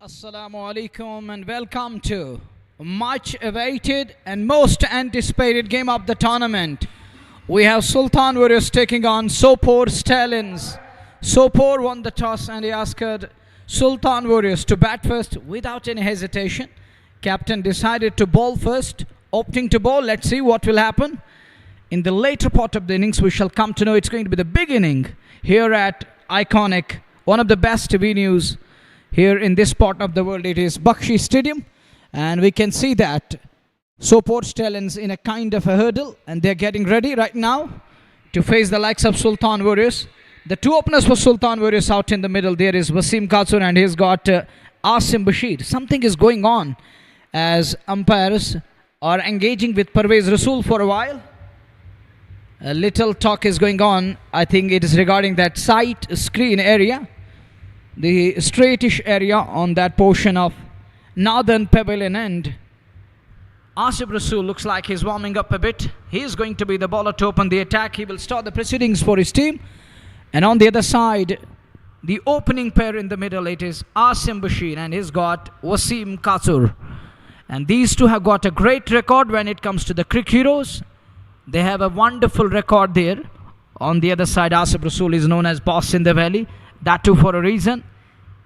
Assalamu alaikum and welcome to much awaited and most anticipated game of the tournament. We have Sultan Warriors taking on Sopore Stallions. Sopore won the toss and he asked Sultan Warriors to bat first without any hesitation. Captain decided to bowl first, opting to bowl. Let's see what will happen. In the later part of the innings, we shall come to know it's going to be the beginning here at iconic, one of the best venues here in this part of the world. It is Bakshi Stadium, and we can see that Sopore Stallions in a kind of a hurdle, and they're getting ready right now to face the likes of Sultan Warriors. The two openers for Sultan Warriors out in the middle. There is Wasim Katsur and he's got Asim Bashir. Something is going on as umpires are engaging with Parvez Rasool for a while. A little talk is going on. I think it is regarding that sight screen area, the straightish area on that portion of northern pavilion end. Asif Rasool looks like he's warming up a bit. He is going to be the bowler to open the attack. He will start the proceedings for his team. And on the other side, the opening pair in the middle, it is Asim Bashir and he's got Wasim Katsur. And these two have got a great record when it comes to the cricket heroes. They have a wonderful record there. On the other side, Asif Rasool is known as boss in the valley. That too for a reason.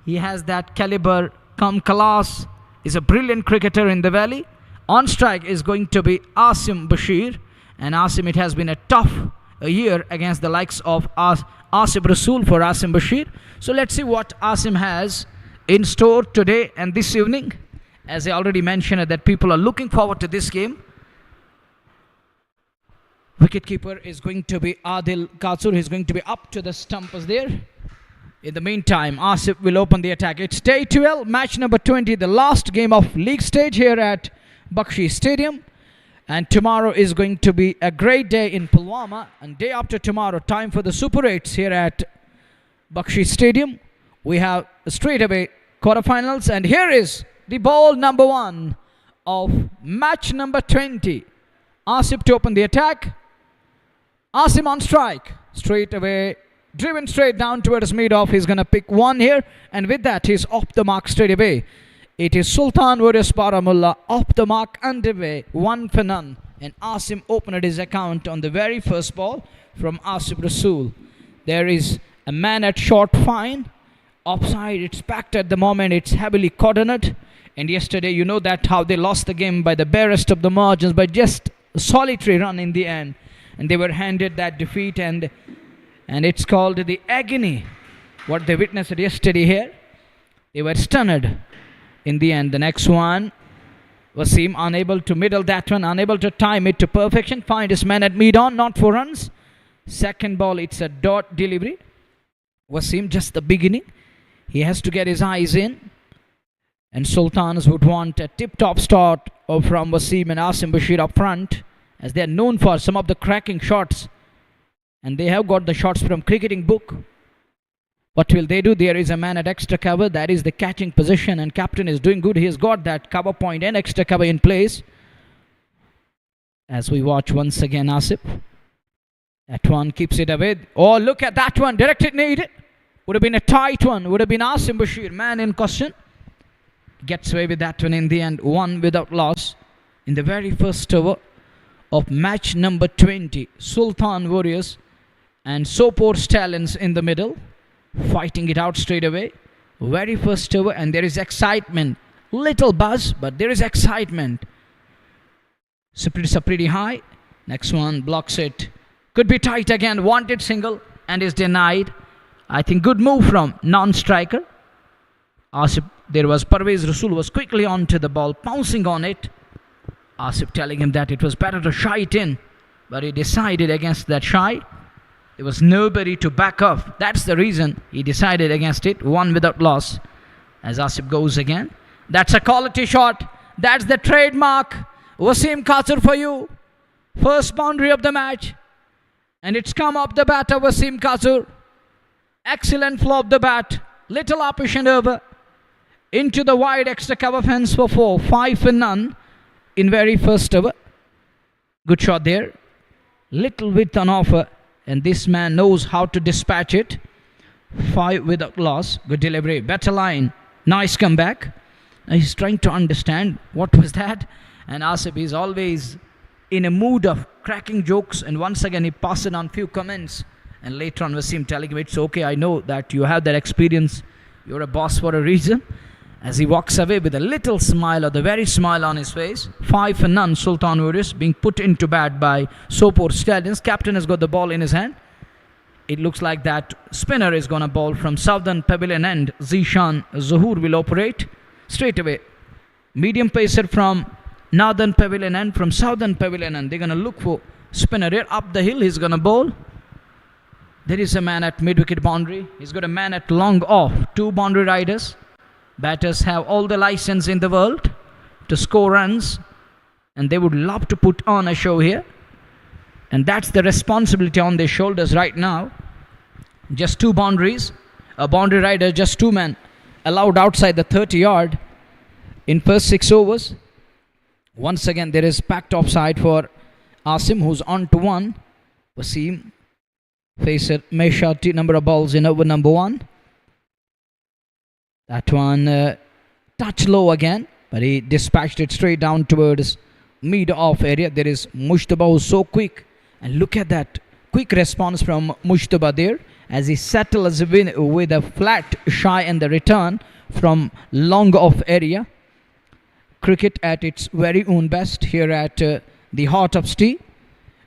He has that caliber, come class, is a brilliant cricketer in the valley. On strike is going to be Asim Bashir. And Asim, it has been a tough year against the likes of Asif Rasool for Asim Bashir. So let's see what Asim has in store today and this evening. As I already mentioned that people are looking forward to this game. Wicketkeeper is going to be Adil Katsur. He's going to be up to the stumpers there. In the meantime, Asif will open the attack. It's day 12, match number 20, the last game of league stage here at Bakshi Stadium. And tomorrow is going to be a great day in Pulwama. And day after tomorrow, time for the Super 8s here at Bakshi Stadium. We have straight away quarterfinals. And here is the ball number 1 of match number 20. Asif to open the attack. Asim on strike. Straight away, driven straight down towards mid-off. He's going to pick one here. And with that, he's off the mark straight away. It is Sultan Warriors Baramulla off the mark underway. 1 for none. And Asim opened his account on the very first ball from Asif Rasool. There is a man at short fine. Offside, it's packed at the moment. It's heavily coordinated. And yesterday, you know that how they lost the game by the barest of the margins, by just a solitary run in the end. And they were handed that defeat, and it's called the agony. What they witnessed yesterday here, they were stunned in the end. The next one, Wasim unable to middle that one, unable to time it to perfection. Find his man at mid-on, not 4 runs. Second ball, it's a dot delivery. Wasim just the beginning. He has to get his eyes in. And Sultans would want a tip-top start from Wasim and Asim Bashir up front, as they are known for some of the cracking shots. And they have got the shots from cricketing book. What will they do? There is a man at extra cover. That is the catching position. And captain is doing good. He has got that cover point and extra cover in place. As we watch once again Asif. That one keeps it away. Oh, look at that one. Directed needed. Would have been a tight one. Would have been Asim Bashir. Man in caution. Gets away with that one in the end. 1 without loss. In the very first over of match number 20. Sultan Warriors and Sopore Stallions in the middle. Fighting it out straight away. Very first over, and there is excitement. Little buzz, but there is excitement. It's pretty high. Next one blocks it. Could be tight again. Wanted single and is denied. I think good move from non-striker. Asif, there was Parvez Rasool was quickly onto the ball, pouncing on it. Asif telling him that it was better to shy it in, but he decided against that shy. There was nobody to back off. That's the reason he decided against it. 1 without loss. As Asif goes again. That's a quality shot. That's the trademark. Wasim Katsur for you. First boundary of the match. And it's come up the bat of Wasim Katsur. Excellent flow of the bat. Little upish and over. Into the wide extra cover fence for 4. 5 for none. In very first over. Good shot there. Little width on offer. And this man knows how to dispatch it. 5 without loss. Good delivery. Better line. Nice comeback. He's trying to understand what was that. And Asif is always in a mood of cracking jokes. And once again, he passed on few comments. And later on, Wasim telling him, it's okay, I know that you have that experience. You're a boss for a reason. As he walks away with a little smile or the very smile on his face. 5 for none, Sultan Warriors being put into bat by Sopore Stallions. Captain has got the ball in his hand. It looks like that spinner is going to bowl from Southern Pavilion end. Zishan Zuhur will operate straight away. Medium pacer from Northern Pavilion end, from Southern Pavilion end. They're going to look for spinner here. Up the hill, he's going to bowl. There is a man at mid-wicket boundary. He's got a man at long off. 2 boundary riders. Batters have all the license in the world to score runs. And they would love to put on a show here. And that's the responsibility on their shoulders right now. Just 2 boundaries. A boundary rider, just 2 men allowed outside the 30-yard in first 6 overs. Once again, there is packed offside for Asim, who's on to 1. Wasim faces Meshati, number of balls in over number 1. That one touch low again, but he dispatched it straight down towards mid-off area. There is Mushtaba, who's so quick. And look at that quick response from Mushtaba there as he settles with a flat shy and the return from long off area. Cricket at its very own best here at the heart of Stee,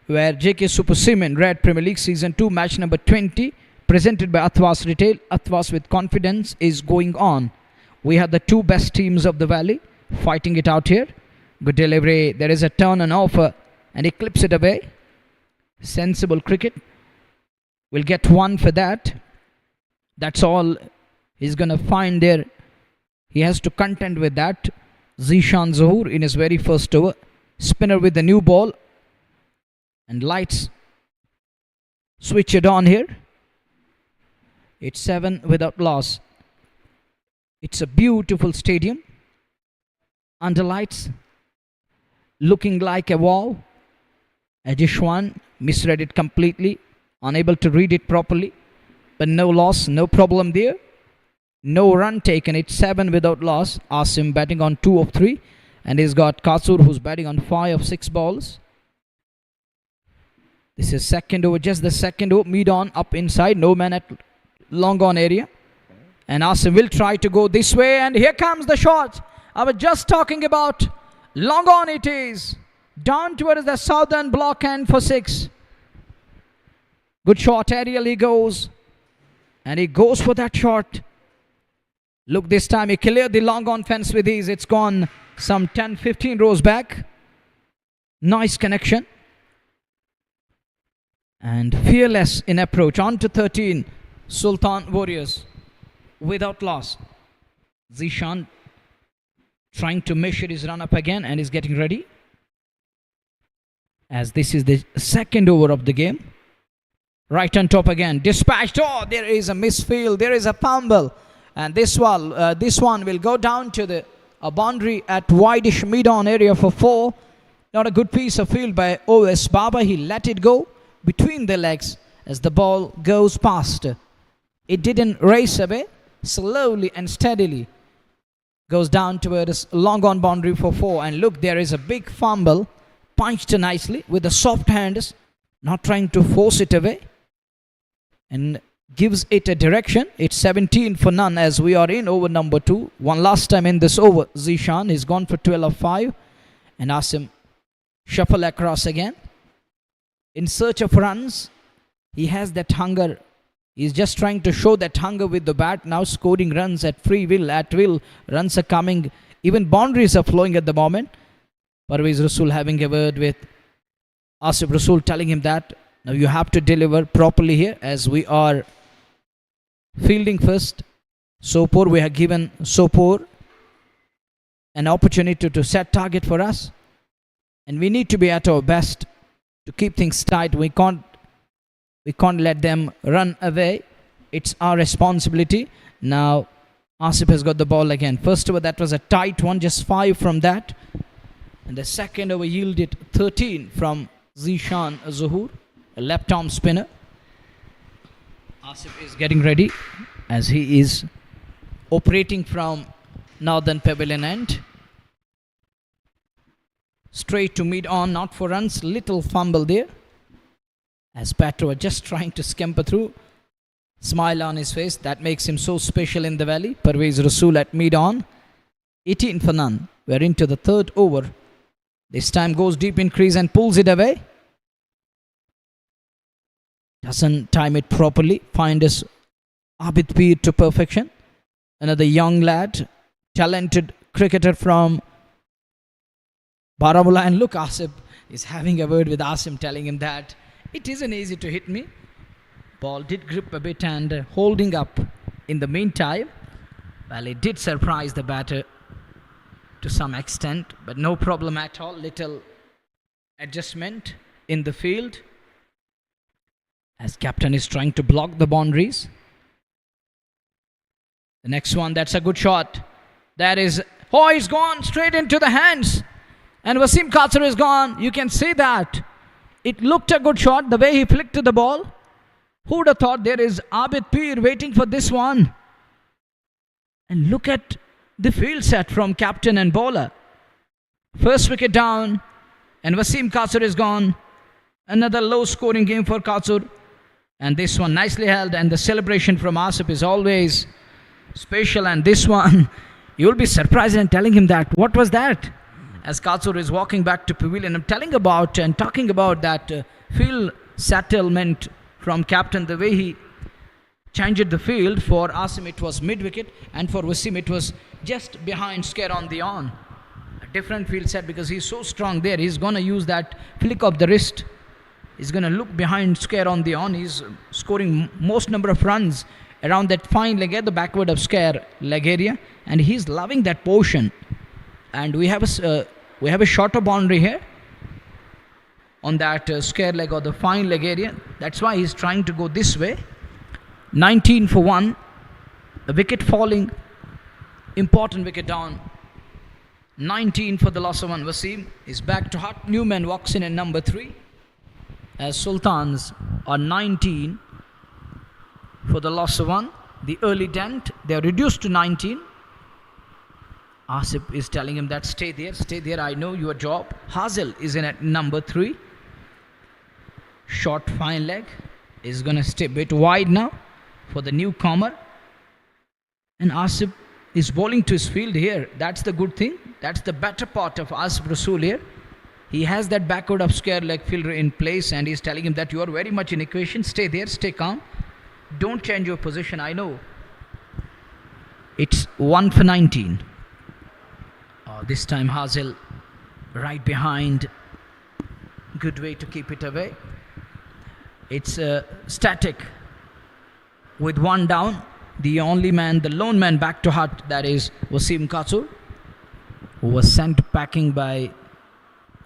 where JK Super Cement Red Premier League Season 2 match number 20 presented by Athwas Retail. Athwas with confidence is going on. We have the 2 best teams of the valley fighting it out here. Good delivery. There is a turn and offer and he clips it away. Sensible cricket. We'll get 1 for that. That's all he's going to find there. He has to contend with that. Zishan Zuhur in his very first over. Spinner with the new ball. And lights switch it on here. It's 7 without loss. It's a beautiful stadium. Under lights. Looking like a wall. Ajishwan misread it completely. Unable to read it properly. But no loss, no problem there. No run taken. It's 7 without loss. Asim batting on 2 of 3. And he's got Kasur who's batting on 5 of 6 balls. This is second over. Just the second over. Mid on up inside. No man at long on area. And Asim will try to go this way. And here comes the shot. I was just talking about long on it is. Down towards the southern block end for 6. Good shot. Aerial he goes. And he goes for that shot. Look, this time he cleared the long on fence with ease. It's gone some 10-15 rows back. Nice connection. And fearless in approach. On to 13. Sultan Warriors without loss. Zishan trying to measure his run up again and is getting ready. As this is the second over of the game. Right on top again. Dispatched. Oh, there is a misfield. There is a fumble. And this one will go down to the boundary at wideish mid-on area for 4. Not a good piece of field by O.S. Baba. He let it go between the legs as the ball goes past. It didn't race away. Slowly and steadily goes down towards long on boundary for 4. And look, there is a big fumble. Punched nicely with the soft hands. Not trying to force it away. And gives it a direction. It's 17 for none as we are in over number 2. One last time in this over. Zishan is gone for 12 of 5. And Asim shuffle across again. In search of runs. He has that hunger. He's just trying to show that hunger with the bat. Now scoring runs at free will, at will. Runs are coming. Even boundaries are flowing at the moment. Parvez Rasul having a word with Asif Rasul telling him that now you have to deliver properly here as we are fielding first. Sopore, we have given Sopore an opportunity to set target for us. And we need to be at our best to keep things tight. We can't let them run away. It's our responsibility. Now Asif has got the ball again. First over, that was a tight one, just 5 from that. And the second over yielded 13 from Zishan Zuhur, a left arm spinner. Asif is getting ready as he is operating from Northern Pavilion end. Straight to mid on, not for runs. Little fumble there. As batter was just trying to scamper through. Smile on his face. That makes him so special in the valley. Parvez Rasool at mid on. 18 for none. We're into the third over. This time goes deep in crease and pulls it away. Doesn't time it properly. Find his Abid Peer to perfection. Another young lad. Talented cricketer from Baramulla. And look, Asif is having a word with Asim, telling him that it isn't easy to hit me. Ball did grip a bit and holding up in the meantime. Well, it did surprise the batter to some extent, but no problem at all. Little adjustment in the field as captain is trying to block the boundaries. The next one, that's a good shot. That is, oh, it's gone straight into the hands. And Wasim Katsur is gone. You can see that. It looked a good shot, the way he flicked to the ball. Who would have thought there is Abid Peer waiting for this one? And look at the field set from captain and bowler. First wicket down, and Wasim Katsur is gone. Another low scoring game for Katsur. And this one nicely held, and the celebration from Asif is always special. And this one, you'll be surprised and telling him that. What was that? As Katsur is walking back to pavilion, I'm telling about and talking about that field settlement from captain, the way he changed the field. For Asim it was mid-wicket, and for Wasim it was just behind square on the on. A different field set because he's so strong there. He's going to use that flick of the wrist. He's going to look behind square on the on. He's scoring most number of runs around that fine leg at the backward of square leg area, and he's loving that portion. And we have a shorter boundary here on that square leg or the fine leg area. That's why he's trying to go this way. 19 for 1. The wicket falling. Important wicket down. 19 for the loss of 1. Wasim is back to hut. Newman walks in at number 3. As Sultans are 19 for the loss of 1. The early dent, they are reduced to 19. Asif is telling him that stay there, I know your job. Hazil is in at number 3. Short fine leg is going to stay a bit wide now for the newcomer. And Asif is bowling to his field here. That's the good thing. That's the better part of Asif Rasool here. He has that backward of square leg fielder in place, and he's telling him that you are very much in equation. Stay there, stay calm. Don't change your position, I know. It's 1 for 19. This time Hazil right behind. Good way to keep it away. It's static with 1 down. The only man, the lone man back to hut, that is Wasim Katsur, who was sent packing by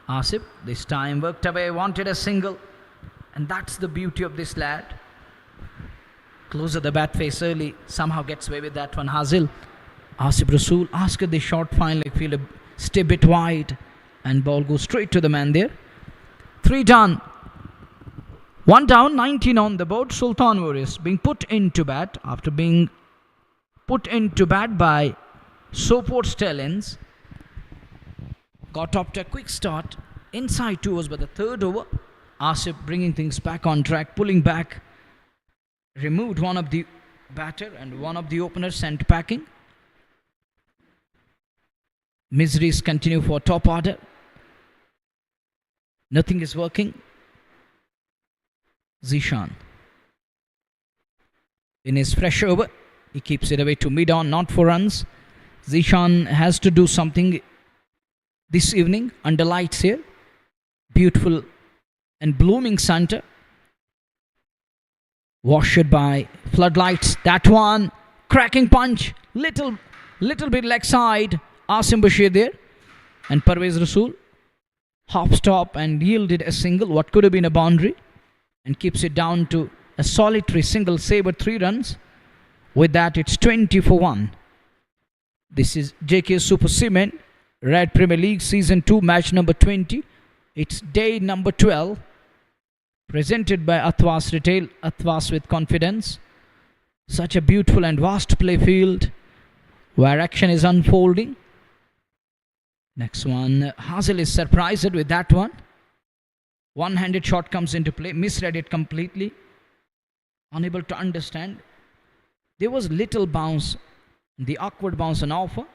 Asif. This time worked away, wanted a single. And that's the beauty of this lad. Closer the bat face early, somehow gets away with that one. Hazil. Asif Rasool asked the short fine leg fielder, stay a bit wide, and ball goes straight to the man there. 3 done. 1 down, 19 on the board. Sultan Warriors being put into bat after being put into bat by Sopore Stallions. Got off to a quick start. Inside 2 overs, but the third over, Asif bringing things back on track, pulling back. Removed one of the batter and one of the openers sent packing. Miseries continue for top order. Nothing is working. Zishan. In his fresh over, he keeps it away to mid-on, not for runs. Zishan has to do something this evening under lights here. Beautiful and blooming center. Washed by floodlights. That one, cracking punch. Little bit leg side. Asim Bashir there. And Parvez Rasool hop stop and yielded a single, what could have been a boundary, and keeps it down to a solitary single saver, 3 runs. With that, it's 20 for 1. This is JK Super Cement Red Premier League Season 2 match number 20. It's day number 12. Presented by Athwas Retail, Athwas with confidence. Such a beautiful and vast play field. where action is unfolding. Next one, Hazel is surprised with that one. One-handed shot comes into play, misread it completely. Unable to understand. There was little bounce, the awkward bounce on offer.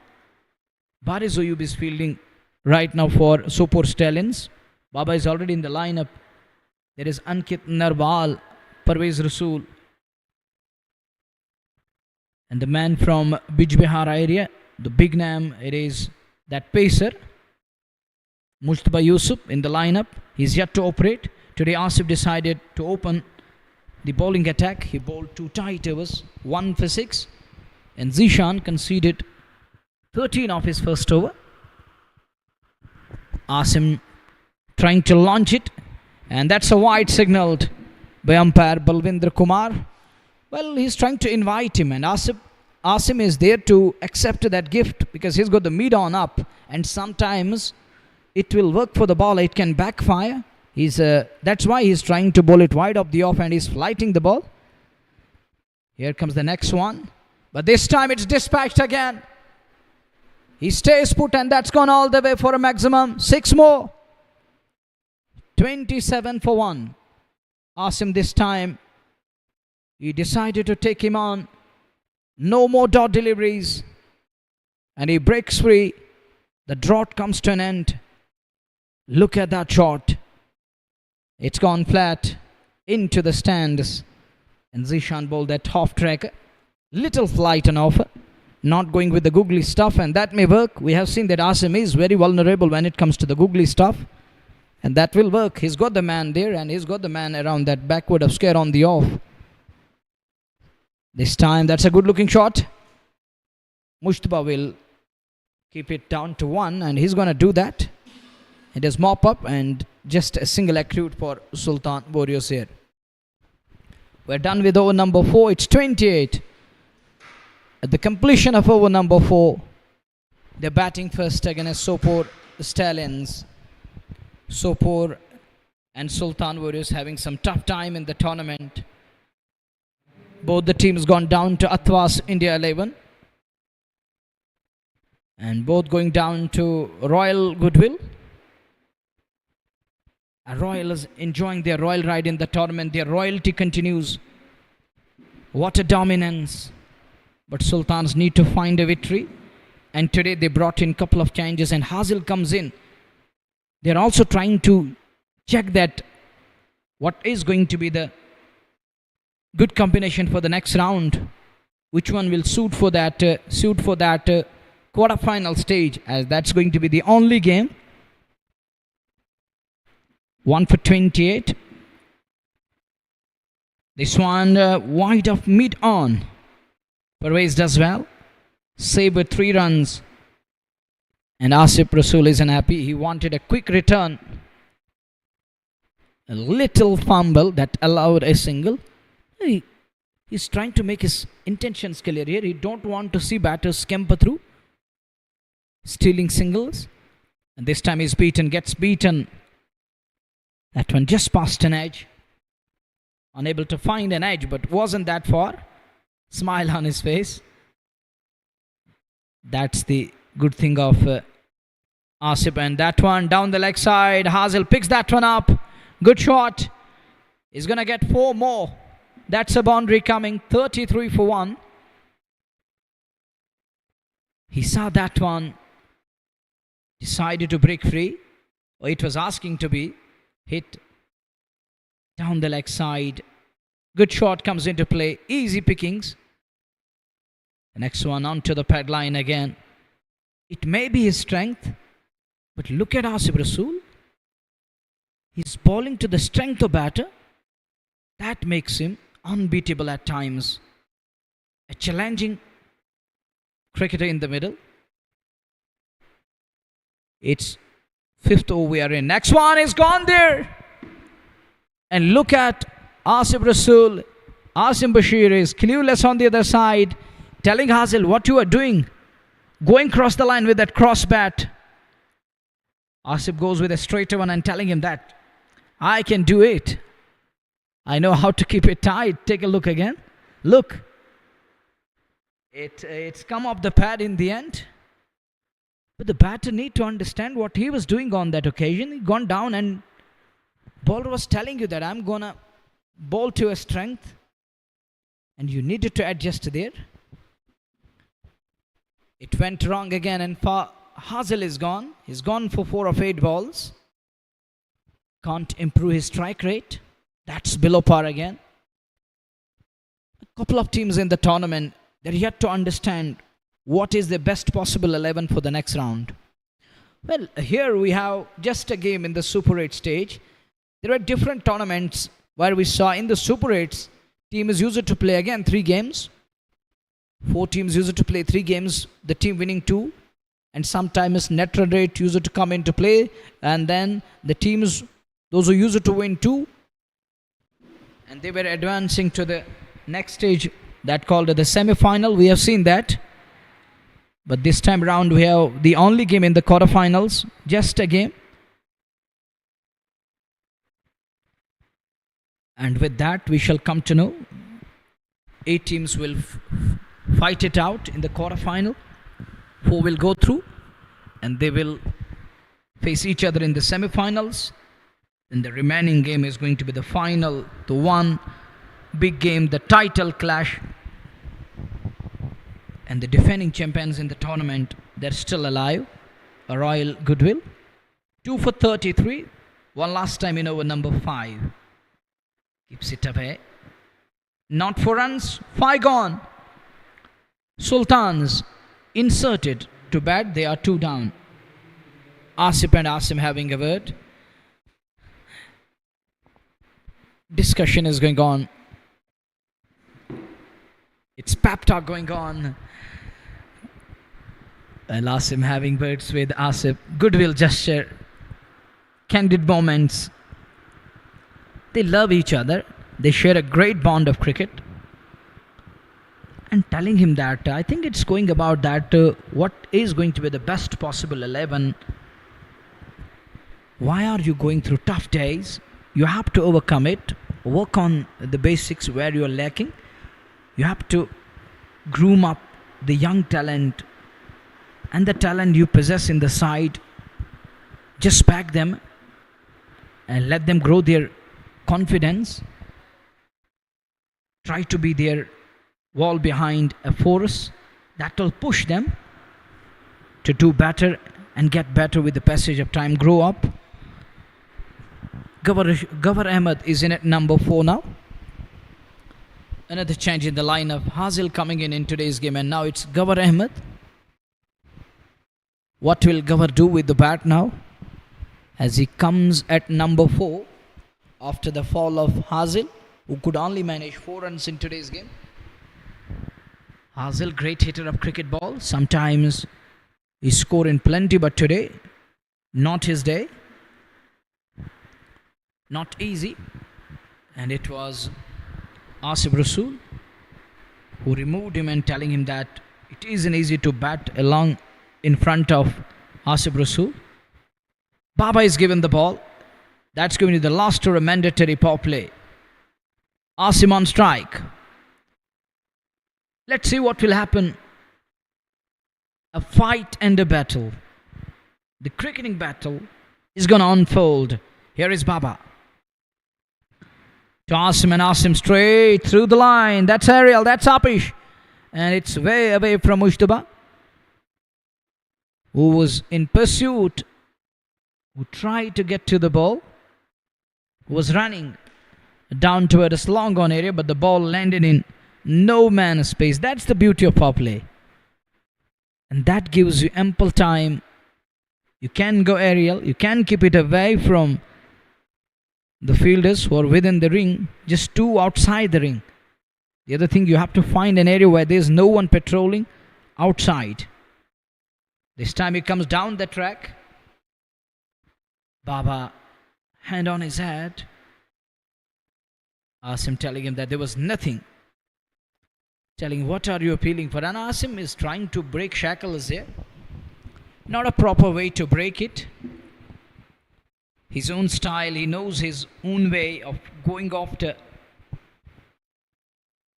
Baris Oyub is fielding right now for Sopore Stallions. Baba is already in the lineup. There is Ankit Narwal, Parvez Rasool, and the man from Bijbihar area, the big name, it is that pacer, Mujtaba Yusuf in the lineup. He's yet to operate. Today Asif decided to open the bowling attack. He bowled 2 tight overs, 1 for 6, and Zishan conceded 13 of his first over. Asim trying to launch it, and that's a wide signalled by umpire Balwinder Kumar. Well, he's trying to invite him, and Asim is there to accept that gift because he's got the mid on up, and sometimes it will work for the ball, it can backfire. That's why he's trying to bowl it wide up the off, and he's flighting the ball. Here comes the next one, but this time it's dispatched again. He stays put, and that's gone all the way for a maximum 6 more. 27 for 1. Asim this time, he decided to take him on. No more dot deliveries, and he breaks free. The drought comes to an end. Look at that shot. It's gone flat into the stands, and Zishan bowled that half tracker. Little flight on offer, not going with the googly stuff, and that may work. We have seen that Asim is very vulnerable when it comes to the googly stuff, and that will work. He's got the man there, and he's got the man around that backward of scare on the off. This time that's a good looking shot. Mujtaba will keep it down to 1, and he's going to do that. It is mop up, and just a single accrued for Sultan Warriors here. We're done with over number 4. It's 28. At the completion of over number 4, they're batting first against Sopore Stallions. Sopore and Sultan Warriors having some tough time in the tournament. Both the teams gone down to Athwas India 11, and both going down to Royal Goodwill. Royal is enjoying their royal ride in the tournament. Their royalty continues. What a dominance. But Sultans need to find a victory. And today they brought in a couple of changes, and Hazel comes in. They're also trying to check that what is going to be the good combination for the next round. Which one will suit for that quarter-final stage, as that's going to be the only game. 1 for 28. This one wide of mid on. Parvez does well. Save with 3 runs. And Asif Rasool isn't happy. He wanted a quick return. A little fumble that allowed a single. He's trying to make his intentions clear here. He don't want to see batters scamper through, stealing singles. And this time he's beaten, gets beaten. That one just past an edge. Unable to find an edge, but wasn't that far. Smile on his face. That's the good thing of Asif. And that one down the leg side. Hazel picks that one up. Good shot. He's going to get 4 more. That's a boundary coming. 33 for 1. He saw that one. Decided to break free. Or it was asking to be. Hit down the leg side. Good shot comes into play. Easy pickings. The next one onto the pad line again. It may be his strength, but look at Asif Rasool. He's bowling to the strength of batter. That makes him unbeatable at times. A challenging cricketer in the middle. It's 5th over we are in. Next one is gone there. And look at Asif Rasool. Asim Bashir is clueless on the other side, telling Hazel what you are doing. Going across the line with that cross bat. Asif goes with a straighter one and telling him that I can do it. I know how to keep it tight. Take a look again. Look. It's come off the pad in the end. But the batter need to understand what he was doing on that occasion. He gone down and bowler was telling you that I'm gonna bowl to a strength, and you needed to adjust there. It went wrong again, and Hazel is gone. He's gone for 4 of 8 balls. Can't improve his strike rate. That's below par again. A couple of teams in the tournament, they're yet to understand what is the best possible 11 for the next round. Well, here we have just a game in the Super 8 stage. There are different tournaments where we saw in the Super 8s, team is used to play again 3 games. 4 teams used to play 3 games, the team winning 2. And sometimes net run rate used to come into play. And then the teams, those who used to win 2, and they were advancing to the next stage that called the semi-final. We have seen that. But this time around we have the only game in the quarterfinals, just a game. And with that we shall come to know 8 teams will fight it out in the quarterfinal. 4 will go through and they will face each other in the semi-finals. And the remaining game is going to be the final, the one big game, the title clash. And the defending champions in the tournament, they're still alive. A royal goodwill. 2 for 33. One last time in over number 5. Keeps it away. Not 4 runs. 5 gone. Sultans inserted to bat. They are 2 down. Asif and Asim having a word. Discussion is going on. It's pep talk going on. And Asim having words with Asif. Goodwill gesture. Candid moments. They love each other. They share a great bond of cricket. And telling him that I think it's going about that what is going to be the best possible 11. Why are you going through tough days? You have to overcome it. Work on the basics where you are lacking. You have to groom up the young talent and the talent you possess in the side. Just back them and let them grow their confidence. Try to be their wall behind a force that will push them to do better and get better with the passage of time. Grow up. Gawar Ahmed is in at number 4 now. Another change in the lineup. Hazel coming in today's game, and now it's Gawar Ahmed. What will Gawar do with the bat now? As he comes at number 4 after the fall of Hazel, who could only manage 4 runs in today's game. Hazel, great hitter of cricket ball. Sometimes he score in plenty, but today, not his day. Not easy. And it was Asif Rasool who removed him and telling him that it isn't easy to bat along in front of Asif Rasool. Baba is given the ball. That's going to be the last or a mandatory power play. Asim on strike. Let's see what will happen. A fight and a battle. The cricketing battle is going to unfold. Here is Baba. To Asim, and Asim straight through the line. That's aerial. That's Apish. And it's way away from Mushtaba, who was in pursuit, who tried to get to the ball, who was running down toward a long on area, but the ball landed in no man's space. That's the beauty of power play. And that gives you ample time. You can go aerial. You can keep it away from the fielders who are within the ring, just 2 outside the ring. The other thing, you have to find an area where there's no one patrolling outside. This time he comes down the track. Baba, hand on his head. Asim telling him that there was nothing. Telling him, what are you appealing for? And Asim is trying to break shackles here. Not a proper way to break it. His own style, he knows his own way of going after.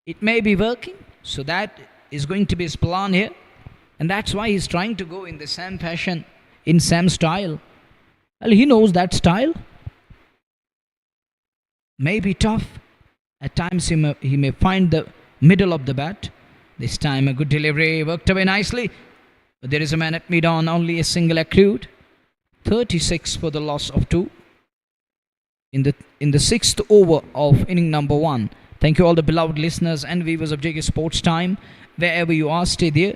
It may be working, so that is going to be his plan here. And that's why he's trying to go in the same fashion, in same style. Well, he knows that style may be tough. At times he may find the middle of the bat. This time a good delivery, worked away nicely. But there is a man at mid on, only a single accrued. 36 for the loss of 2. In the 6th over of inning number 1. Thank you all the beloved listeners and viewers of JK Sports Time. Wherever you are, stay there.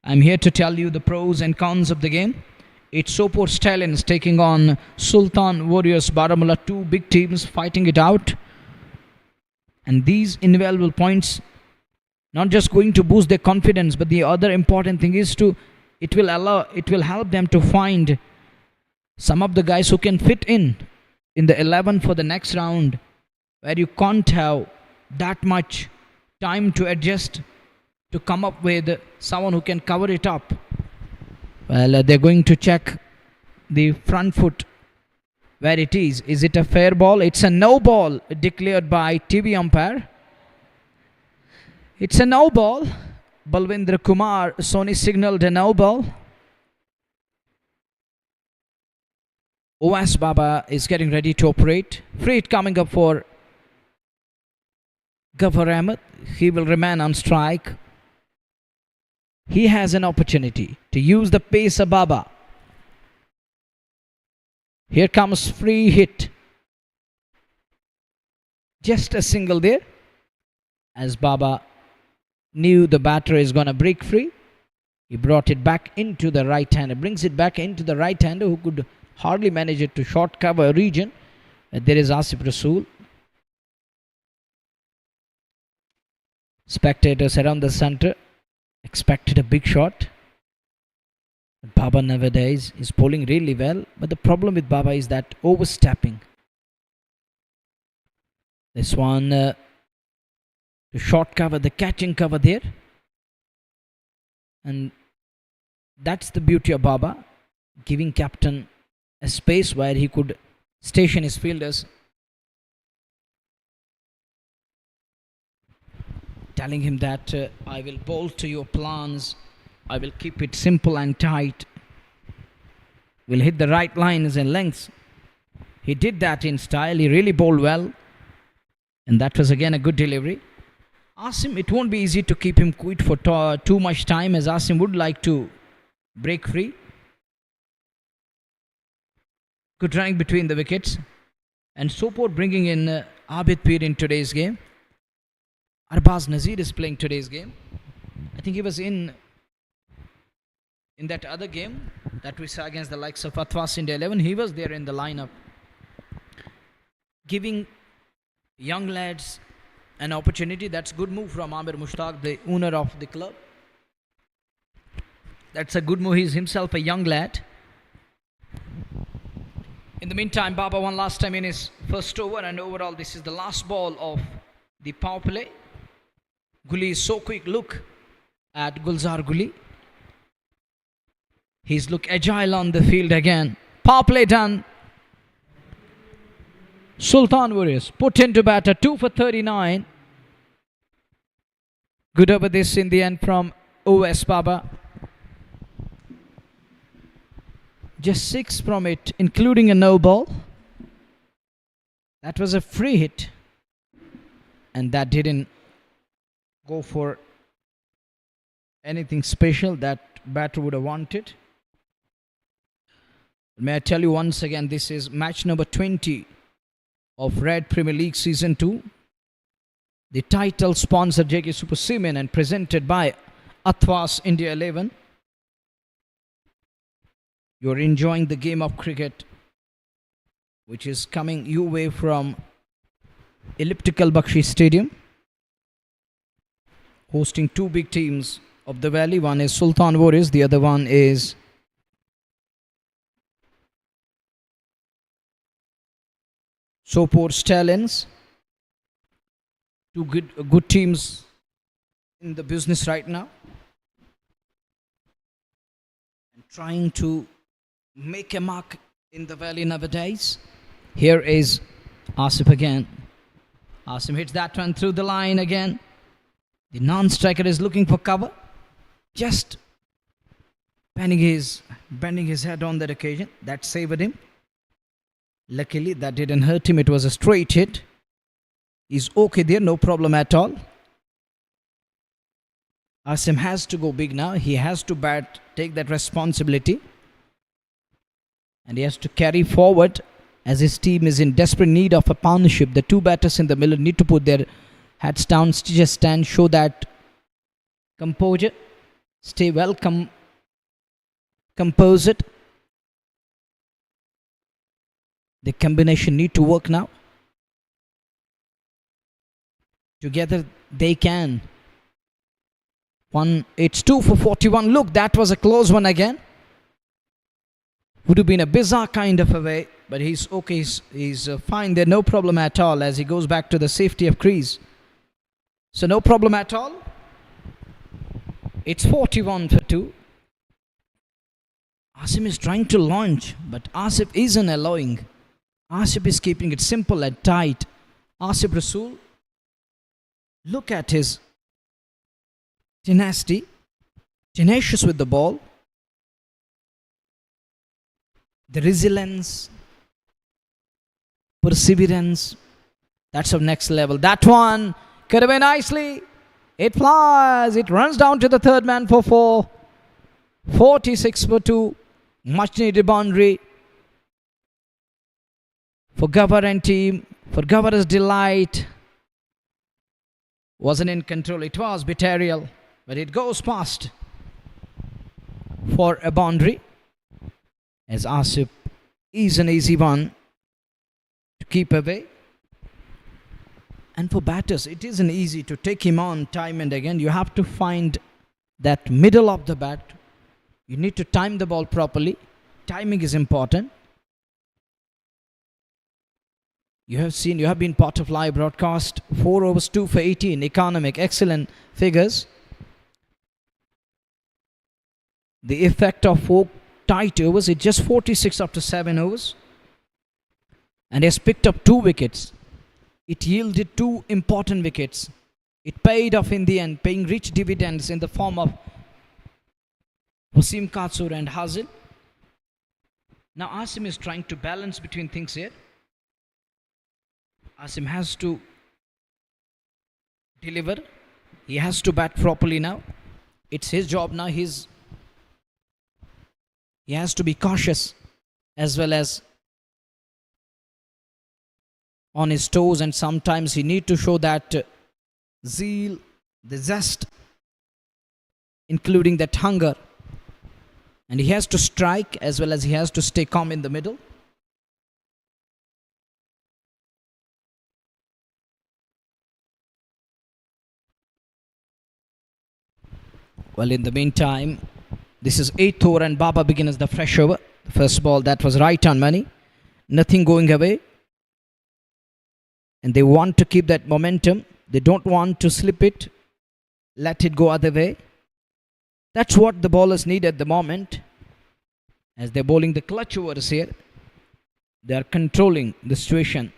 I'm here to tell you the pros and cons of the game. It's Sopore Stallions taking on Sultan Warriors Baramulla. 2 big teams fighting it out. And these invaluable points not just going to boost their confidence, but the other important thing is it will help them to find some of the guys who can fit in the 11 for the next round, where you can't have that much time to adjust to come up with someone who can cover it up. Well, they're going to check the front foot where it is. Is it a fair ball? It's a no ball declared by TV umpire. It's a no ball. Balwindra Kumar Soni signaled a no ball. Owas Baba is getting ready to operate. Free hit coming up for Ghaffar Ahmed. He will remain on strike. He has an opportunity to use the pacer Baba. Here comes free hit. Just a single there. As Baba knew the batter is going to break free, he brought it back into the right hander. Brings it back into the right hander who could hardly manage it to short cover region. There is Asif Rasool. Spectators around the center expected a big shot. But Baba nowadays is bowling really well. But the problem with Baba is that overstepping. This one to short cover, the catching cover there. And that's the beauty of Baba, giving captain a space where he could station his fielders, telling him that I will bowl to your plans, I will keep it simple and tight, will hit the right lines and lengths. He did that in style. He really bowled well, and that was again a good delivery. Asim, it won't be easy to keep him quit for too much time, as Asim would like to break free. Good running between the wickets. And Sopore bringing in Abid Pir in today's game. Arbaz Nazir is playing today's game. I think he was in that other game that we saw against the likes of Athwas India 11. He was there in the lineup, giving young lads an opportunity. That's good move from Amir Mushtaq, the owner of the club. That's a good move. He's himself a young lad. In the meantime, Baba won last time in his first over, and overall this is the last ball of the power play. Gully's so quick look at Gulzar Gully. He's look agile on the field again. Power play done. Sultan Warriors put into batter, 2 for 39. Good over this in the end from OS Baba. Just 6 from it, including a no ball. That was a free hit, and that didn't go for anything special that batter would have wanted. May I tell you once again, this is match number 20 of Red Premier League Season 2. The title sponsor JK Super Seamen and presented by Athwas India 11. You're enjoying the game of cricket, which is coming your way from Elliptical Bakshi Stadium, hosting 2 big teams of the valley. One is Sultan Warriors, the other one is Sopore Stallions. 2 good teams in the business right now, and trying to make a mark in the valley nowadays. Here is Asif again. Asim hits that one through the line again. The non-striker is looking for cover. Just bending his head on that occasion. That saved him. Luckily, that didn't hurt him. It was a straight hit. He's okay there, no problem at all. Asim has to go big now. He has to bat, take that responsibility. And he has to carry forward as his team is in desperate need of a partnership. The two batters in the middle need to put their hats down, just stand, show that composure. Stay well composed. The combination need to work now. Together they can. It's 2 for 41. Look, that was a close one again. Would have been a bizarre kind of a way, but he's okay. He's fine there, no problem at all as he goes back to the safety of crease. So no problem at all. It's 41 for 2. Asim is trying to launch, but Asif isn't allowing. Asif is keeping it simple and tight. Asif Rasool, look at his tenacity, tenacious with the ball, the resilience, perseverance, that's of next level. That one cut away nicely. It flies. It runs down to the third man for 4. 46 for 2. Much needed boundary for Gawar and team. For Gawar's delight. Wasn't in control. It was betrayal. But it goes past for a boundary. As Asif is an easy one to keep away. And for batters, it isn't easy to take him on time and again. You have to find that middle of the bat. You need to time the ball properly. Timing is important. You have been part of live broadcast. 4 overs, 2 for 18. Economic, excellent figures. The effect of 4 tight overs, it's just 46 after 7 overs. And he has picked up 2 wickets. It yielded 2 important wickets. It paid off in the end, paying rich dividends in the form of Wasim Katsur and Hazil. Now Asim is trying to balance between things here. Asim has to deliver. He has to bat properly now. It's his job now. He has to be cautious as well as on his toes, and sometimes he need to show that zeal, the zest, including that hunger. And he has to strike as well as he has to stay calm in the middle. Well, in the meantime, this is 8th over and Baba begins the fresh over. The first ball, that was right on money. Nothing going away. And they want to keep that momentum. They don't want to slip it, let it go other way. That's what the bowlers need at the moment. As they're bowling the clutch overs here, they are controlling the situation.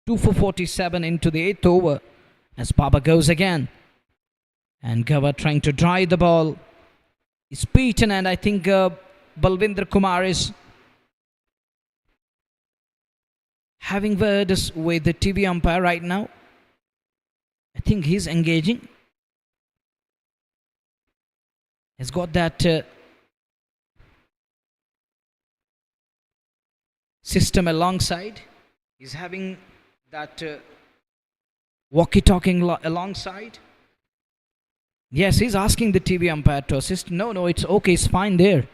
2 for 47 into the 8th over as Baba goes again. And Gawar trying to drive the ball. Is beaten, and I think Balwinder Kumar is having words with the TV umpire right now. I think he's engaging. He's got that system alongside. He's having that walkie-talking alongside. Yes, he's asking the TV umpire to assist. No, it's okay, it's fine there.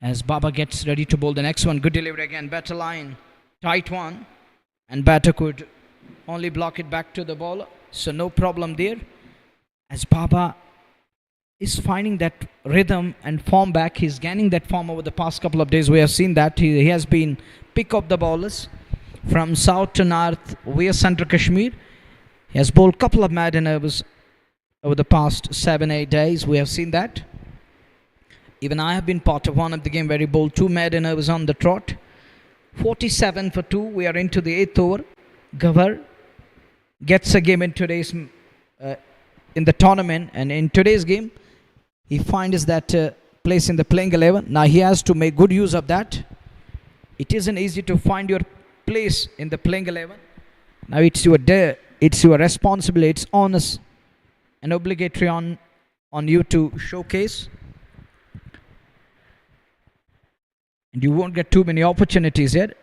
As Baba gets ready to bowl the next one. Good delivery again, better line. Tight one. And batter could only block it back to the bowler. So no problem there. As Baba is finding that rhythm and form back. He's gaining that form over the past couple of days. We have seen that. He has been pick up the bowlers from south to north via central Kashmir. He has bowled a couple of maiden overs over the past 7-8 days. We have seen that. Even I have been part of one of the game where he bowled 2 maiden overs on the trot. 47 for 2. We are into the 8th over. Gawar gets a game in today's in the tournament, and in today's game, he finds that place in the playing 11. Now he has to make good use of that. It isn't easy to find your place in the playing 11. Now it's your responsibility, it's honest and obligatory on you to showcase. And you won't get too many opportunities here.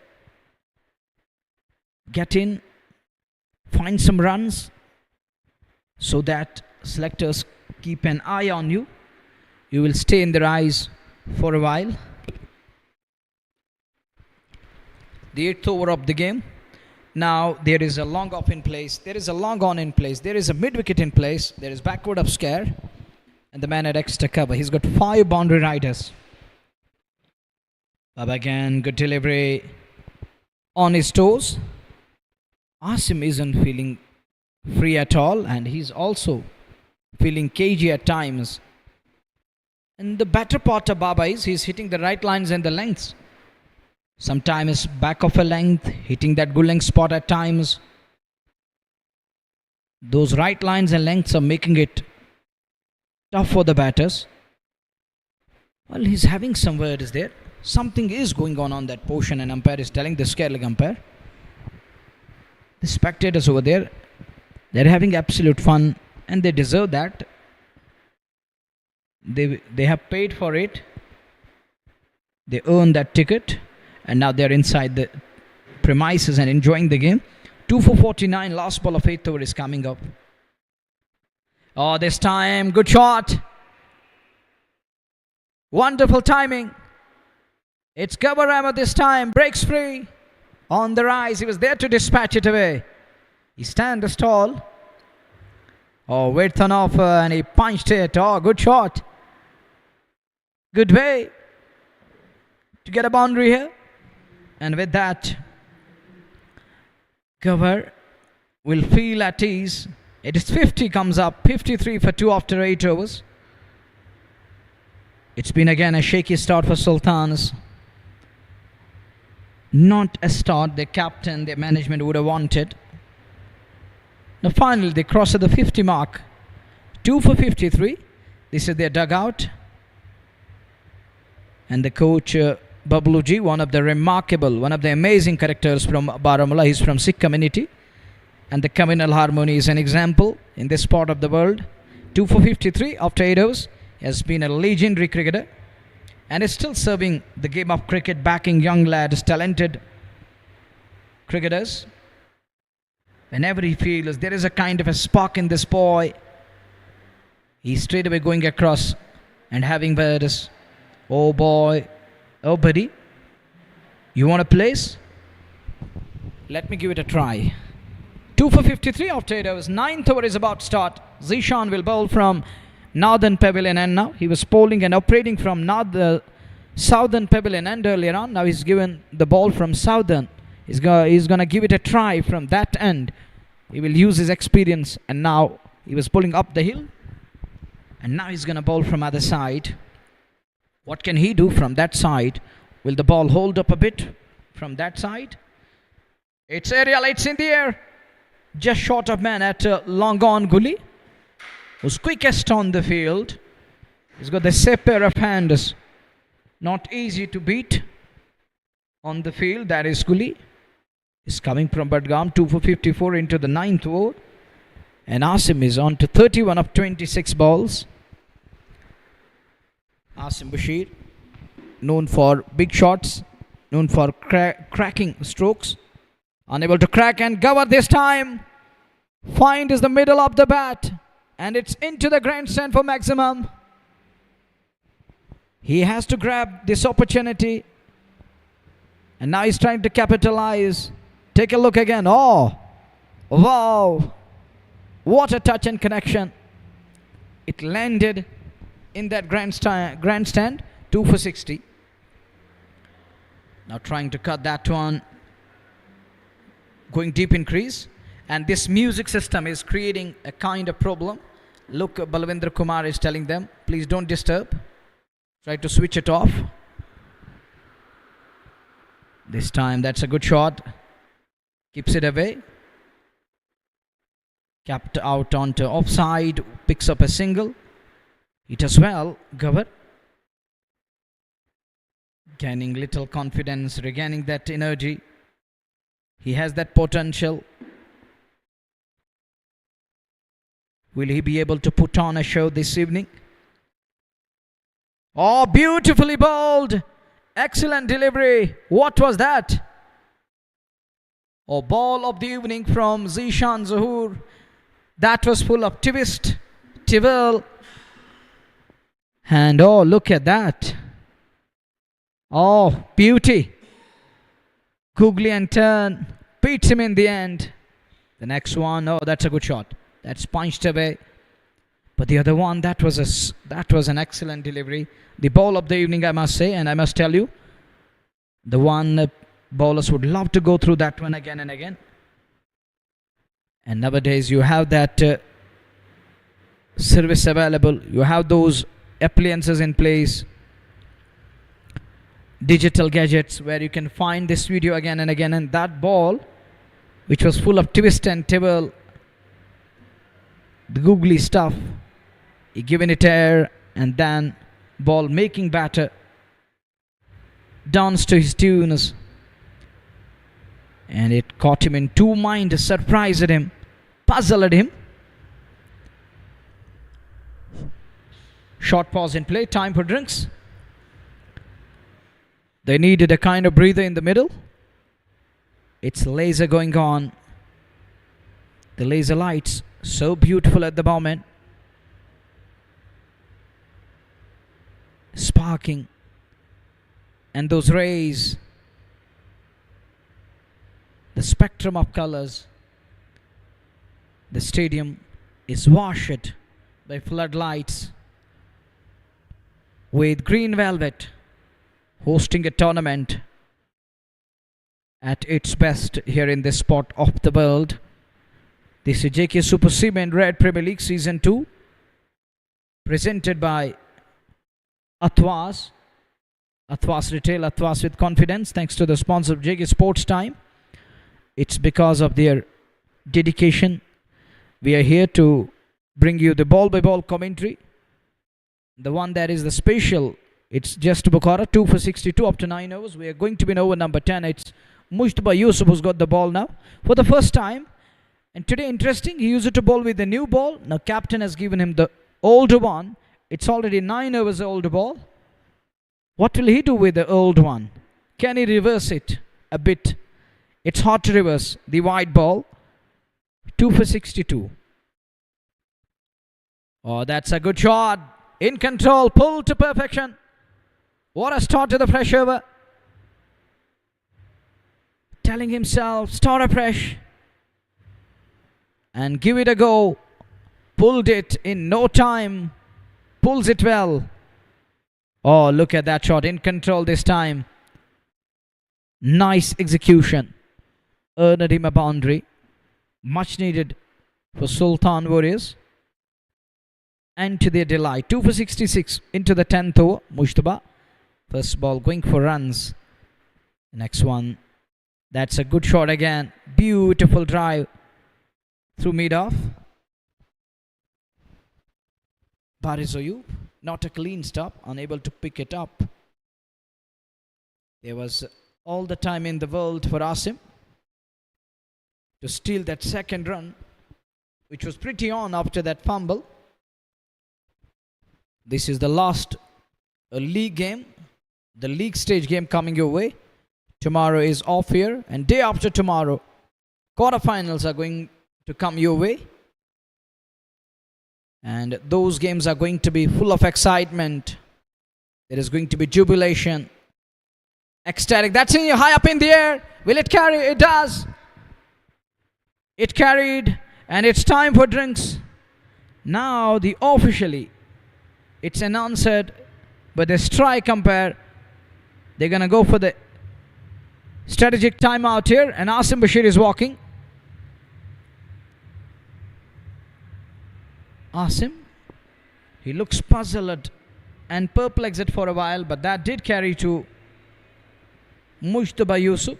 Get in, find some runs, so that selectors keep an eye on you. You will stay in their eyes for a while. The 8th over of the game. Now there is a long off in place. There is a long on in place. There is a mid wicket in place. There is backward up scare. And the man at extra cover. He's got 5 boundary riders. Baba again, good delivery on his toes. Asim isn't feeling free at all, and he's also feeling cagey at times. And the better part of Baba is he's hitting the right lines and the lengths. Sometimes back of a length, hitting that good length spot at times. Those right lines and lengths are making it tough for the batters. Well, he's having some words there. Something is going on that portion, and umpire is telling the scare leg umpire. The spectators over there, they're having absolute fun, and they deserve that. They have paid for it. They earned that ticket, and now they're inside the premises and enjoying the game. 2 for 49, last ball of 8th over is coming up. Oh, this time, good shot. Wonderful timing. It's Baramulla this time, breaks free. On the rise, he was there to dispatch it away. He stands tall. Oh, width on offer, and he punched it. Oh, good shot. Good way to get a boundary here. And with that, Cover will feel at ease. It is 50 comes up, 53 for 2 after 8 overs. It's been again a shaky start for Sultans. Not a start the captain, the management would have wanted. Now finally they cross at the 50 mark. 2 for 53. This is their dugout. And the coach Babluji, one of the amazing characters from Baramulla. He's from Sikh community. And the communal harmony is an example in this part of the world. 2 for 53 after 8 overs. He has been a legendary cricketer. And is still serving the game of cricket, backing young lads, talented cricketers. Whenever he feels there is a kind of a spark in this boy, he's straight away going across and having words. Oh boy, oh buddy, you want a place? Let me give it a try. 2 for 53 after 8 overs. 9th over is about to start. Zishan will bowl from Northern Pavilion end now. He was bowling and operating from Southern Pavilion end earlier on. Now he's given the ball from Southern. He's going to give it a try from that end. He will use his experience, and now he was pulling up the hill. And now he's going to bowl from other side. What can he do from that side? Will the ball hold up a bit from that side? It's aerial, it's in the air. Just short of man at long on Gully, who's quickest on the field. He's got the same pair of hands. Not easy to beat on the field. That is Gully. He's coming from Badgam. 2 for 54 into the 9th over. And Asim is on to 31 of 26 balls. Asim Bashir, known for big shots, known for cracking strokes. Unable to crack, and Gower this time finds the middle of the bat. And it's into the grandstand for maximum. He has to grab this opportunity. And now he's trying to capitalize. Take a look again. Oh, wow. What a touch and connection. It landed in that grandstand. 2 for 60. Now trying to cut that one. Going deep in crease. And this music system is creating a kind of problem. Look, Balwendra Kumar is telling them, please don't disturb. Try to switch it off. This time that's a good shot. Keeps it away. Capped out onto offside. Picks up a single. It as well. Gavar. Gaining little confidence. Regaining that energy. He has that potential. Will he be able to put on a show this evening? Oh, beautifully bowled. Excellent delivery. What was that? Oh, ball of the evening from Zishan Zahoor. That was full of twist, twirl. And oh, look at that. Oh, beauty. Googly and turn. Beats him in the end. The next one, oh, that's a good shot. That's punched away. But the other one, that was an excellent delivery. The ball of the evening, I must say, and I must tell you, the one bowlers would love to go through that one again and again. And nowadays, you have that service available. You have those appliances in place. Digital gadgets where you can find this video again and again. And that ball, which was full of twist and twirl, the googly stuff, he given it air, and then ball making batter, dance to his tunes, and it caught him in two minds, surprised him, puzzled him. Short pause in play, time for drinks. They needed a kind of breather in the middle. It's laser going on. The laser lights, so beautiful at the moment. Sparking. And those rays. The spectrum of colors. The stadium is washed by floodlights with green velvet, hosting a tournament at its best here in this spot of the world. This is JK Super Cement Red Premier League Season 2, presented by Athwas. Athwas Retail, Athwas with confidence. Thanks to the sponsor of JK Sports Time. It's because of their dedication we are here to bring you the ball by ball commentary. The one that is the special, it's just Bukhara, 2 for 62 up to 9 overs. We are going to be in over number 10. It's Mushtaba Yusuf who's got the ball now for the first time. And today, interesting, he used to bowl with the new ball. Now, captain has given him the older one. It's already 9 overs old ball. What will he do with the old one? Can he reverse it a bit? It's hard to reverse the white ball. 2 for 62. Oh, that's a good shot. In control, pull to perfection. What a start to the fresh over. Telling himself, start afresh. And give it a go. Pulled it in no time. Pulls it well. Oh, look at that shot. In control this time. Nice execution. Earned him a boundary. Much needed for Sultan Warriors. And to their delight. 2 for 66 into the 10th over. Mushtaba. First ball going for runs. Next one. That's a good shot again. Beautiful drive. Through mid-off. Barizoyu, not a clean stop, unable to pick it up. There was all the time in the world for Asim to steal that second run, which was pretty on after that fumble. This is the last league game, the league stage game coming your way. Tomorrow is off here, and day after tomorrow, quarterfinals are going to come your way. And those games are going to be full of excitement. There is going to be jubilation. Ecstatic. That's in high up in the air. Will it carry? It does. It carried. And it's time for drinks. Now officially it's announced by the strike umpire. They're going to go for the strategic timeout here. And Asim Bashir is walking. Asim, he looks puzzled and perplexed for a while, but that did carry to Mushtaba Yusuf.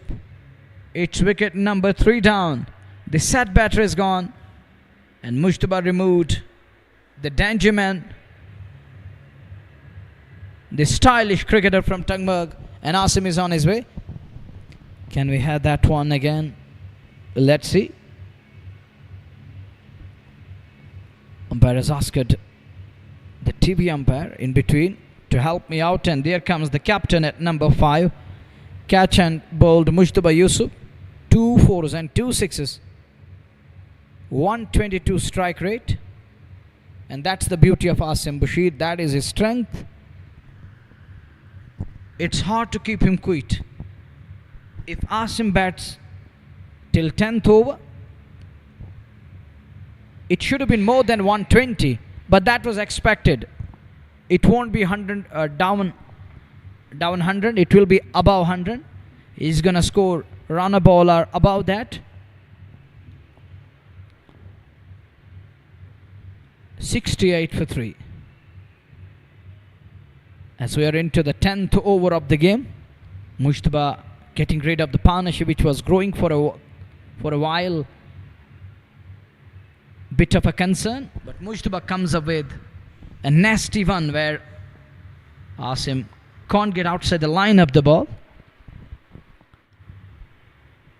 It's wicket number 3 down. The set batter is gone. And Mujtaba removed the danger man, the stylish cricketer from Tangmarg, and Asim is on his way. Can we have that one again? Let's see. Umpire has asked the TV umpire in between to help me out, and there comes the captain at number 5. Catch and bowled Mujtaba Yusuf. 2 4s and 2 6s. 122 strike rate. And that's the beauty of Asim Bashir. That is his strength. It's hard to keep him quiet. If Asim bats till 10th over, it should have been more than 120, but that was expected. It won't be 100 down 100. It will be above 100. He's gonna score run a bowler above that. 68 for 3. As we are into the 10th over of the game, Mujtaba getting rid of the partnership which was growing for a while. Bit of a concern, but Mujtaba comes up with a nasty one where Asim can't get outside the line of the ball.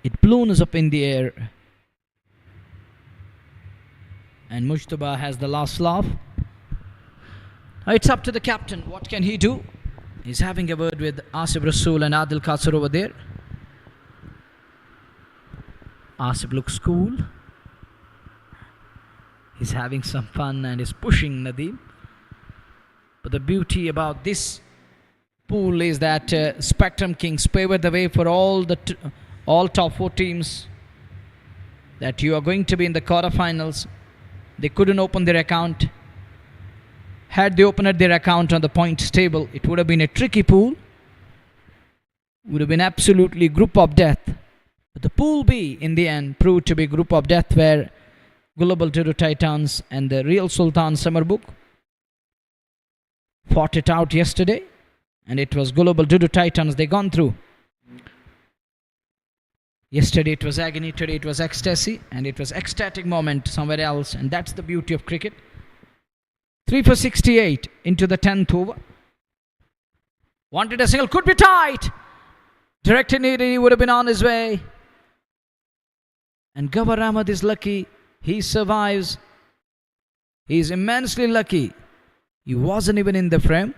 It balloons up in the air, and Mujtaba has the last laugh. It's up to the captain. What can he do? He's having a word with Asif Rasool and Adil Qasir over there. Asif looks cool. He's having some fun and is pushing Nadeem. But the beauty about this pool is that Spectrum Kings paved the way for all top 4 teams that you are going to be in the quarterfinals. They couldn't open their account. Had they opened their account on the points table, it would have been a tricky pool. Would have been absolutely group of death. But the pool B in the end proved to be group of death, where Global Dodo Titans and the Real Sultan Summerbook fought it out yesterday, and it was Global Dodo Titans they gone through. Yesterday it was agony, today it was ecstasy, and it was ecstatic moment somewhere else, and that's the beauty of cricket. 3 for 68 into the 10th over. Wanted a single, could be tight. Directed needed, he would have been on his way. And Gawar Ahmad is lucky. He survives. He is immensely lucky. He wasn't even in the frame.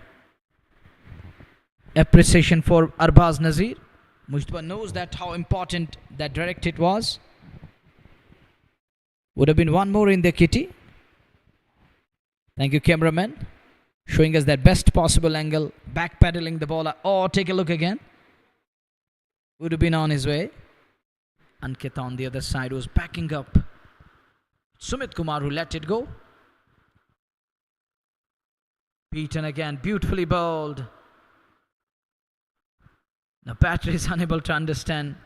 Appreciation for Arbaz Nazir. Mujtaba knows that how important that direct hit was. Would have been one more in the kitty. Thank you, cameraman, showing us that best possible angle, backpedaling the bowler. Oh, take a look again. Would have been on his way. Ankit on the other side was backing up Sumit Kumar, who let it go. Beaten again, beautifully bowled. The batter is unable to understand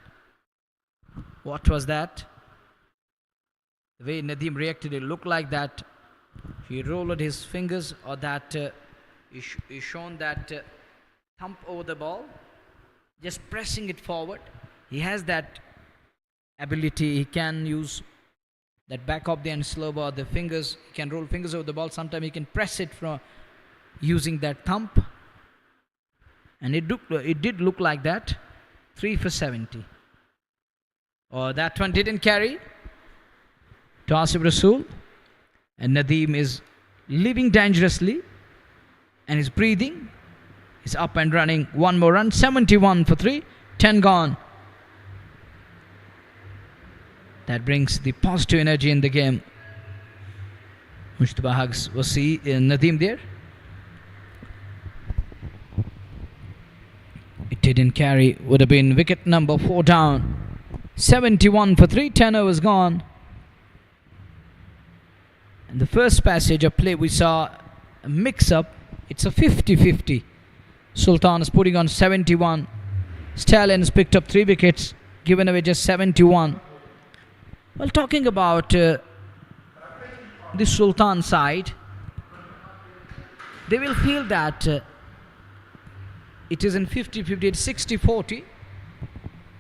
what was that. The way Nadeem reacted, it looked like that he rolled his fingers, or that he shown that thump over the ball, just pressing it forward. He has that ability. He can use that back of the end slow or the fingers. He can roll fingers over the ball. Sometimes he can press it from using that thump. And it did look like that. 3 for 70. Or that one didn't carry to Asif Rasool. And Nadeem is living dangerously and is breathing. He's up and running. One more run. 71 for 3. 10 gone. That brings the positive energy in the game. Mujtaba hugs Wasi Nadeem there. It didn't carry. Would have been wicket number 4 down. 71 for 3. 10 overs gone. In the first passage of play, we saw a mix-up. It's a 50-50. Sultan is putting on 71. Stallions picked up 3 wickets, given away just 71. Well, talking about the Sultan side, they will feel that it is in 50-50, it's 60-40,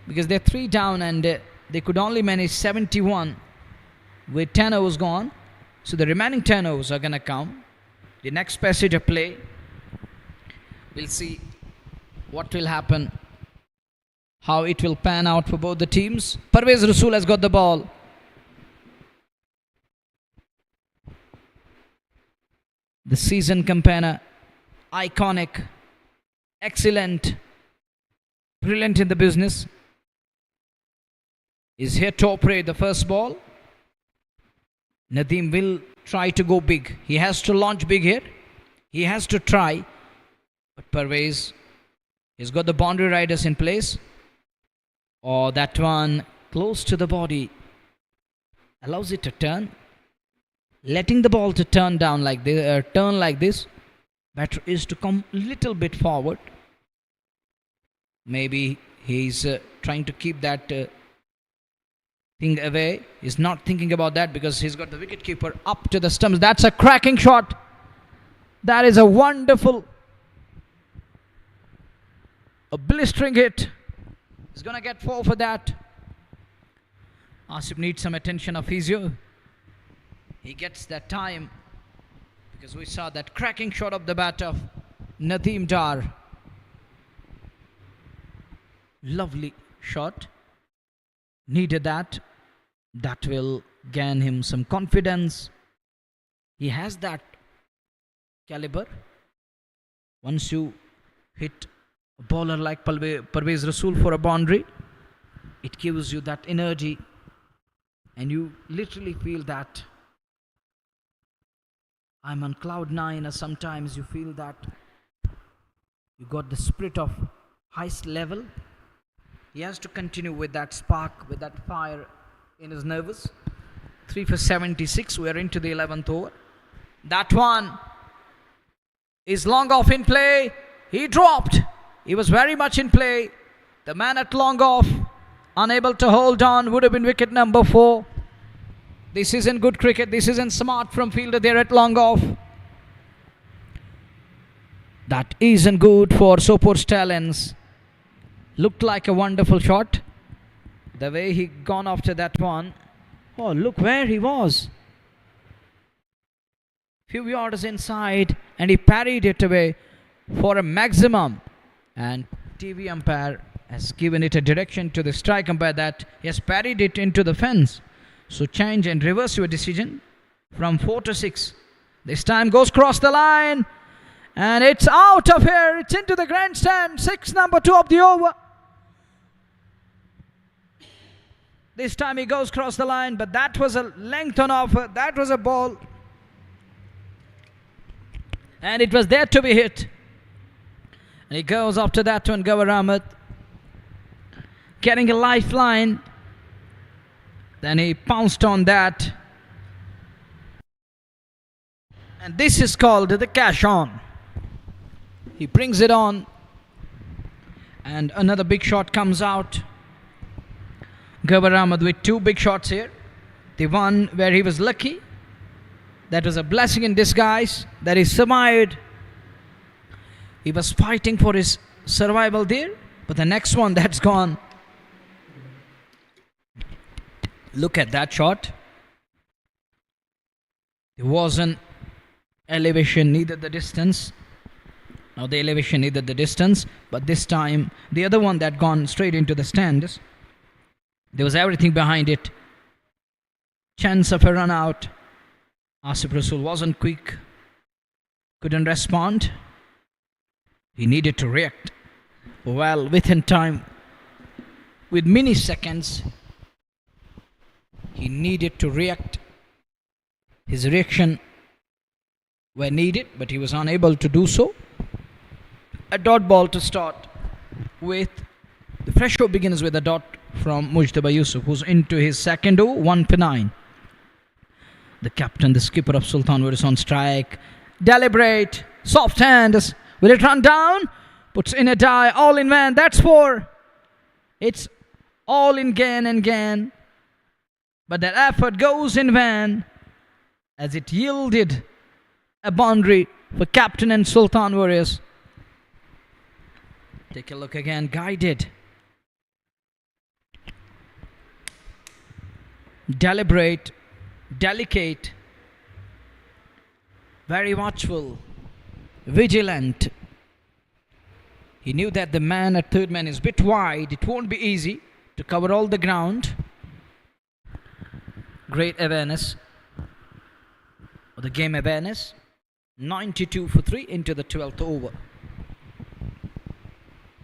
because they're 3 down and they could only manage 71 with 10 overs gone. So the remaining 10 overs are going to come. The next passage of play, we'll see what will happen, how it will pan out for both the teams. Parvez Rasool has got the ball. The season campaigner, iconic, excellent, brilliant in the business, is here to operate the first ball. Nadeem will try to go big. He has to launch big here. He has to try. But Parvez, he's got the boundary riders in place. Oh, that one close to the body. Allows it to turn. Letting the ball to turn down like this. Better is to come a little bit forward. Maybe he's trying to keep that thing away. He's not thinking about that because he's got the wicketkeeper up to the stumps. That's a cracking shot. That is a wonderful, a blistering hit. He's going to get 4 for that. Asif needs some attention of physio. He gets that time because we saw that cracking shot of the bat of Nadeem Dar. Lovely shot. Needed that. That will gain him some confidence. He has that caliber. Once you hit a bowler like Parvez Rasool for a boundary, it gives you that energy and you literally feel that I'm on cloud 9, or sometimes you feel that you got the spirit of highest level. He has to continue with that spark, with that fire in his nerves. 3 for 76. We are into the 11th over. That one is long off in play. He dropped. He was very much in play. The man at long off, unable to hold on, would have been wicket number 4. This isn't good cricket. This isn't smart from fielder there at long off. That isn't good for Sopore Stallions. Looked like a wonderful shot. The way he gone after that one. Oh, look where he was. Few yards inside and he parried it away for a maximum. And TV umpire has given it a direction to the strike umpire that he has parried it into the fence. So change and reverse your decision from 4 to 6. This time goes across the line. And it's out of here. It's into the grandstand. 6 number 2 of the over. This time he goes across the line. But that was a length on offer. That was a ball. And it was there to be hit. And he goes after that one, Gawar Ahmed. Getting a lifeline. Then he pounced on that. And this is called the cash on. He brings it on. And another big shot comes out. Gawar Ahmed with 2 big shots here. The one where he was lucky. That was a blessing in disguise. That he survived. He was fighting for his survival there. But the next one, that's gone. Look at that shot. There was an elevation, neither the distance. Now the elevation, neither the distance. But this time, the other one that gone straight into the stands. There was everything behind it. Chance of a run out. Asif Rasool wasn't quick. Couldn't respond. He needed to react. Well, within time, with milliseconds, he needed to react. His reaction were needed, but he was unable to do so. A dot ball to start with. The fresh show begins with a dot from Mujtaba Yusuf, who's into his second over, 1 for 9. The captain, the skipper of Sultan, was on strike. Deliberate, soft hands. Will it run down? Puts in a die, all in van. That's 4. It's all in gain and gain. But that effort goes in van as it yielded a boundary for captain and Sultan Warriors. Take a look again, guided. Deliberate, delicate, Very watchful, vigilant. He knew that the man at third man is a bit wide. It won't be easy to cover all the ground. Great awareness, or the game awareness. 92 for 3 into the 12th over.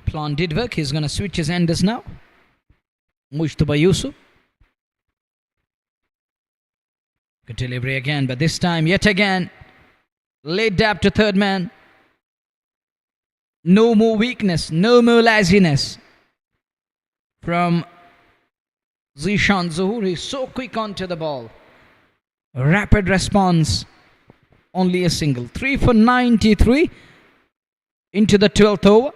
Plan did work. He's going to switch his enders now. Mujtaba Yusuf. Good delivery again, but this time, yet again, late dab to third man. No more weakness, no more laziness from Zishan Zuhur. He's so quick onto the ball. Rapid response. Only a single. 3 for 93 into the 12th over.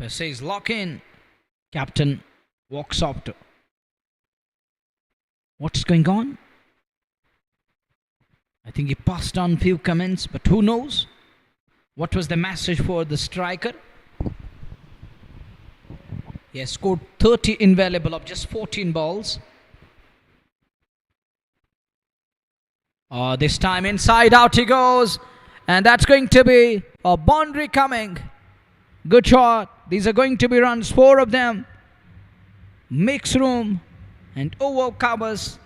Says lock in. Captain walks up to. What's going on? I think he passed on few comments, but who knows? What was the message for the striker? He has scored 30 invaluable of just 14 balls. This time inside out he goes. And that's going to be a boundary coming. Good shot. These are going to be runs, 4 of them. Makes room and over covers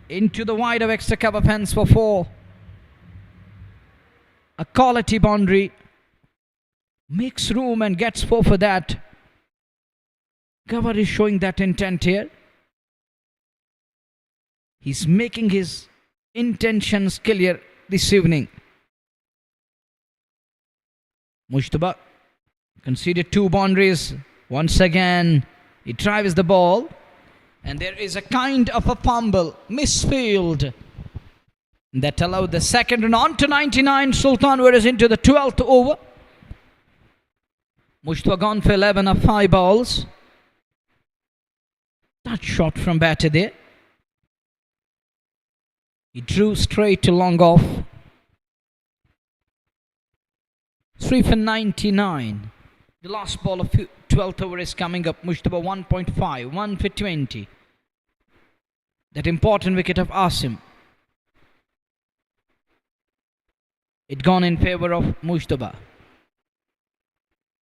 into the wide of extra cover fence for 4. A quality boundary. Makes room and gets 4 for that. Cover is showing that intent here. He's making his intentions clear this evening. Mujtaba conceded 2 boundaries. Once again, he drives the ball. And there is a kind of a fumble, misfield, that allowed the second run on to 99. Sultan was into the 12th over. Mujtaba gone for 11 of 5 balls. Touch shot from batter there. He drew straight to long off. 3 for 99. The last ball of 12th over is coming up. Mujtaba 1.5. 1 for 20. That important wicket of Asim. It gone in favor of Mujtaba.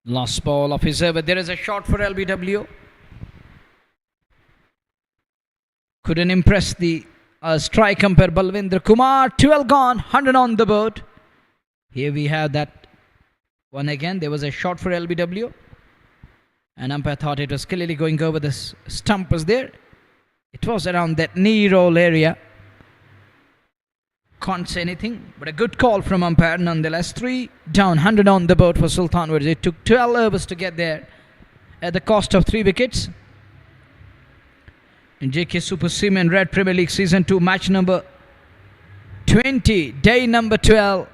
Last ball of his over. There is a shot for LBW. Couldn't impress the strike umpire Balwinder Kumar. 12 gone, 100 on the board. Here we have that one again. There was a shot for LBW. And umpire thought it was clearly going over the stump was there. It was around that knee roll area. Can't say anything, but a good call from umpire nonetheless. 3 down, 100 on the board for Sultan. It took 12 overs to get there at the cost of 3 wickets. In JK Super Seamen Red Premier League Season 2, match number 20, day number 12.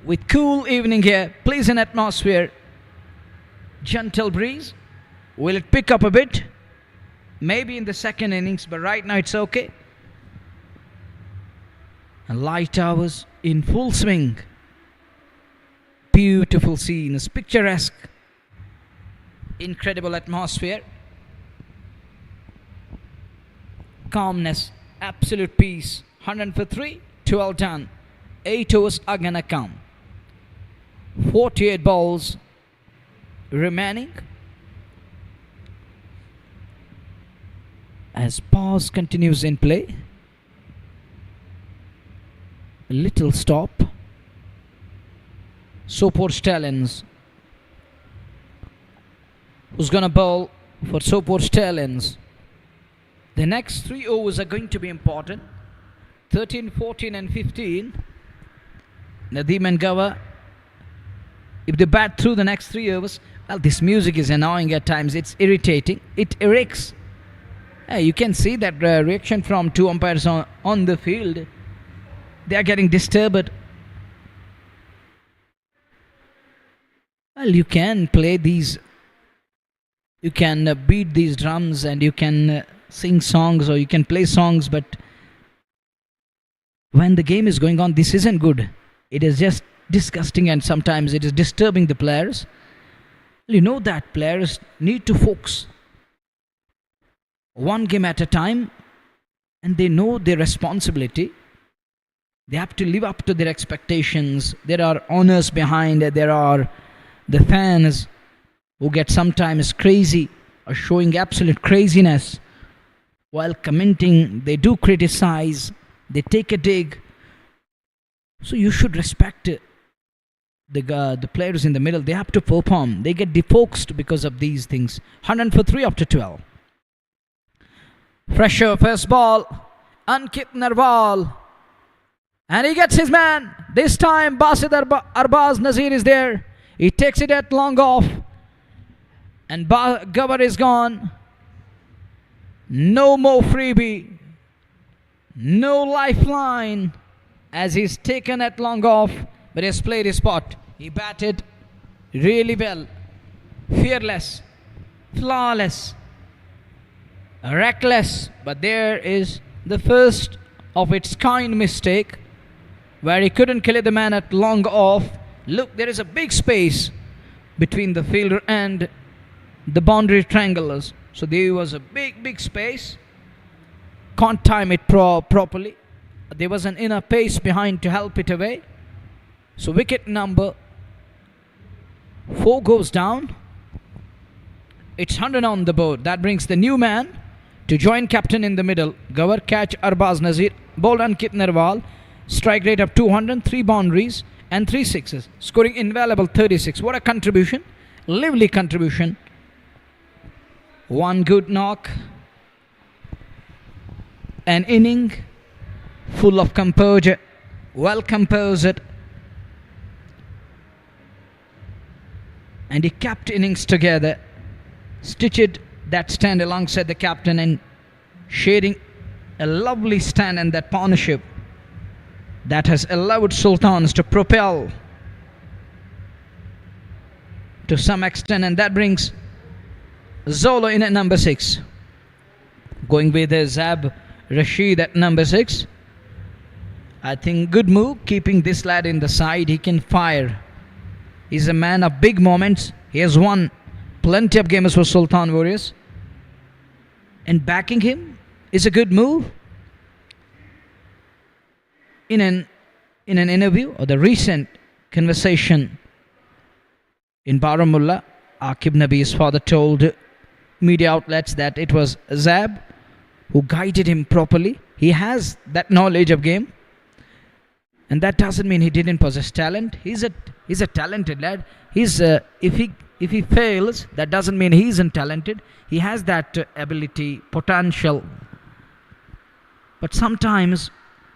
With cool evening here, pleasant atmosphere, gentle breeze. Will it pick up a bit? Maybe in the second innings, but right now it's okay. And light hours in full swing. Beautiful scenes, picturesque, incredible atmosphere. Calmness, absolute peace. 100 for 3, 12 done. 8 overs are gonna come. 48 balls remaining. As pause continues in play. A little stop. Sopore Stallions. Who's gonna bowl for Sopore Stallions? The next 3 overs are going to be important. 13, 14 and 15. Nadeem and Gawa, if they bat through the next 3 overs, well, this music is annoying at times. It's irritating. It irks. You can see that reaction from 2 umpires on the field. They are getting disturbed. Well, you can play these. You can beat these drums and you can sing songs or you can play songs, but when the game is going on, this isn't good. It is just disgusting and sometimes it is disturbing the players. You know that players need to focus one game at a time and they know their responsibility. They have to live up to their expectations. There are honors behind it. There are the fans who get sometimes crazy or showing absolute craziness while commenting. They do criticize. They take a dig. So you should respect the players in the middle. They have to perform. They get defocused because of these things. 100 for 3 after 12. Fresher first ball. Ankit Narwal. And he gets his man. This time Basit Arbaz Nazir is there. He takes it at long off. And Gawar is gone. No more freebie. No lifeline. As he's taken at long off. But he has played his spot. He batted really well. Fearless. Flawless. Reckless. But there is the first of its kind mistake, where he couldn't clear the man at long off. Look, there is a big space between the fielder and the boundary triangulars. So there was a big space. Can't time it properly. There was an inner pace behind to help it away. So wicket number 4 goes down. It's 100 on the board. That brings the new man to join captain in the middle. Gawar, catch Arbaz Nazir, bowled Ankit Narwal. Strike rate of 200, 3 boundaries and 3 sixes. Scoring invaluable 36. What a contribution. Lively contribution. One good knock. An inning full of composure. Well composed. And he kept innings together. Stitched that stand alongside the captain and sharing a lovely stand and that partnership that has allowed Sultans to propel to some extent, and that brings Zolo in at number 6. Going with Zab Rashid at number 6. I think good move, keeping this lad in the side. He can fire. He's a man of big moments. He has won plenty of games for Sultan Warriors. And backing him is a good move. In an interview or the recent conversation in Baramulla, Aqib Nabi's father told media outlets that it was Zab who guided him properly. He has that knowledge of game, and that doesn't mean he didn't possess talent. He's a talented lad. If he fails, that doesn't mean he isn't talented. He has that ability, potential. But sometimes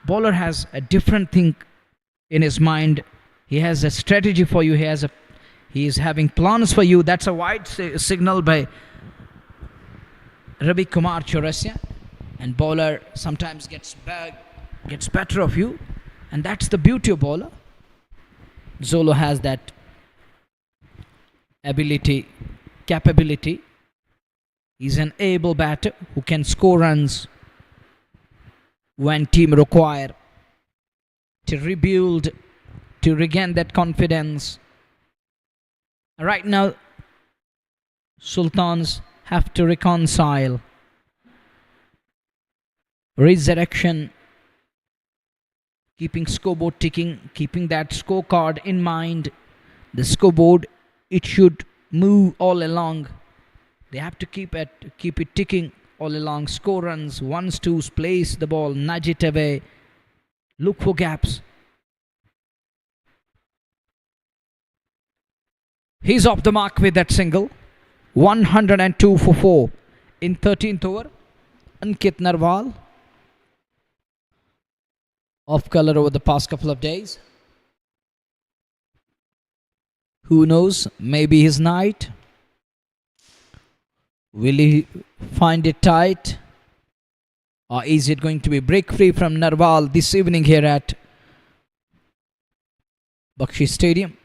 bowler has a different thing in his mind. He has a strategy for you. He is having plans for you. That's a wide signal by Ravi Kumar Chaurasia. And bowler sometimes gets better of you. And that's the beauty of bowler. Zolo has that ability, capability. He's an able batter who can score runs when team require to rebuild, to regain that confidence. Right now, Sultans have to reconcile, resurrection, keeping scoreboard ticking, keeping that scorecard in mind. The scoreboard, it should move all along. They have to keep it ticking all along. Score runs, ones, twos, place the ball, nudge it away, look for gaps. He's off the mark with that single. 102 for 4 in 13th over. Ankit Narwal, off color over the past couple of days. Who knows, maybe his night. Will he find it tight? Or is it going to be break free from Narwal this evening here at Bakshi Stadium?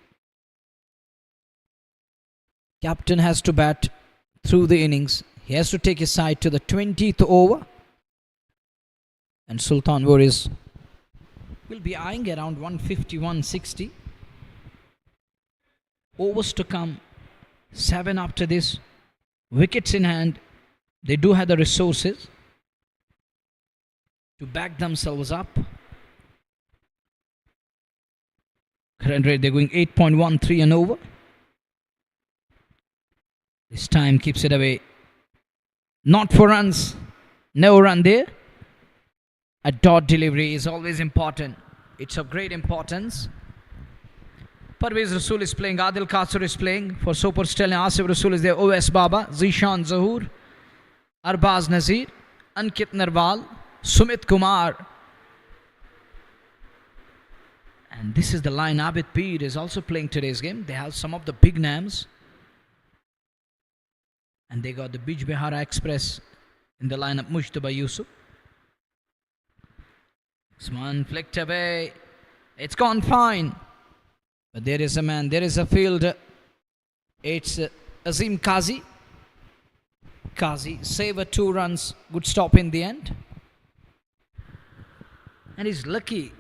Captain has to bat through the innings. He has to take his side to the 20th over. And Sultan Warriors will be eyeing around 150, 160. Overs to come. 7 after this. Wickets in hand. They do have the resources to back themselves up. Run rate, they're going 8.13 and over. This time keeps it away. Not for runs. No run there. A dot delivery is always important. It's of great importance. Parvez Rasool is playing. Adil Qasir is playing. For Sopore Stallions, Asif Rasool is there. OS Baba, Zishan Zahoor, Arbaz Nazir, Ankit Narwal, Sumit Kumar. And this is the line. Abid Peer is also playing today's game. They have some of the big names. And they got the Bij Bihara Express in the lineup. Mushtaba Yusuf. This one flicked away. It's gone fine. But there is a man. There is a fielder. It's Azim Qazi. Qazi saved 2 runs. Good stop in the end. And he's lucky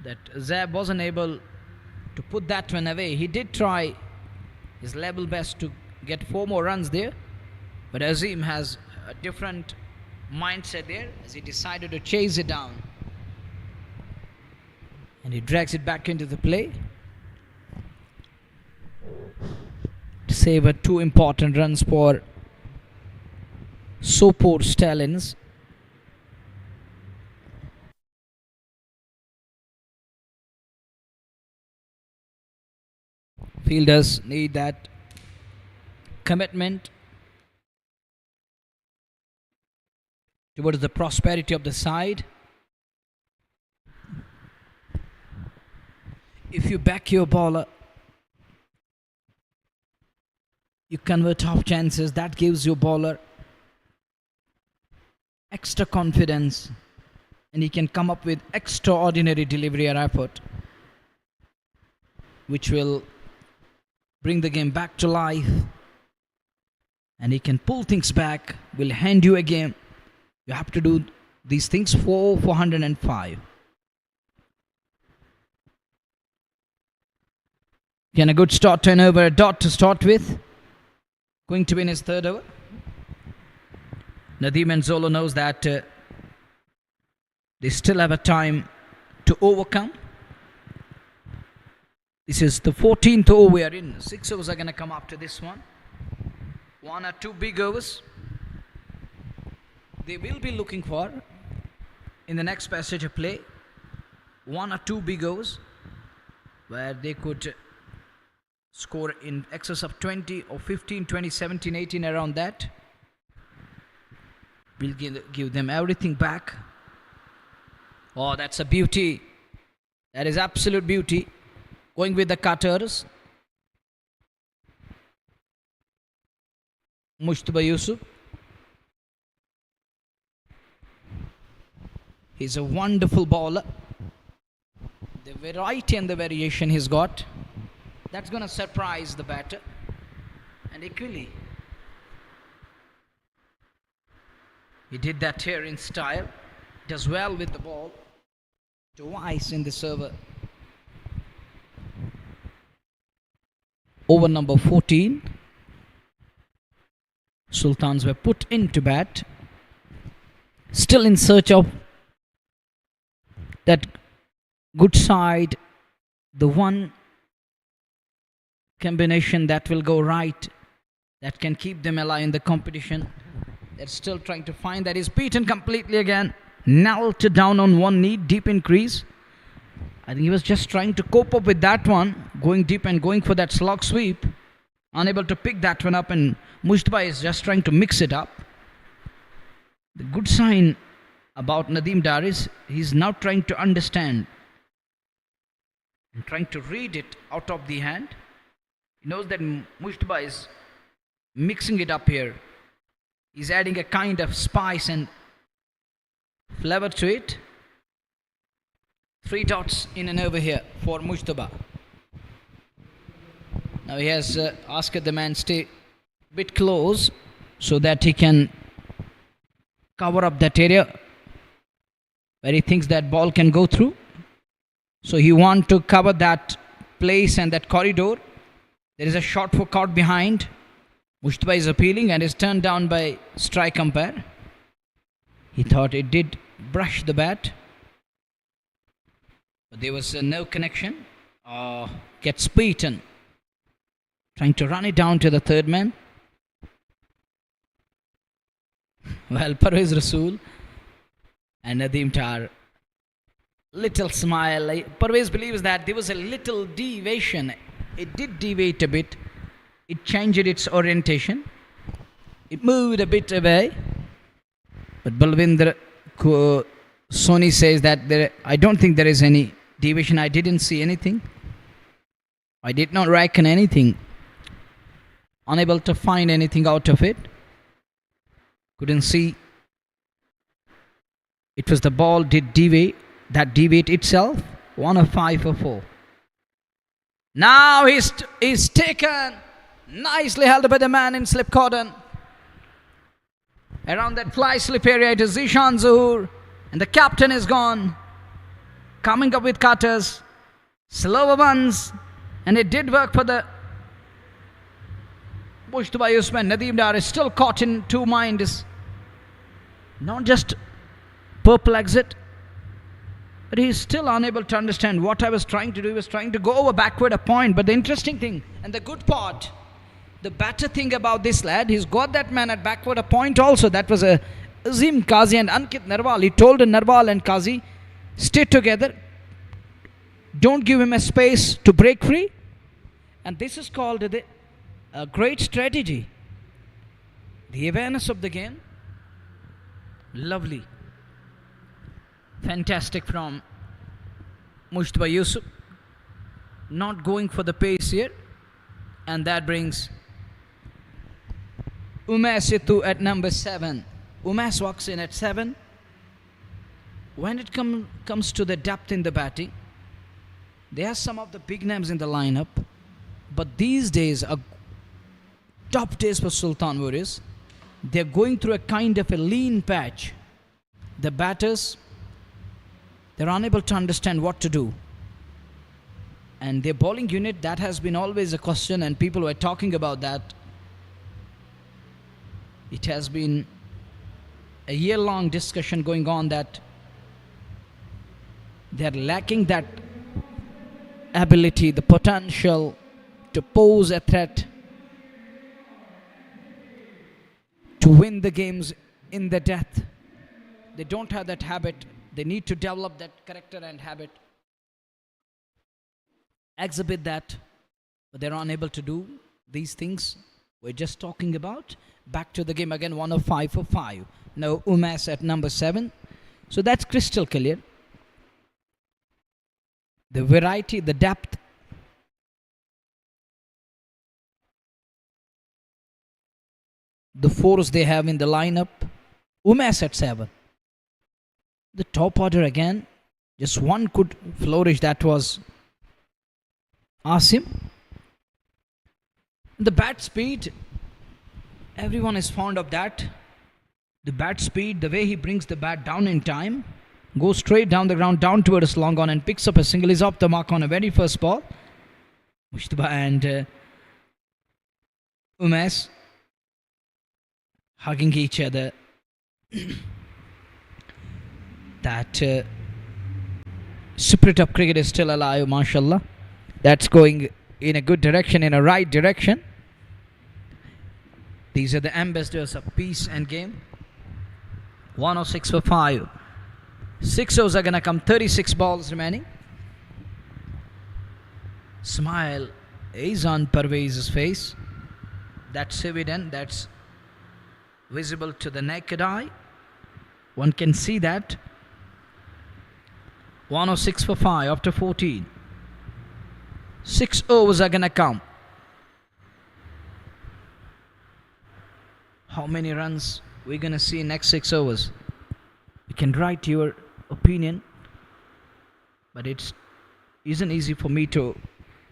that Zab wasn't able to put that one away. He did try his level best to get 4 more runs there, but Azim has a different mindset there as he decided to chase it down, and he drags it back into the play to save 2 important runs for Sopore Stallions. Fielders need that commitment towards the prosperity of the side. If you back your bowler, you convert half chances. That gives your bowler extra confidence, and he can come up with extraordinary delivery or effort, which will bring the game back to life, and he can pull things back, will hand you a game. You have to do these things for 405. Again, a good start, turnover, a dot to start with. Going to be in his 3rd over. Nadeem and Zolo knows that they still have a time to overcome. This is the 14th over we are in. 6 overs are going to come after this one. 1 or 2 big overs they will be looking for in the next passage of play. 1 or 2 big overs where they could score in excess of 20 or 15, 20, 17, 18, around that. We'll give them everything back. Oh, that's a beauty. That is absolute beauty. Going with the cutters. Mushtaba Yusuf. He's a wonderful bowler. The variety and the variation he's got, that's going to surprise the batter. And equally, he did that here in style. Does well with the ball. Twice in the server. Over number 14. Sultans were put into bat. Still in search of that good side. The one combination that will go right, that can keep them alive in the competition. They're still trying to find that. Is beaten completely again. Knelt down on one knee, deep in crease. I think he was just trying to cope up with that one, going deep and going for that slog sweep. Unable to pick that one up, and Mushtaba is just trying to mix it up. The good sign about Nadeem Dar is he's now trying to understand and trying to read it out of the hand. He knows that Mushtaba is mixing it up here. He's adding a kind of spice and flavor to it. 3 dots in and over here for Mushtaba. Now he has asked the man stay a bit close so that he can cover up that area where he thinks that ball can go through. So he wants to cover that place and that corridor. There is a shot for caught behind. Mushtaba is appealing and is turned down by strike umpire. He thought it did brush the bat. There was no connection. Gets beaten. Trying to run it down to the third man. Well, Parvez Rasool and Nadeem Tar. Little smile. Parvez believes that there was a little deviation. It did deviate a bit. It changed its orientation. It moved a bit away. But Balvinder Soni says that I don't think there is any deviation. I didn't see anything. I did not reckon anything. Unable to find anything out of it. Couldn't see. It was the ball did deviate. That deviate itself. 1 of 5 for 4. Now he's taken. Nicely held by the man in slip cordon. Around that fly slip area it is Zishan Zuhur. And the captain is gone. Coming up with cutters. Slower ones. And it did work for the Mushtaba Usman. Nadeem Dar is still caught in two minds. Not just purple exit. But he is still unable to understand what I was trying to do. He was trying to go over backward a point. But the interesting thing and the good part, the better thing about this lad, he's got that man at backward a point also. That was a Azim Qazi and Ankit Narwal. He told Narwal and Qazi, stay together. Don't give him a space to break free. And this is called a great strategy. The awareness of the game. Lovely. Fantastic from Mushtaba Yusuf. Not going for the pace here. And that brings Umas Situ at number 7. Umas walks in at 7. When it comes to the depth in the batting, there are some of the big names in the lineup. But these days are top days for Sultan Warriors. They're going through a kind of a lean patch. The batters, they're unable to understand what to do. And their bowling unit, that has been always a question, and people were talking about that. It has been a year-long discussion going on that they're lacking that ability, the potential to pose a threat, to win the games in the depth. They don't have that habit. They need to develop that character and habit. Exhibit that, but they're unable to do these things we're just talking about. Back to the game again, 1 of 5 for 5. Now Umas at number 7. So that's crystal clear. The variety, the depth. The force they have in the lineup. Umas at 7. The top order again. Just one could flourish. That was Asim. The bat speed, everyone is fond of that. The bat speed, the way he brings the bat down in time, goes straight down the ground, down towards long on and picks up a single. Is off the mark on a very first ball. Mushtaba and Umas hugging each other. That spirit of cricket is still alive, mashallah. That's going in a good direction, in a right direction. These are the ambassadors of peace and game. 106 for 5. 6 overs are going to come, 36 balls remaining. Smile is on Parvez's face. That's evident, that's visible to the naked eye. One can see that. 106 for 5 after 14. 6 overs are going to come. How many runs we're going to see in next 6 overs? You can write your opinion, but it isn't easy for me to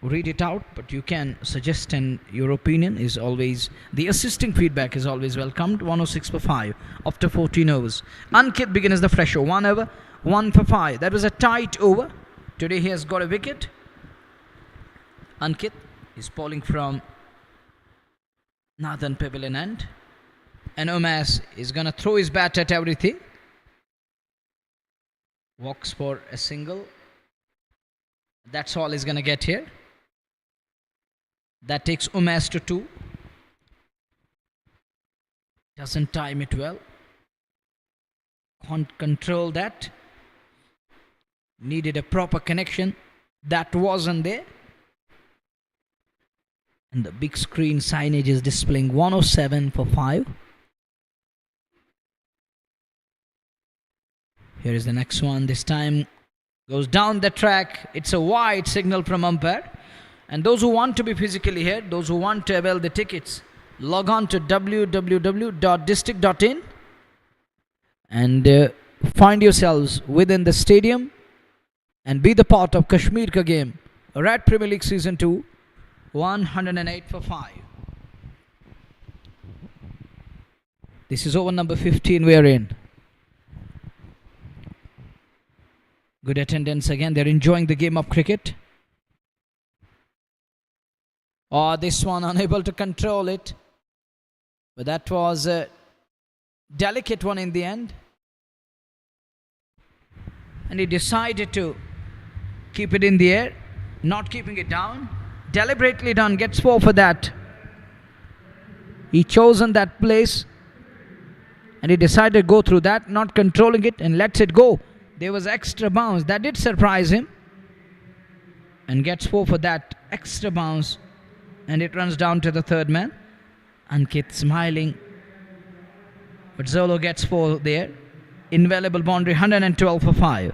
read it out, but you can suggest, and your opinion is always, the assisting feedback is always welcomed. 106 for 5 after 14 overs. Ankit begins the fresh over. 1 over, 1 for 5. That was a tight over. Today he has got a wicket. Ankit is bowling from Northern Pavilion end. And Umas is going to throw his bat at everything. Walks for a single. That's all he's going to get here. That takes Umesh to 2. Doesn't time it well. Can't control that. Needed a proper connection. That wasn't there. And the big screen signage is displaying 107 for 5. Here is the next one. This time goes down the track. It's a wide signal from umpire. And those who want to be physically here, those who want to avail the tickets, log on to www.district.in and find yourselves within the stadium and be the part of Kashmir Ka game. Red Premier League Season 2, 108 for 5. This is over number 15 we are in. Good attendance again. They're enjoying the game of cricket. Oh, this one unable to control it. But that was a delicate one in the end. And he decided to keep it in the air, not keeping it down. Deliberately done, gets 4 for that. He chosen that place and he decided to go through that, not controlling it, and lets it go. There was extra bounce. That did surprise him. And gets 4 for that extra bounce. And it runs down to the third man. Ankit smiling. But Zolo gets 4 there. Invaluable boundary, 112 for 5.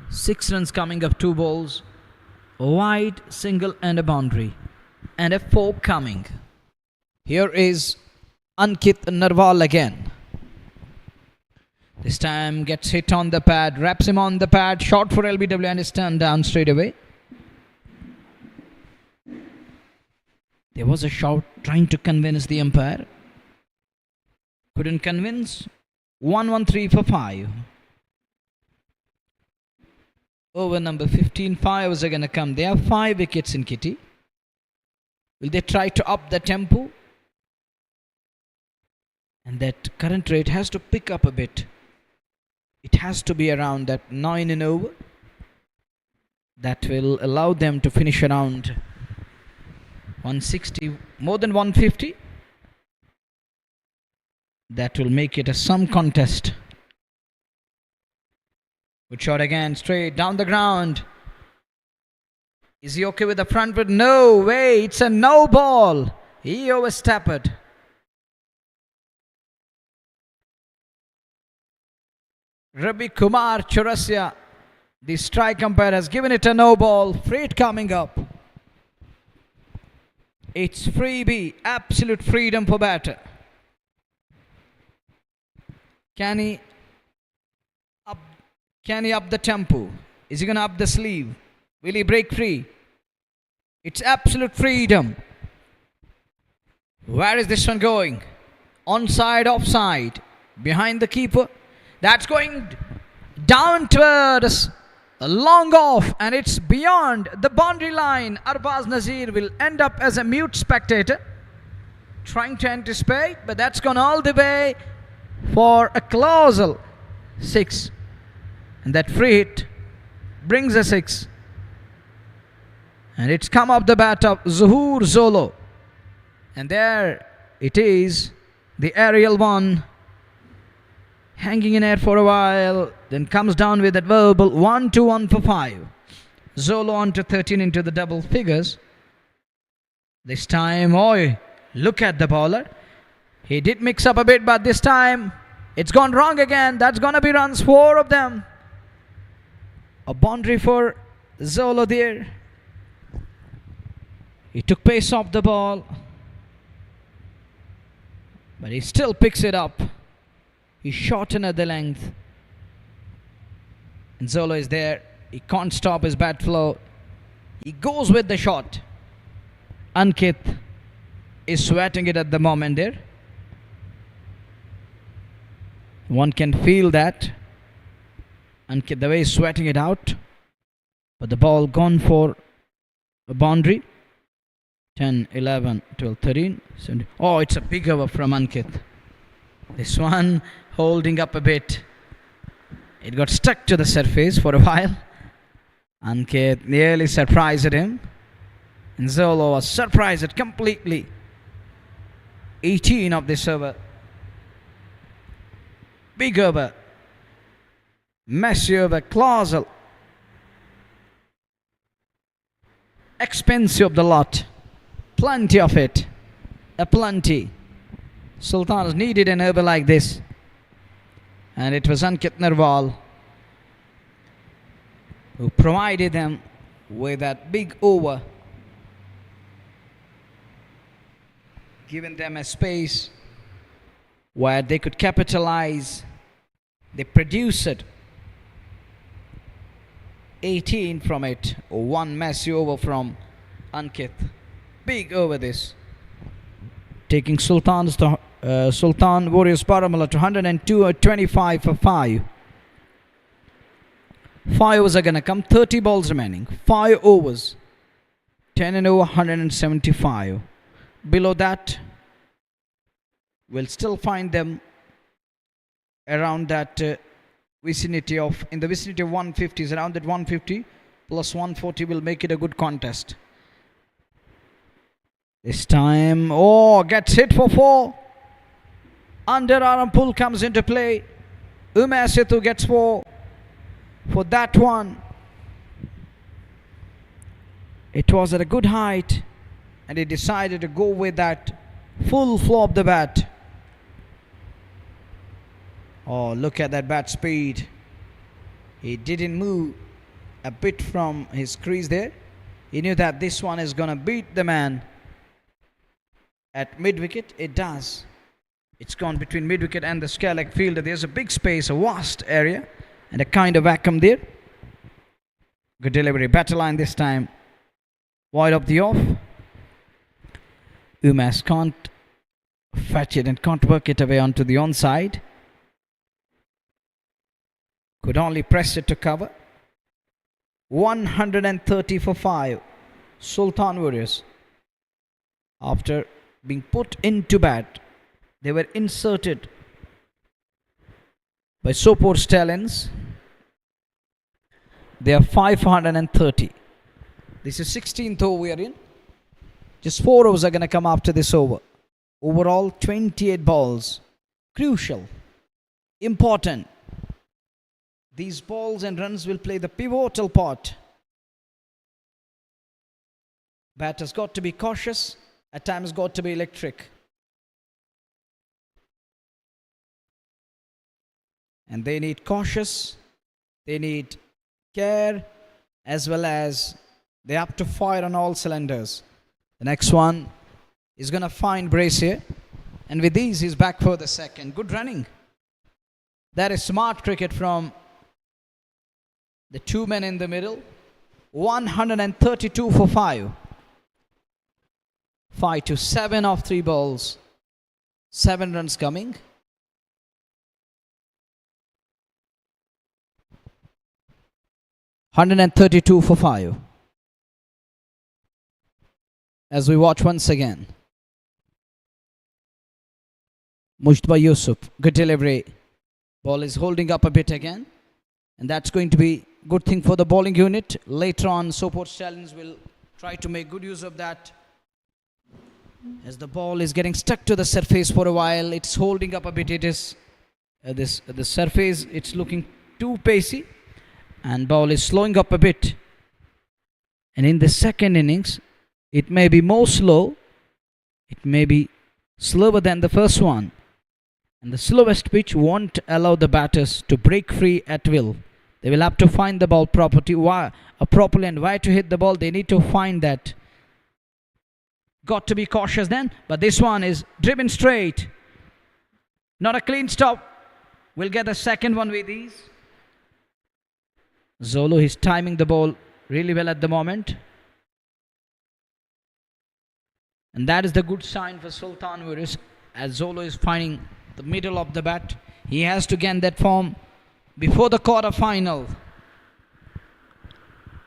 6 runs coming up, 2 balls. A wide, single and a boundary. And a 4 coming. Here is Ankit Narwal again. This time gets hit on the pad, wraps him on the pad, short for LBW and is turned down straight away. There was a shout trying to convince the umpire. Couldn't convince. 113 for 5. Over number 15, 5 are going to come. They have 5 wickets in kitty. Will they try to up the tempo? And that current rate has to pick up a bit. It has to be around that 9 and over. That will allow them to finish around 160, more than 150. That will make it a some contest. Good shot again, straight down the ground. Is he okay with the front foot? No way, it's a no ball. He overstepped it. Ravi Kumar Chaurasia, the strike umpire, has given it a no ball. Freight coming up. It's freebie, absolute freedom for batter. Can he up the tempo? Is he going to up the sleeve? Will he break free? It's absolute freedom. Where is this one going? Onside, offside. Behind the keeper. That's going down towards a long off, and it's beyond the boundary line. Arbaz Nazir will end up as a mute spectator, trying to anticipate, but that's gone all the way for a colossal 6. And that free hit brings a 6. And it's come up the bat of Zuhur Zolo. And there it is, the aerial one. Hanging in air for a while, then comes down with that verbal 1-2-1 for 5. Zolo on to 13 into the double figures. This time, look at the bowler. He did mix up a bit, but this time it's gone wrong again. That's gonna be runs, 4 of them. A boundary for Zolo there. He took pace off the ball, but he still picks it up. He shortened at the length. And Zolo is there. He can't stop his bat flow. He goes with the shot. Ankit is sweating it at the moment there. One can feel that. Ankit, the way he's sweating it out. But the ball gone for a boundary. 10, 11, 12, 13, 17. Oh, it's a big over from Ankit. This one holding up a bit. It got stuck to the surface for a while. Ankit nearly surprised him. And Zolo was surprised completely. 18 of this over. Big over. Messy over. Colossal. Expensive of the lot. Plenty of it. A plenty. Sultans needed an over like this. And it was Ankit Narwal who provided them with that big over, giving them a space where they could capitalize. They produced 18 from it. One messy over from Ankit. Big over this. Taking Sultan Warriors Baramulla to 102 at 25 for 5. 5 overs are going to come. 30 balls remaining. 5 overs. 10 and over 175. Below that, we'll still find them around that vicinity of, in the vicinity of 150s. Around that 150 plus 140 will make it a good contest. This time, gets hit for 4. Underarm pull comes into play. Umesetu gets 4 for that one. It was at a good height, and he decided to go with that full flow of the bat. Look at that bat speed. He didn't move a bit from his crease there. He knew that this one is going to beat the man at mid-wicket. It does. It's gone between mid-wicket and the scale-leg fielder. There's a big space, a vast area, and a kind of vacuum there. Good delivery. Batter line this time. Wide of the off. Umas can't fetch it and can't work it away onto the onside. Could only press it to cover. 130 for 5. Sultan Warriors. After being put into bat, they were inserted by Sopore Stallions. They are 530. This is 16th over we are in. Just 4 overs are going to come after this over. Overall, 28 balls. Crucial. Important. These balls and runs will play the pivotal part. Batters got to be cautious. At times got to be electric. And they need cautious. They need care. As well as they have to fire on all cylinders. The next one is going to find brace here. And with these, he's back for the second. Good running. That is smart cricket from the 2 men in the middle. 132 for 5. 5 to 7 off 3 balls. 7 runs coming. $132 for 5. As we watch once again. Mushtaba Yusuf. Good delivery. Ball is holding up a bit again. And that's going to be good thing for the bowling unit. Later on, Sopore Stallions will try to make good use of that. As the ball is getting stuck to the surface for a while, it's holding up a bit. It is the surface. It's looking too pacey, and ball is slowing up a bit. And in the second innings, it may be more slow. It may be slower than the first one, and the slowest pitch won't allow the batters to break free at will. They will have to find the ball properly, and where to hit the ball. They need to find that. Got to be cautious then, but this one is driven straight. Not a clean stop. We'll get the second one with ease. Zolo is timing the ball really well at the moment. And that is the good sign for Sultan Warriors, as Zolo is finding the middle of the bat. He has to gain that form before the quarter-final.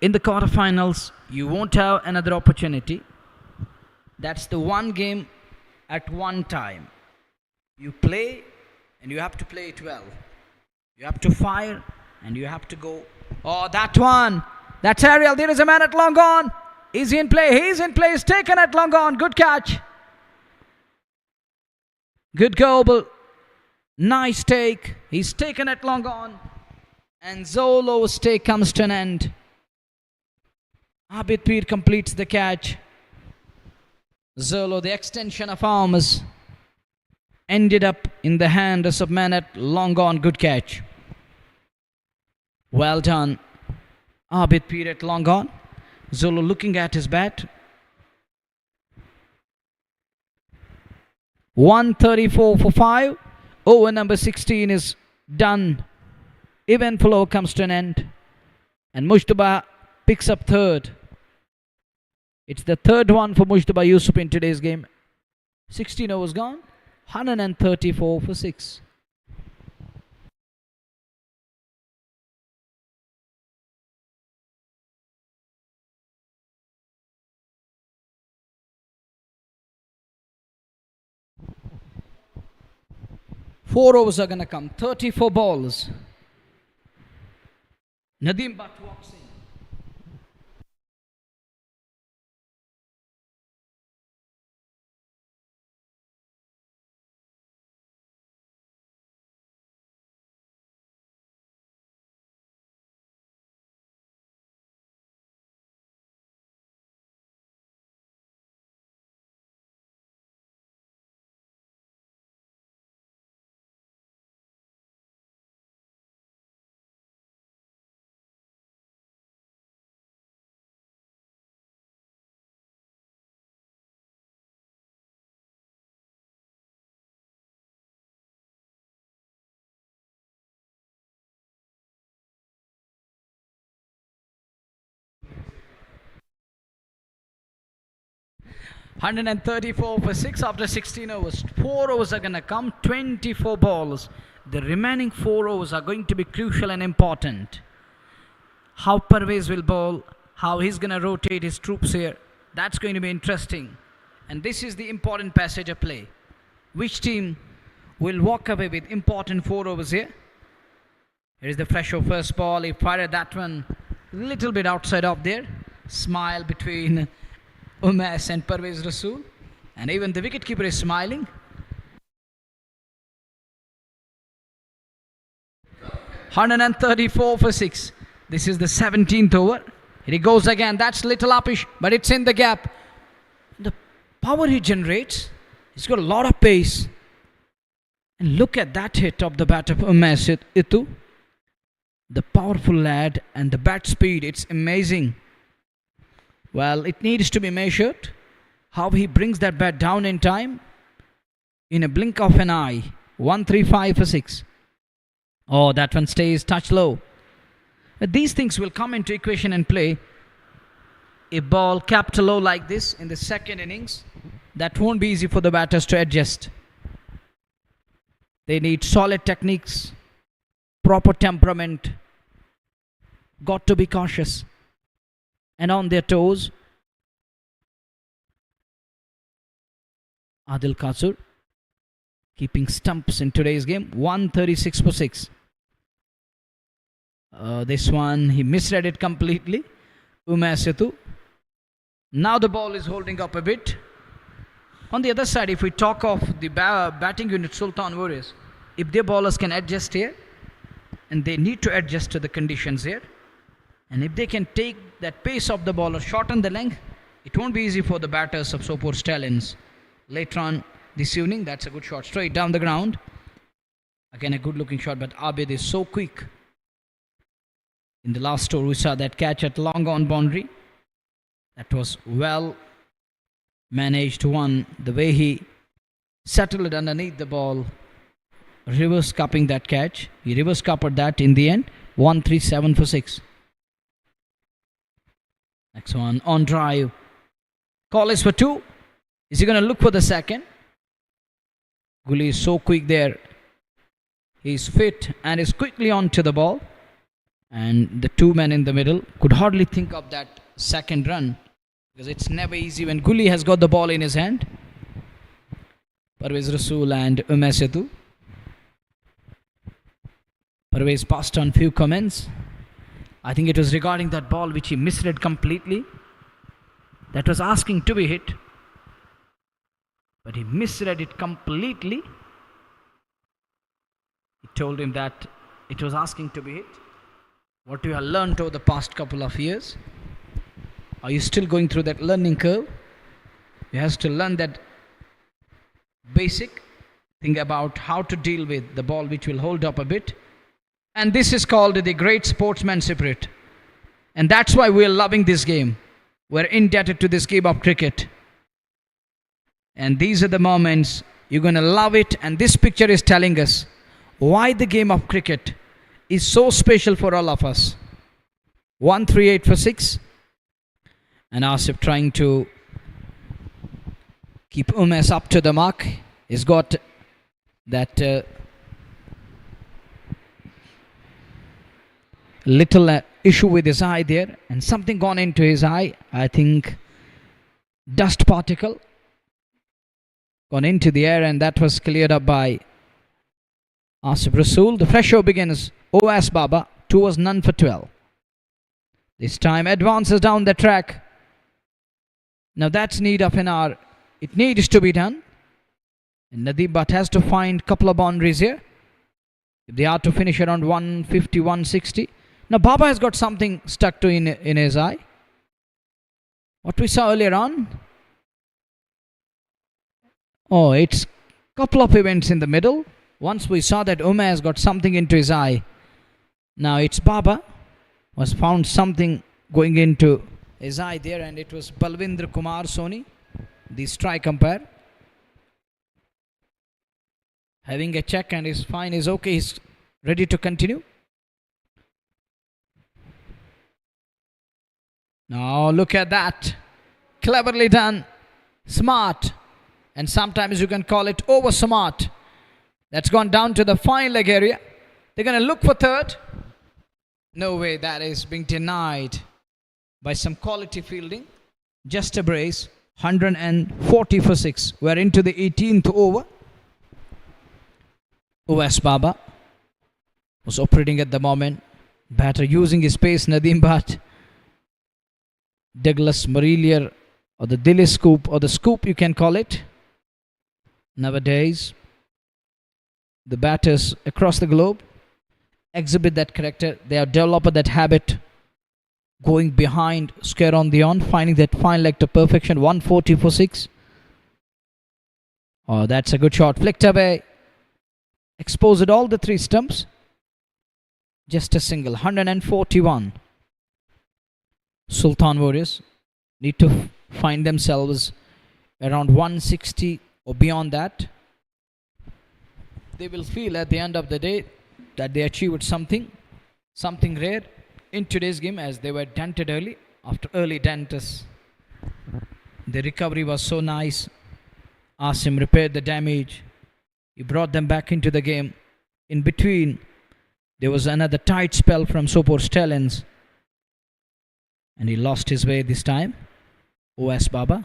In the quarter-finals, you won't have another opportunity. That's the one game at one time. You play, and you have to play it well. You have to fire And you have to go. Oh, that one. That's aerial. There is a man at long on. Is he in play? He's in play. He's taken at long on. Good catch. Good goal. But nice take. He's taken at long on. And Zolo's take comes to an end. Abid Peer completes the catch. Zolo, the extension of arms, ended up in the hand of man at long on. Good catch. Well done. Abid Peer at long on. Zolo looking at his bat. 134 for 5. Over number 16 is done. Event flow comes to an end. And Mushtaba picks up third. It's the third one for Mushtaba Yusuf in today's game. 16 overs gone. 134 for 6. Four overs are going to come. 34 balls. Nadeem Bhatt walks in. $134 for 6 after 16 overs. 4 overs are going to come, 24 balls. The remaining 4 overs are going to be crucial and important. How Parvez will bowl, how he's going to rotate his troops here. That's going to be interesting. And this is the important passage of play. Which team will walk away with important 4 overs here? Here is the fresh over first ball. He fired that one a little bit outside of there. Smile between Umesh and Parvez Rasool, and even the wicketkeeper is smiling. 134 for 6. This is the 17th over. Here he goes again. That's little uppish, but it's in the gap. The power he generates, he's got a lot of pace. And look at that hit of the bat of Umesh Itu. The powerful lad and the bat speed, it's amazing. Well, it needs to be measured. How he brings that bat down in time. In a blink of an eye. 135 for 6. Oh, that one stays touch low. But these things will come into equation and play. A ball capped low like this in the second innings, that won't be easy for the batters to adjust. They need solid techniques, proper temperament. Got to be cautious and on their toes. Adil Kasur keeping stumps in today's game. 136 for 6. This one, he misread it completely. Umesh Setu. Now the ball is holding up a bit. On the other side, if we talk of the batting unit, Sultan Warriors, if their bowlers can adjust here, and they need to adjust to the conditions here, and if they can take that pace of the ball or shorten the length, it won't be easy for the batters of Sopore Stallions. Later on this evening, that's a good shot straight down the ground. Again, a good looking shot, but Abid is so quick. In the last over, we saw that catch at long on boundary. That was well managed one. The way he settled it underneath the ball, reverse cupping that catch. He reverse cuppered that in the end. 137 for 6. Next one on drive. Call is for 2. Is he going to look for the second? Gully is so quick there. He's fit and is quickly onto the ball. And the two men in the middle could hardly think of that second run, because it's never easy when Gully has got the ball in his hand. Parvez Rasool and Umesh Setu. Parvez passed on few comments. I think it was regarding that ball which he misread completely. That was asking to be hit, but he misread it completely. He told him that it was asking to be hit. What you have learned over the past couple of years? Are you still going through that learning curve? You have to learn that basic thing about how to deal with the ball which will hold up a bit. And this is called the great sportsman spirit. And that's why we're loving this game. We're indebted to this game of cricket. And these are the moments you're going to love it. And this picture is telling us why the game of cricket is so special for all of us. 138 for 6. And Asif trying to keep Umesh up to the mark. He's got that little issue with his eye there, and something gone into his eye. I think dust particle gone into the air, and that was cleared up by Asif Rasool. The fresh show begins. OS Baba, 2 was none for 12. This time advances down the track. Now that's need of an hour. It needs to be done. And Nadeem Bhatt has to find a couple of boundaries here. If they are to finish around 150, 160. Now Baba has got something stuck to in his eye. What we saw earlier on. Oh, it's a couple of events in the middle. Once we saw that Umesh has got something into his eye. Now it's Baba was found something going into his eye there, and it was Balwinder Kumar Soni, the strike umpire, having a check, and his fine is okay. He's ready to continue. Now look at that. Cleverly done. Smart. And sometimes you can call it over smart. That's gone down to the fine leg area. They're going to look for third. No way, that is being denied by some quality fielding. Just a brace. 140 for 6. We're into the 18th over. OS Baba was operating at the moment. Batter using his pace. Nadeem Bhatt, Douglas Marillier, or the Dilly scoop, or the scoop you can call it. Nowadays, the batters across the globe exhibit that character. They have developed that habit, going behind, square on the on, finding that fine leg to perfection. 140 for 6. Oh, that's a good shot. Flicked away. Exposed all the 3 stumps. Just a single. 141. Sultan Warriors need to find themselves around 160 or beyond that. They will feel at the end of the day that they achieved something rare in today's game, as they were dented early. After early denters, the recovery was so nice. Asim repaired the damage. He brought them back into the game. In between, there was another tight spell from Sopore Stallions, and he lost his way this time. OS Baba,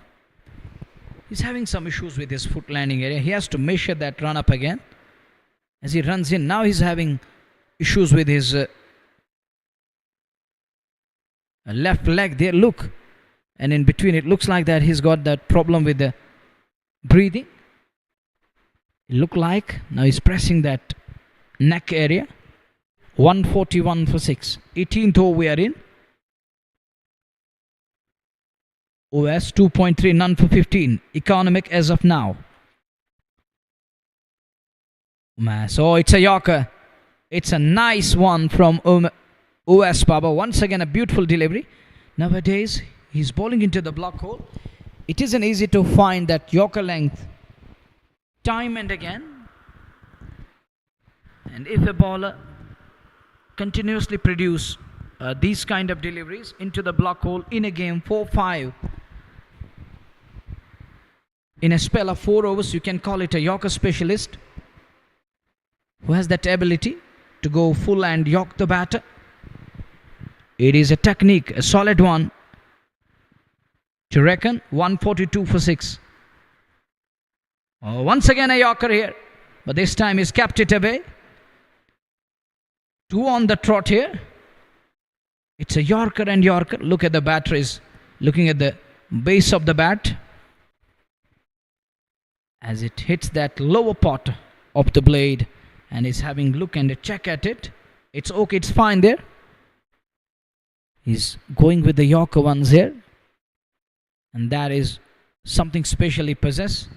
he's having some issues with his foot landing area. He has to measure that run up again. As he runs in, now he's having issues with his left leg there. Look, and in between it looks like that he's got that problem with the breathing. It looked like now he's pressing that neck area. 141 for 6. 18th over we are in. OS 2.3, none for 15. Economic as of now. So it's a Yorker. It's a nice one from OS Baba. Once again, a beautiful delivery. Nowadays, he's bowling into the block hole. It isn't easy to find that Yorker length time and again. And if a bowler continuously produce these kind of deliveries into the block hole in a game, 4-5, in a spell of 4 overs, you can call it a Yorker specialist who has that ability to go full and York the batter. It is a technique, a solid one. To reckon, 142 for 6. Once again a Yorker here, but this time he's kept it away. Two on the trot here. It's a Yorker and Yorker. Look at the batter is looking at the base of the bat as it hits that lower part of the blade and is having look and a check at it. It's okay, it's fine there. He's going with the Yorker ones here, and that is something specially possessed.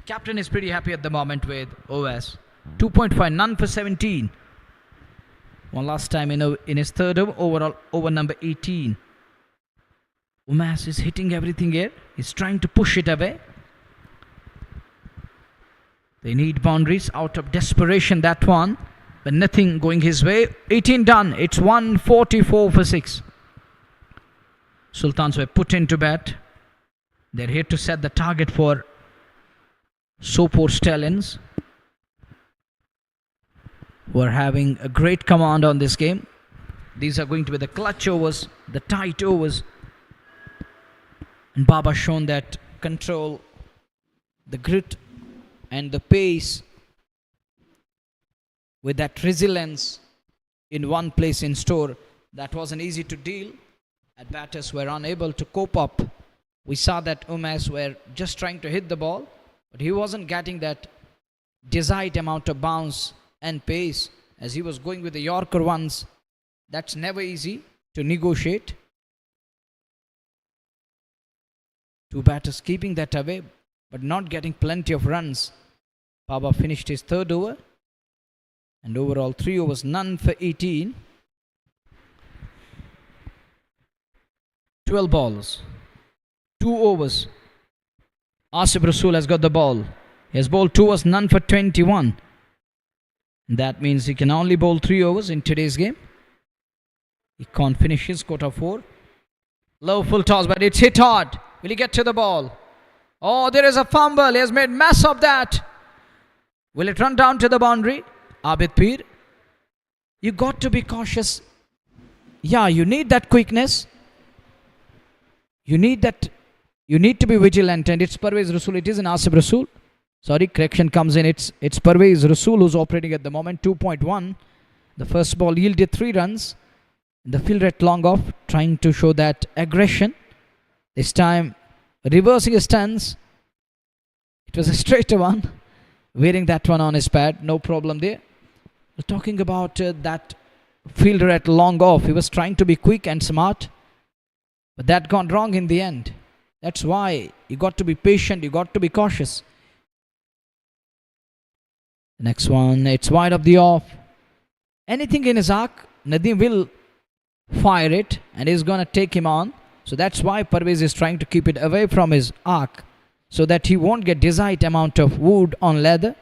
Captain is pretty happy at the moment with OS. 2.5, none for 17. One last time in his third over, overall over number 18. Umas is hitting everything here. He's trying to push it away. They need boundaries out of desperation, that one. But nothing going his way. 18 done. It's 144 for 6. Sultans were put into bat. They're here to set the target for Sopore Stallions, who are having a great command on this game. These are going to be the clutch overs, the tight overs. And Baba shown that control, the grit and the pace with that resilience in one place in store. That wasn't easy to deal. And batters were unable to cope up. We saw that Umas were just trying to hit the ball, but he wasn't getting that desired amount of bounce and pace as he was going with the Yorker ones. That's never easy to negotiate. Two batters keeping that away, but not getting plenty of runs. Baba finished his third over, and overall 3 overs, none for 18. 12 balls, 2 overs. Asif Rasool has got the ball. He has bowled 2 overs, none for 21. That means he can only bowl 3 overs in today's game. He can't finish his quota 4. Low full toss, but it's hit hard. Will he get to the ball? Oh, there is a fumble. He has made mess of that. Will it run down to the boundary? Abid Peer, you got to be cautious. Yeah, you need that quickness. You need that. You need to be vigilant, and it's Parvez Rasool. It isn't Asif Rasool. Sorry, correction comes in. It's Parvez Rasool who's operating at the moment. 2.1. The first ball yielded 3 runs. The fielder at long off, trying to show that aggression. This time, reversing his stance. It was a straighter one. Wearing that one on his pad. No problem there. We're talking about that fielder at long off. He was trying to be quick and smart. But that gone wrong in the end. That's why you got to be patient. You got to be cautious. The next one, it's wide of the off. Anything in his arc, Nadeem will fire it and is going to take him on. So that's why Parvez is trying to keep it away from his arc, so that he won't get desired amount of wood on leather.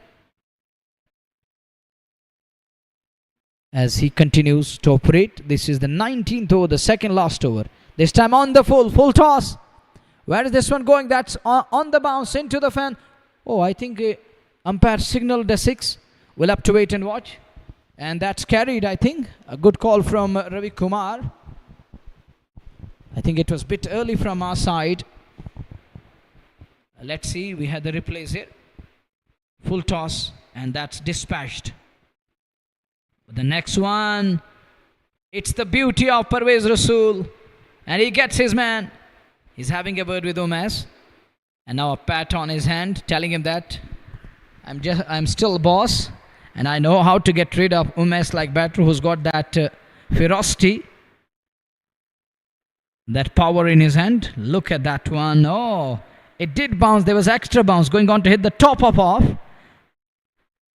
As he continues to operate, this is the 19th over, the second last over. This time on the full toss. Where is this one going? That's on the bounce into the fan. Oh, I think umpire signaled the 6. We'll have to wait and watch. And that's carried, I think. A good call from Ravi Kumar. I think it was a bit early from our side. Let's see, we had the replays here. Full toss, and that's dispatched. The next one, it's the beauty of Parvez Rasool. And he gets his man. He's having a word with Umas. And now a pat on his hand, telling him that I'm still boss. And I know how to get rid of Umas like batter who's got that ferocity. That power in his hand. Look at that one. Oh, it did bounce. There was extra bounce going on to hit the top of off.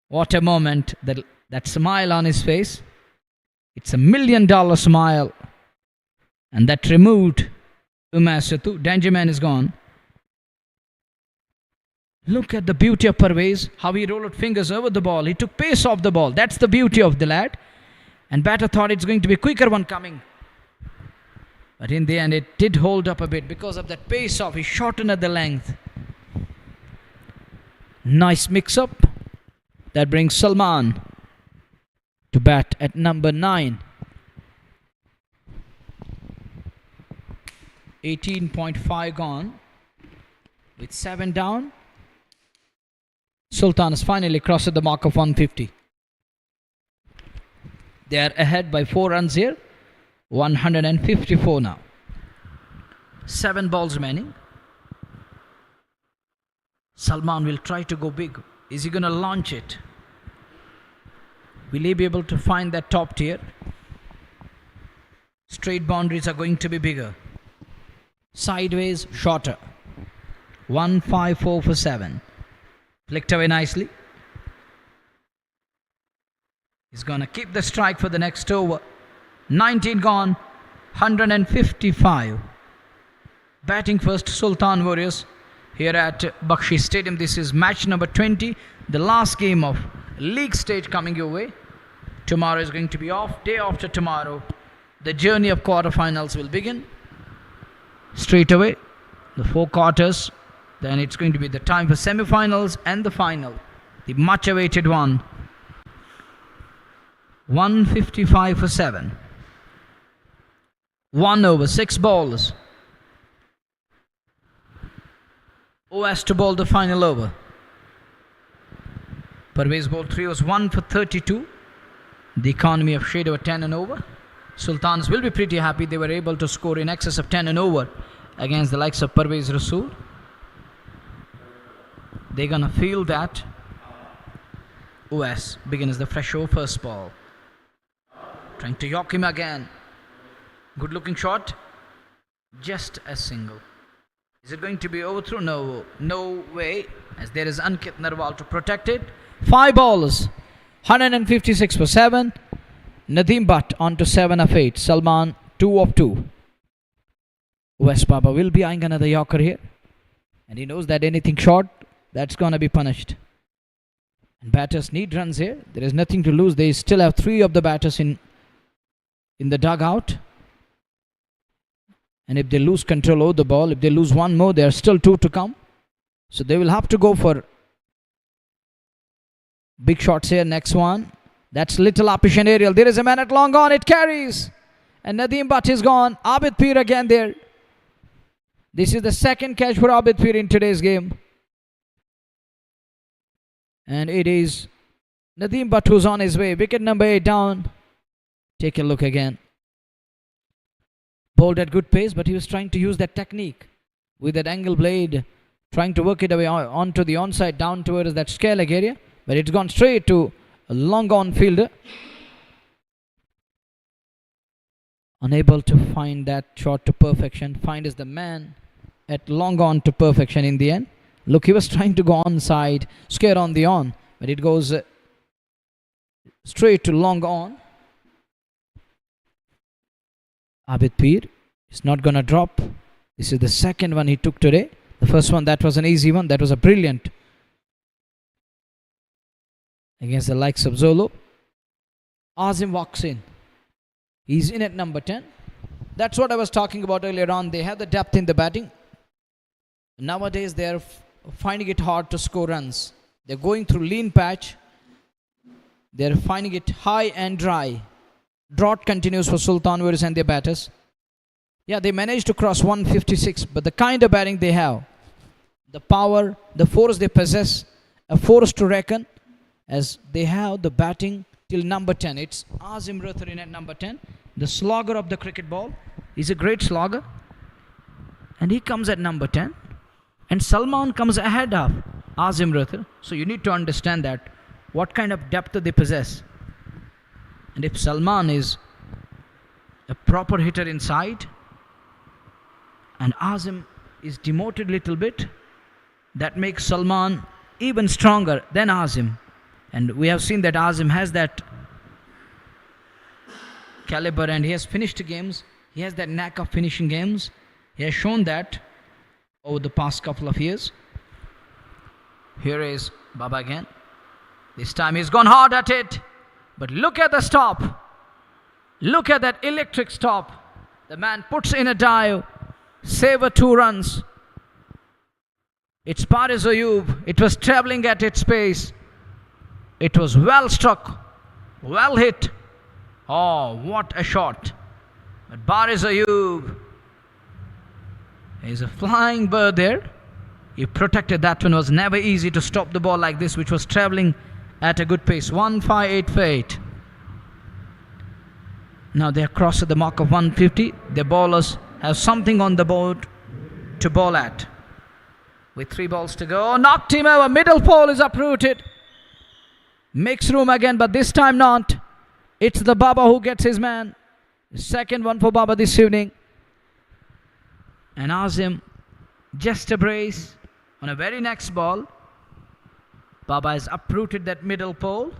What a moment. That smile on his face. It's $1 million smile. And that removed Umas Setu. Danger man is gone. Look at the beauty of Parvez. How he rolled fingers over the ball. He took pace off the ball. That's the beauty of the lad. And batter thought it's going to be a quicker one coming. But in the end, it did hold up a bit because of that pace off. He shortened at the length. Nice mix-up. That brings Salman to bat at number 9. 18.5 gone. With 7 down. Sultan has finally crossed the mark of 150. They are ahead by 4 runs here. 154 now. 7 balls remaining. Sultan will try to go big. Is he going to launch it? Will he be able to find that top tier? Straight boundaries are going to be bigger. Sideways, shorter. 154 for 7. Flicked away nicely. He's going to keep the strike for the next over. 19 gone. 155. Batting first, Sultan Warriors. Here at Bakshi Stadium. This is match number 20. The last game of league stage coming your way. Tomorrow is going to be off. Day after tomorrow, the journey of quarterfinals will begin. Straight away, the 4 quarters. Then it's going to be the time for semi-finals and the final. The much awaited one. 155 for 7. 1 over, 6 balls. Who has to bowl the final over? Parvez bowled 3 overs, 1 for 32. The economy of shade over 10 and over. Sultans will be pretty happy they were able to score in excess of 10 and over against the likes of Parvez Rasool. They're gonna feel that. OS begins the fresh over first ball. Trying to york him again. Good looking shot. Just a single. Is it going to be overthrow? No. No way. As there is Ankit Narwal to protect it. 5 balls. 156 for 7. Nadeem Butt on to 7 of 8. Salman 2 of 2. West Baba will be eyeing another Yorker here. And he knows that anything short, that's going to be punished. And batters need runs here. There is nothing to lose. They still have 3 of the batters in the dugout. And if they lose control over the ball, if they lose 1 more, there are still 2 to come. So they will have to go for big shots here. Next one. That's little uppish and aerial. There is a man at long on. It carries. And Nadeem Butt is gone. Abid Pir again there. This is the second catch for Abid Pir in today's game. And it is Nadeem Butt who's on his way. Wicket number 8 down. Take a look again. Bowled at good pace, but he was trying to use that technique with that angle blade, trying to work it away onto the onside down towards that scale leg area. But it's gone straight to a long on fielder. Unable to find that shot to perfection. Find is the man at long on to perfection in the end. Look, he was trying to go onside, scare on the on, but it goes straight to long on. Abid Pir is not going to drop. This is the second one he took today. The first one, that was an easy one. That was a brilliant against the likes of Zolo. Azim walks in. He's in at number 10. That's what I was talking about earlier on. They have the depth in the batting. Nowadays, they're finding it hard to score runs. They're going through lean patch. They're finding it high and dry. Drought continues for Sultan Warriors and their batters. Yeah, they managed to cross 156, but the kind of batting they have, the power, the force they possess, a force to reckon, as they have the batting till number 10. It's Azim Ratharin at number 10, the slogger of the cricket ball. He's a great slogger. And he comes at number 10. And Salman comes ahead of Azim Rathar. So you need to understand that what kind of depth they possess. And if Salman is a proper hitter inside and Azim is demoted a little bit, that makes Salman even stronger than Azim. And we have seen that Azim has that caliber and he has finished games. He has that knack of finishing games. He has shown that over the past couple of years. Here is Baba again. This time he's gone hard at it. But look at the stop. Look at that electric stop. The man puts in a dive. Savor 2 runs. It's Paris Ayub. It was travelling at its pace. It was well struck. Well hit. Oh, what a shot. But Paris Ayub is a flying bird there. He protected that one. It was never easy to stop the ball like this, which was travelling at a good pace. 158 for 8. Now they have crossed the mark of 150. The bowlers have something on the board to bowl at. With 3 balls to go. Knocked him over. Middle pole is uprooted. Makes room again, but this time not. It's the Baba who gets his man. Second one for Baba this evening. And Azim just a brace on a very next ball. Baba has uprooted that middle pole.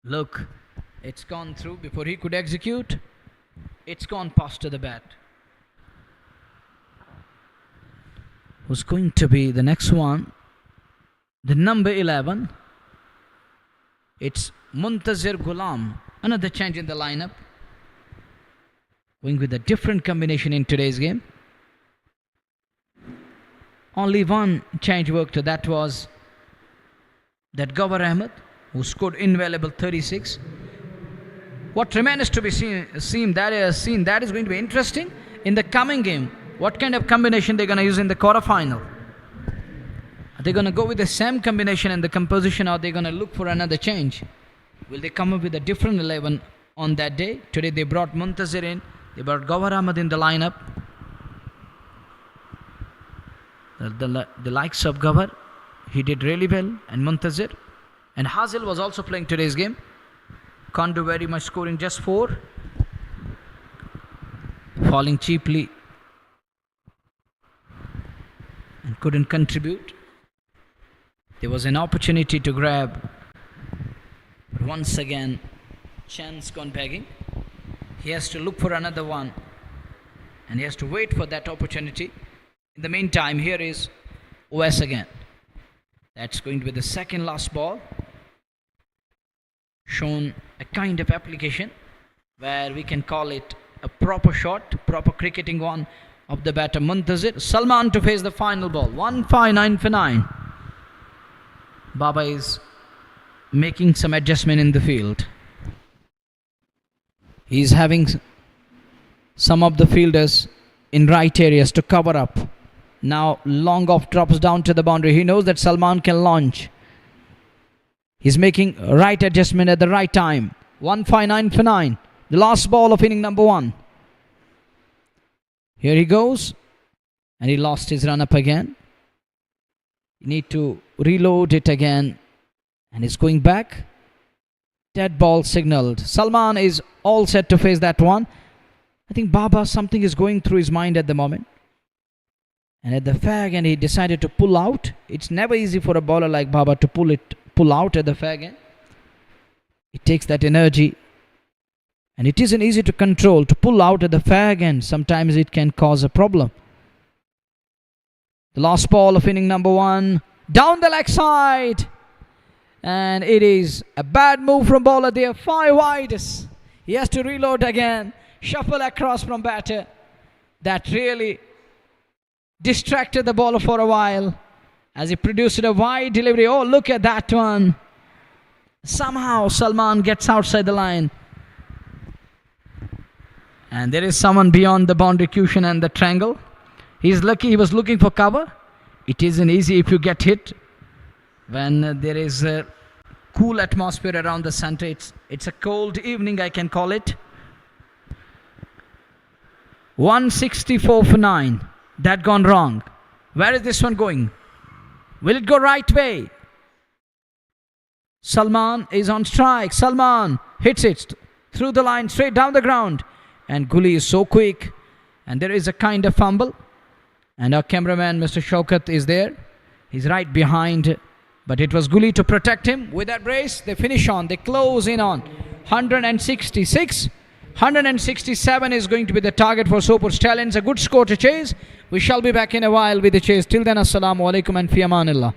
Look, it's gone through before he could execute. It's gone past to the bat. Who's going to be the next one? The number 11. It's Muntazir Ghulam. Another change in the lineup. Going with a different combination in today's game. Only one change worked. That was that Gawar Ahmed, who scored invaluable 36. What remains to be seen, that is going to be interesting in the coming game. What kind of combination they're going to use in the quarterfinal? Are they going to go with the same combination and the composition, or are they going to look for another change? Will they come up with a different 11 on that day? Today they brought Muntazir in. They brought Gawar Ahmed in the lineup. The likes of Gawar, he did really well. And Muntazir. And Hazil was also playing today's game. Can't do very much, scoring just 4. Falling cheaply. And couldn't contribute. There was an opportunity to grab. But once again, chance gone begging. He has to look for another one. And he has to wait for that opportunity. In the meantime, here is OS again. That's going to be the second last ball. Shown a kind of application where we can call it a proper shot, proper cricketing one of the batter Muntazir. Salman to face the final ball. 159 for 9. Baba is making some adjustment in the field. He's having some of the fielders in right areas to cover up. Now long off drops down to the boundary. He knows that Salman can launch. He's making right adjustment at the right time. 159 for 9. The last ball of inning number 1. Here he goes. And he lost his run up again. You need to reload it again. And he's going back. Dead ball signaled. Salman is all set to face that one. I think Baba, something is going through his mind at the moment. And at the fag end, he decided to pull out. It's never easy for a bowler like Baba to pull out at the fag end. It takes that energy. And it isn't easy to control. To pull out at the fag end, sometimes it can cause a problem. The last ball of inning number 1. Down the leg side. And it is a bad move from bowler there. 5 wides. He has to reload again. Shuffle across from batter. That really distracted the bowler for a while as he produced a wide delivery. Oh, look at that one. Somehow Salman gets outside the line. And there is someone beyond the boundary cushion and the triangle. He's lucky he was looking for cover. It isn't easy if you get hit when there is a cool atmosphere around the center. It's a cold evening, I can call it. 164 for 9. That gone wrong. Where is this one going? Will it go right way? Salman is on strike. Salman hits it through the line, straight down the ground. And Guli is so quick. And there is a kind of fumble. And our cameraman, Mr. Shaukat, is there. He's right behind. But it was Guli to protect him. With that brace, they finish on. They close in on 166. 167 is going to be the target for Sopore Stallions. A good score to chase. We shall be back in a while with the chase. Till then, assalamu alaikum and fi amanillah.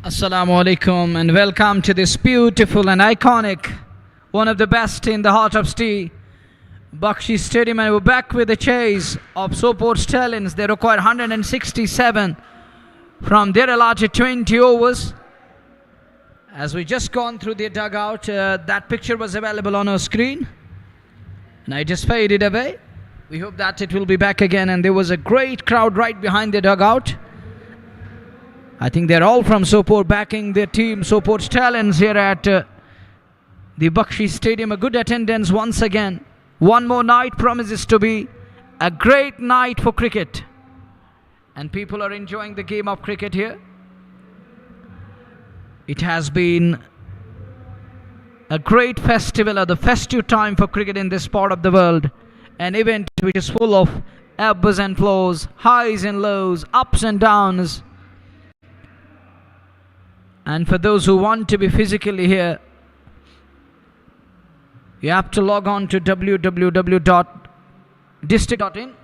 Assalamu alaikum and welcome to this beautiful and iconic, one of the best in the heart of Stee, Bakshi Stadium, and we're back with the chase of Sopore Stallions. They require 167 from their allotted 20 overs. As we just gone through the dugout, that picture was available on our screen and I just faded away. We hope that it will be back again, and there was a great crowd right behind the dugout. I think they're all from Sopore backing their team, Sopore Stallions, here at the Bakshi Stadium. A good attendance once again. One more night promises to be a great night for cricket. And people are enjoying the game of cricket here. It has been a great festival, or the festive time for cricket in this part of the world. An event which is full of ebbs and flows, highs and lows, ups and downs. And for those who want to be physically here, you have to log on to www.district.in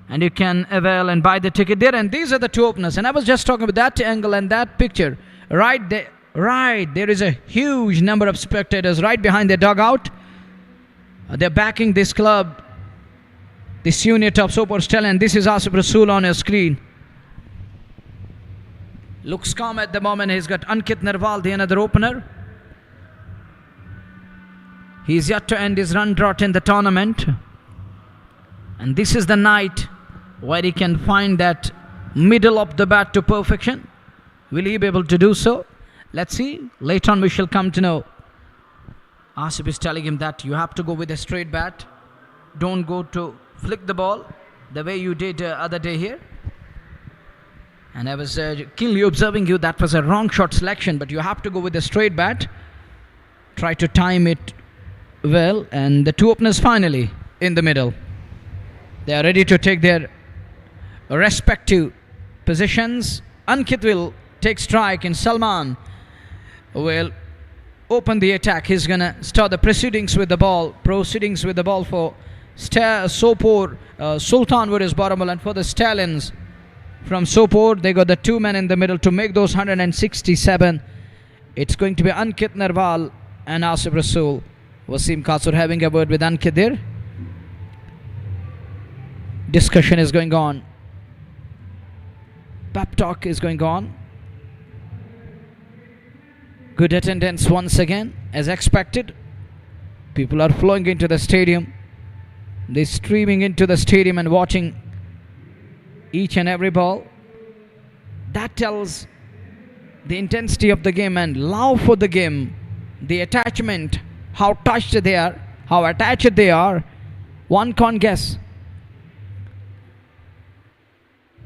and you can avail and buy the ticket there. And these are the two openers. And I was just talking about that angle and that picture. Right there, there is a huge number of spectators right behind the dugout. They're backing this club, this unit of Sopore Stallions. This is Asif Rasool on your screen. Looks calm at the moment. He's got Ankit Narwal, the another opener. He's yet to end his run drought in the tournament. And this is the night where he can find that middle of the bat to perfection. Will he be able to do so? Let's see. Later on we shall come to know. Asif is telling him that you have to go with a straight bat. Don't go to flick the ball the way you did other day here. And I was keenly observing you. That was a wrong shot selection, but you have to go with a straight bat. Try to time it well. And the two openers finally in the middle. They are ready to take their respective positions. Ankit will take strike and Salman will open the attack. He's going to start the proceedings with the ball. For Sopore, Sultan versus Baramulla, and for the Stallions from Sopore, they got the two men in the middle to make those 167. It's going to be Ankit Narwal and Asif Rasool. Wasim Kasur having a word with Ankit there. Discussion is going on. Pep talk is going on. Good attendance once again, as expected. People are flowing into the stadium. They're streaming into the stadium and watching each and every ball. That tells the intensity of the game and love for the game, the attachment, how touched they are, how attached they are. One can't guess.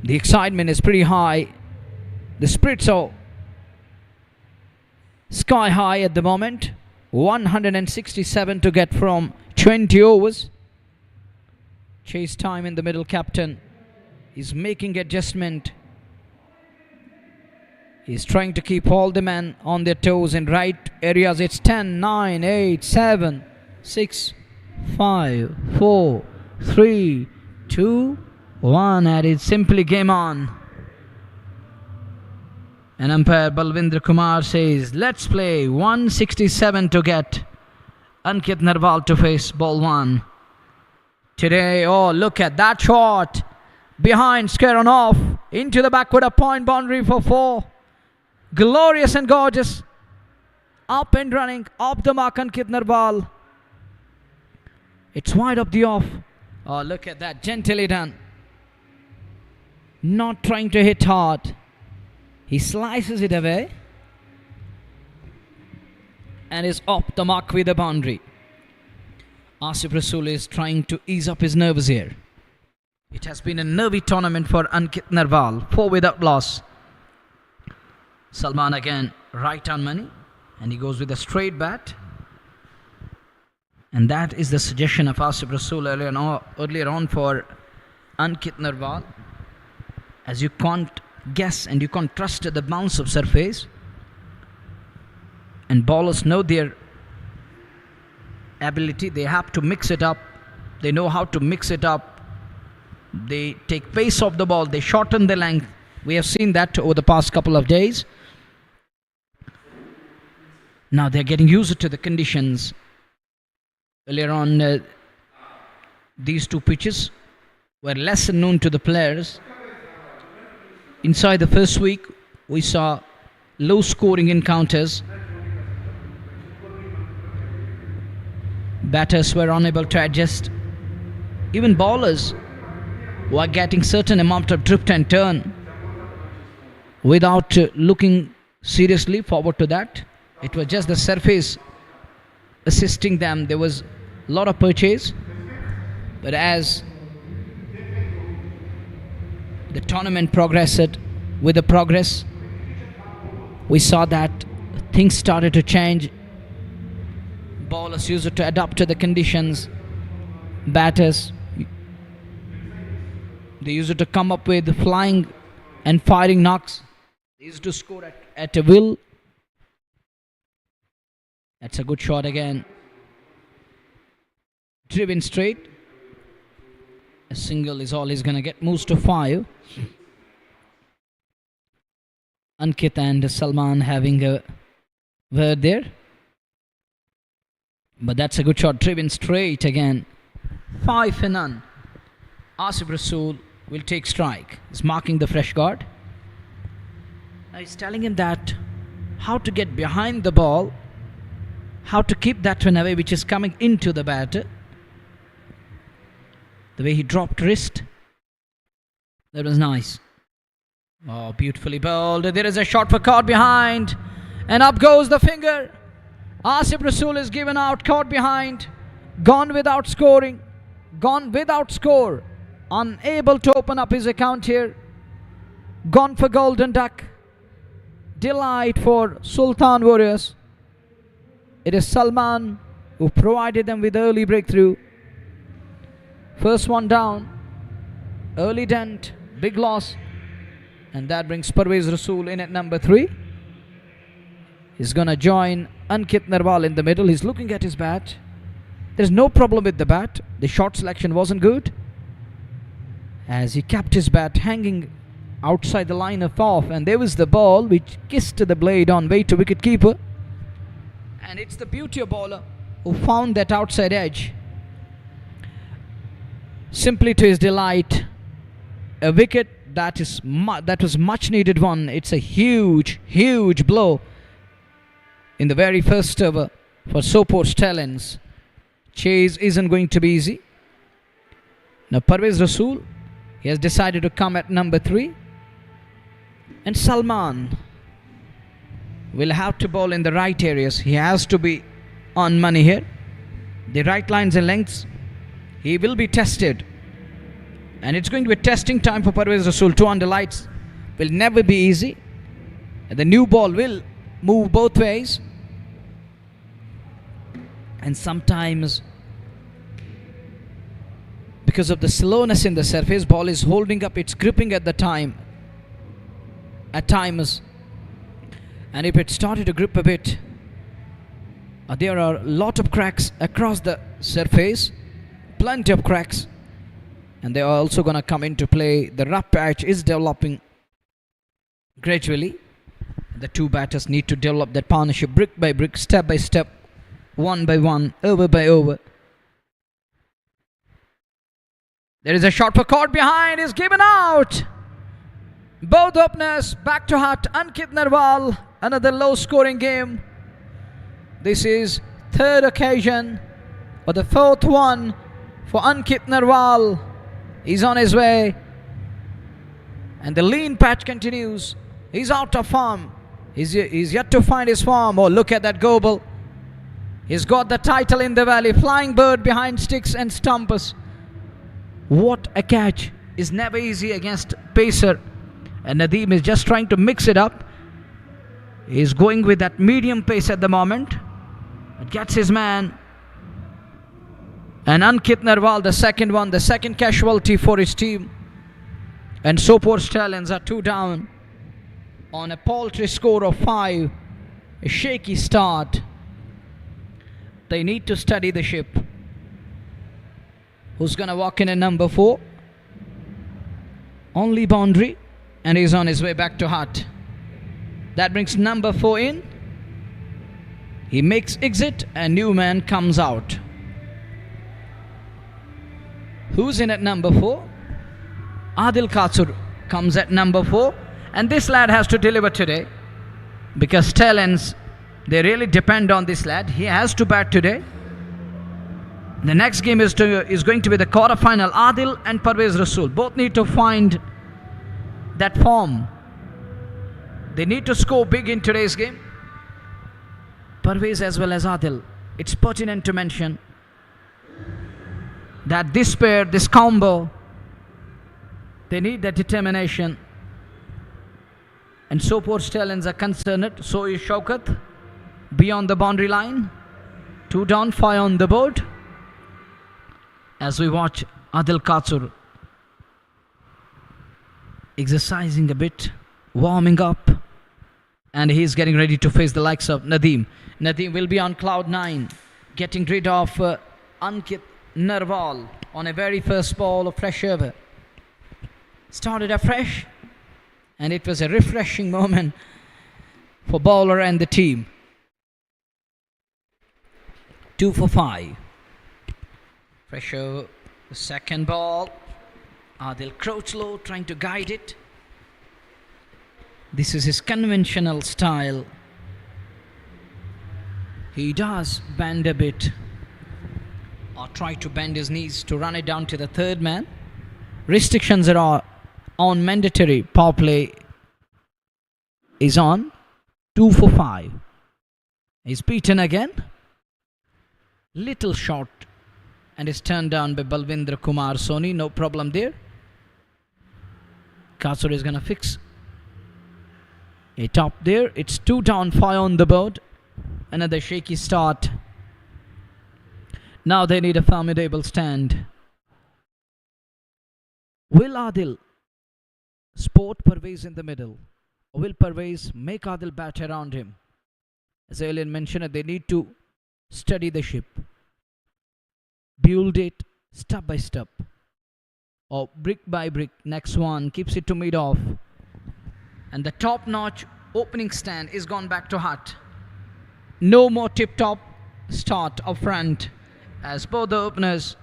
The excitement is pretty high. The spirits are sky high at the moment. 167 to get from 20 overs. Chase time in the middle. Captain is making adjustment. He's trying to keep all the men on their toes in right areas. It's 10, 9, 8, 7, 6, 5, 4, 3, 2, 1, and it's simply game on. And umpire Balvinder Kumar says, let's play. 167 to get. Ankit Narwal to face ball one. Today, oh, look at that shot. Behind, square on off. Into the backward, a point boundary for 4. Glorious and gorgeous. Up and running. Up the mark, Ankit Narwal. It's wide up the off. Oh, look at that. Gently done. Not trying to hit hard. He slices it away. And is up the mark with the boundary. Asif Rasool is trying to ease up his nerves here. It has been a nervy tournament for Ankit Narwal. 4 without loss. Salman again right on money. And he goes with a straight bat. And that is the suggestion of Asif Rasool earlier on for Ankit Narwal. As you can't guess and you can't trust the bounce of surface. And bowlers know their ability. They have to mix it up. They know how to mix it up. They take pace off the ball. They shorten the length. We have seen that over the past couple of days. Now they're getting used to the conditions. Earlier on, these two pitches were less known to the players. Inside the first week, we saw low scoring encounters. Batters were unable to adjust. Even bowlers were getting certain amount of drift and turn without looking seriously forward to that. It was just the surface assisting them. There was a lot of purchase. But as the tournament progressed, with the progress, we saw that things started to change. Bowlers used to adapt to the conditions. Batters, they used to come up with flying and firing knocks. They used to score at a will. That's a good shot again. Driven straight. A single is all he's going to get. Moves to 5. Ankit and Salman having a word there. But that's a good shot. Driven straight again. 5 for none. Asif Rasool will take strike. He's marking the fresh guard. Now he's telling him that how to get behind the ball, how to keep that one away which is coming into the batter. The way he dropped wrist, that was nice. Oh, beautifully bowled. There is a shot for caught behind, and up goes the finger. Asif Rasool is given out, caught behind, gone without scoring, gone without score, unable to open up his account here, gone for golden duck. Delight for Sultan Warriors. It is Salman who provided them with early breakthrough. First one down, early dent, big loss, and that brings Parvez Rasool in at number 3. He's gonna join Ankit Narwal in the middle. He's looking at his bat. There's no problem with the bat. The shot selection wasn't good, as he kept his bat hanging outside the line of off, and there was the ball which kissed the blade on way to wicket keeper. And it's the beauty of bowler who found that outside edge. Simply to his delight, a wicket that was much needed one. It's a huge blow in the very first over for Sopore Stallions. Chase isn't going to be easy. Now Parvez Rasool, he has decided to come at number 3, and Salman will have to bowl in the right areas. He has to be on money here. The right lines and lengths, he will be tested, and it's going to be testing time for Parvez Rasool. 2 under lights will never be easy, and the new ball will move both ways, and sometimes because of the slowness in the surface, ball is holding up its gripping at times, and if it started to grip a bit, there are a lot of cracks across the surface, plenty of cracks, and they are also going to come into play. The rough patch is developing gradually. The two batters need to develop that partnership brick by brick, step by step, one by one, over by over. There is a shot for caught behind, is given out. Both openers back to hut. Ankit Narwal, another low scoring game. This is third occasion, or the 4th one for Ankit Narwal. He's on his way, and the lean patch continues. He's out of form. He's yet to find his form. Oh, look at that gobble. He's got the title in the valley. Flying bird behind sticks and stumps. What a catch. Is never easy against pacer, and Nadeem is just trying to mix it up. He's going with that medium pace at the moment. It gets his man. And Ankit Narwal, the second one, the second casualty for his team. And Sopore Stallions are 2 down on a paltry score of 5. A shaky start. They need to steady the ship. Who's going to walk in at number 4? Only boundary, and he's on his way back to hut. That brings number 4 in. He makes exit and new man comes out. Who's in at number 4? Adil Katsur comes at number 4. And this lad has to deliver today. Because Stallions, they really depend on this lad. He has to bat today. The next game is going to be the quarter-final. Adil and Parvez Rasool both need to find that form. They need to score big in today's game. Parvez as well as Adil. It's pertinent to mention that this pair, this combo, they need that determination. And Sopore Stallions are concerned. So is Shaukat. Beyond the boundary line. 2 down, 5 on the board. As we watch Adil Katsur exercising a bit, warming up. And he's getting ready to face the likes of Nadeem. Nadeem will be on cloud 9. Getting rid of Ankit Narwal on a very first ball of fresh over. Started afresh. And it was a refreshing moment for bowler and the team. 2 for 5. Fresh over. The second ball. Adil crouch low, trying to guide it. This is his conventional style. He does bend a bit. Or try to bend his knees to run it down to the third man. Restrictions are on mandatory. Power play is on. 2 for 5. He's beaten again. Little short. And is turned down by Balvindra Kumar Soni. No problem there. Katsur is going to fix it up there. It's 2 down, 5 on the board. Another shaky start. Now they need a formidable stand. Will Adil sport Parvez in the middle? Or will Parvez make Adil bat around him? As earlier mentioned, they need to study the ship. Build it step by step. Or brick by brick. Next one keeps it to mid-off. And the top-notch opening stand is gone back to hut. No more tip-top start up front, as both the openers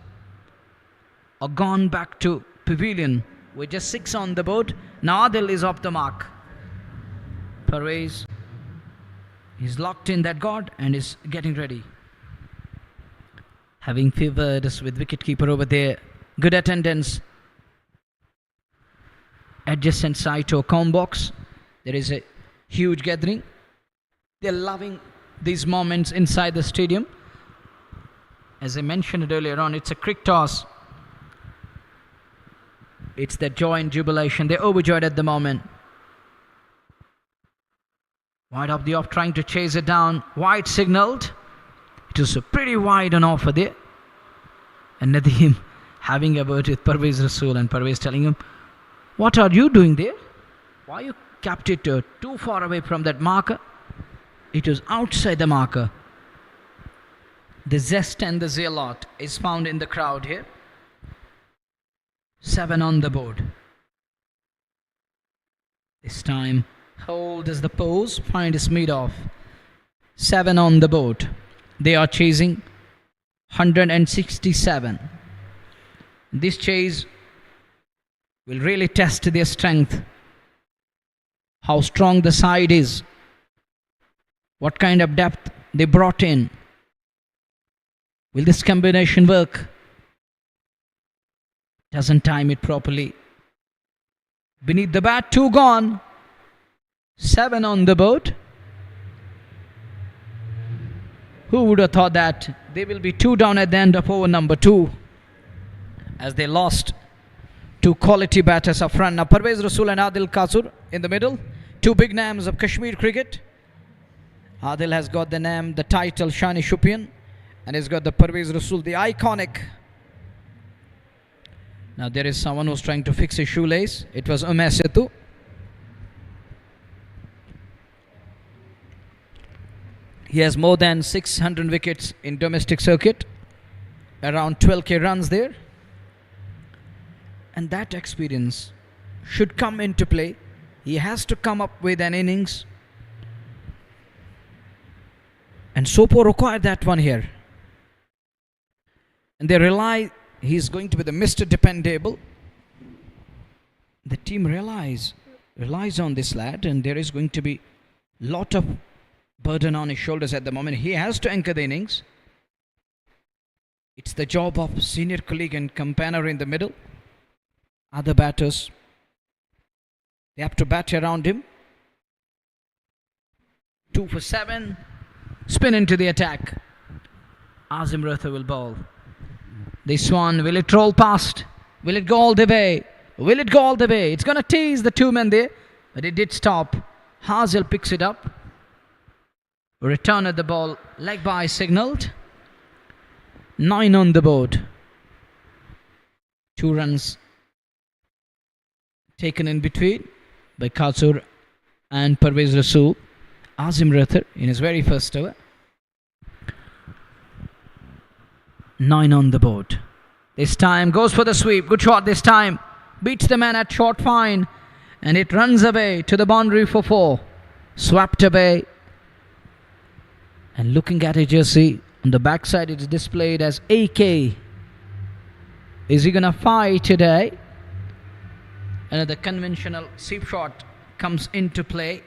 are gone back to pavilion with just 6 on the board. Now Adil is off the mark. Parvez is locked in that guard and is getting ready. Having favored us with wicketkeeper over there. Good attendance. Adjacent side to a com box. There is a huge gathering. They're loving these moments inside the stadium. As I mentioned earlier on, it's a cricket toss. It's the joy and jubilation. They're overjoyed at the moment. Wide up the off, trying to chase it down. Wide signalled. It was a pretty wide on offer there. And Nadeem having a word with Parvez Rasool, and Parvez telling him, "What are you doing there? Why you kept it too far away from that marker?" It was outside the marker. The zest and the zealot is found in the crowd here. 7 on the board. This time, hold as the pose, find his mid-off. 7 on the board. They are chasing 167. This chase will really test their strength. How strong the side is. What kind of depth they brought in. Will this combination work? Doesn't time it properly. Beneath the bat, 2 gone. 7 on the board. Who would have thought that they will be 2 down at the end of over number 2, as they lost 2 quality batters up front. Now Parvez Rasool and Adil Katsur in the middle. 2 big names of Kashmir cricket. Adil has got the name, the title Shani Shupian, and he's got the Parvez Rasool, the iconic. Now there is someone who's trying to fix his shoelace. It was Setu. He has more than 600 wickets in domestic circuit. Around 12k runs there. And that experience should come into play. He has to come up with an innings And Sopore required that one here. And they rely, he's going to be the Mr. Dependable. The team relies on this lad, and there is going to be lot of burden on his shoulders at the moment. He has to anchor the innings. It's the job of senior colleague and companion in the middle. Other batters, they have to bat around him. 2 for 7. Spin into the attack. Azim Ratha will bowl. This one, will it roll past? Will it go all the way? Will it go all the way? It's going to tease the two men there, but it did stop. Hazil picks it up. Return at the ball. Leg by signalled. 9 on the board. 2 runs taken in between by Katsur and Parvez Rasool. Azim Rathar in his very first over. 9 on the board. This time goes for the sweep. Good shot this time. Beats the man at short fine. And it runs away to the boundary for 4. Swept away. And looking at his jersey, on the backside it is displayed as AK. Is he going to fight today? Another conventional sweep shot comes into play.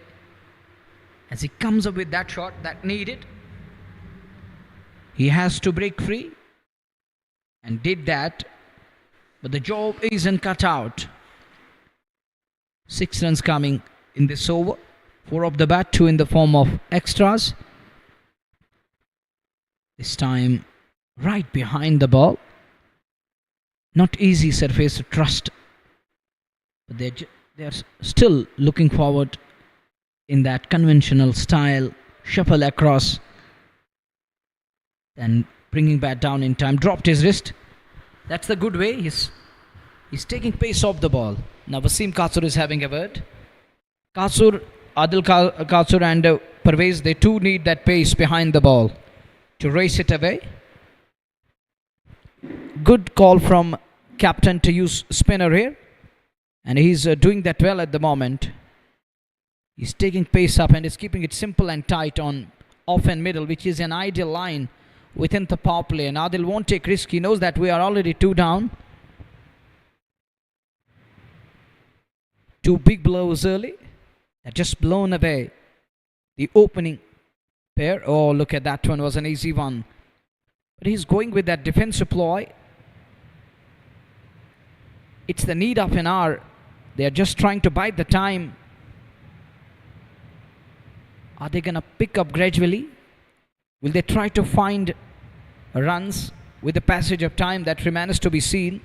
As he comes up with that shot that needed, he has to break free. And did that. But the job isn't cut out. 6 runs coming in this over. 4 off the bat, 2 in the form of extras. This time right behind the ball. Not easy surface to trust. But they're still looking forward in that conventional style. Shuffle across. And bringing bat down in time. Dropped his wrist. That's the good way. He's taking pace off the ball. Now Wasim Katsur is having a word. Adil Katsur and Parvez, they too need that pace behind the ball to race it away. Good call from captain to use spinner here. And he's doing that well at the moment. He's taking pace up and is keeping it simple and tight on off and middle, which is an ideal line within the power play. And Adil won't take risk. He knows that we are already 2 down. 2 big blows early. That just blown away the opening pair. Oh, look at that one. Was an easy one. But he's going with that defensive ploy. It's the need of an hour. They are just trying to bide the time. Are they going to pick up gradually? Will they try to find runs with the passage of time? That remains to be seen.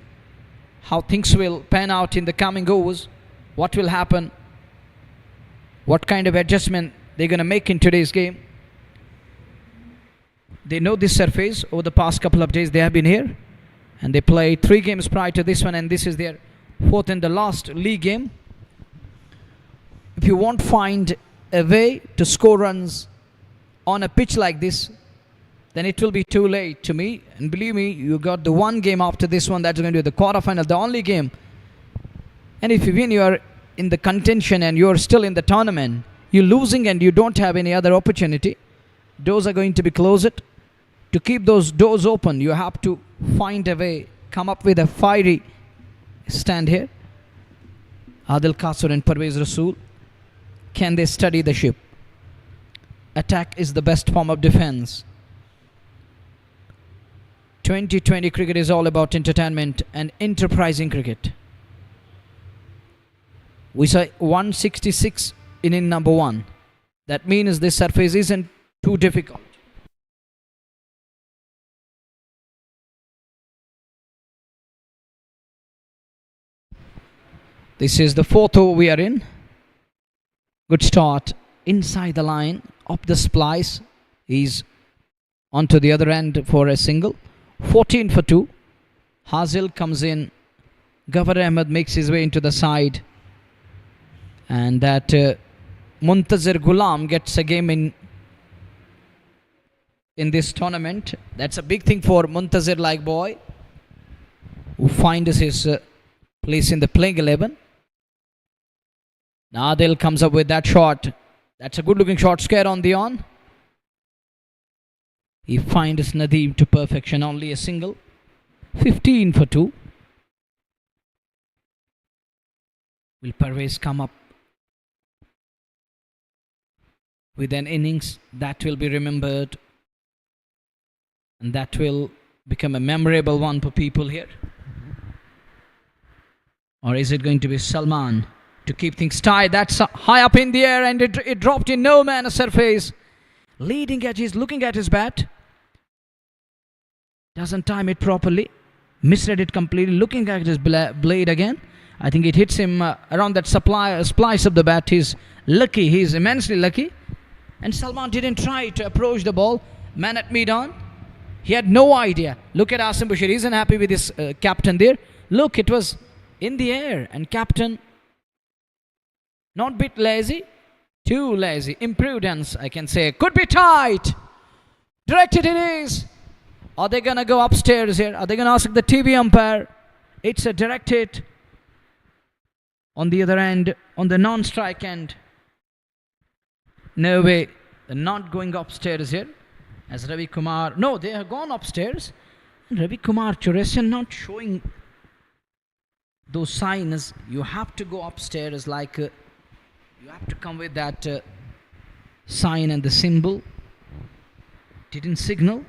How things will pan out in the coming overs. What will happen? What kind of adjustment they're going to make in today's game? They know this surface. Over the past couple of days they have been here. And they played 3 games prior to this one. And this is their 4th and the last league game. If you won't find a way to score runs on a pitch like this, then it will be too late to me. And believe me, you got the 1 game after this one. That's going to be the quarterfinal, the only game. And if you win, you are in the contention and you are still in the tournament. You're losing and you don't have any other opportunity. Doors are going to be closed. To keep those doors open, you have to find a way, come up with a fiery stand here. Adil Katsur and Parvez Rasool. Can they study the ship? Attack is the best form of defense. 2020 cricket is all about entertainment and enterprising cricket. We say 166 in number 1. That means this surface isn't too difficult. This is the 4th over we are in. Good start inside the line, up the splice. He's onto the other end for a single. 14 for 2. Hazil comes in. Ghaffar Ahmed makes his way into the side. And that Muntazir Ghulam gets a game in this tournament. That's a big thing for Muntazir like boy, who finds his place in the playing 11. Adil comes up with that shot. That's a good looking shot. Scare on the on. He finds Nadeem to perfection, only a single. 15 for 2. Will Parvez come up with an innings that will be remembered, and that will become a memorable one for people here? Or is it going to be Salman to keep things tight? That's high up in the air, and it dropped in no man's surface. Leading edge, he's looking at his bat. Doesn't time it properly. Misread it completely. Looking at his blade again. I think it hits him around that splice of the bat. He's lucky. He's immensely lucky. And Salman didn't try to approach the ball. Man at mid-on. He had no idea. Look at Asim Bashir. He isn't happy with his captain there. Look, it was in the air. And captain, not a bit lazy. Too lazy. Imprudence, I can say. Could be tight. Directed it is. Are they going to go upstairs here? Are they going to ask the TV umpire? It's a direct hit. On the other end, on the non-strike end. No way. They're not going upstairs here. As Ravi Kumar. No, they have gone upstairs. And Ravi Kumar Churesian not showing those signs. You have to go upstairs, like you have to come with that sign and the symbol. Didn't signal.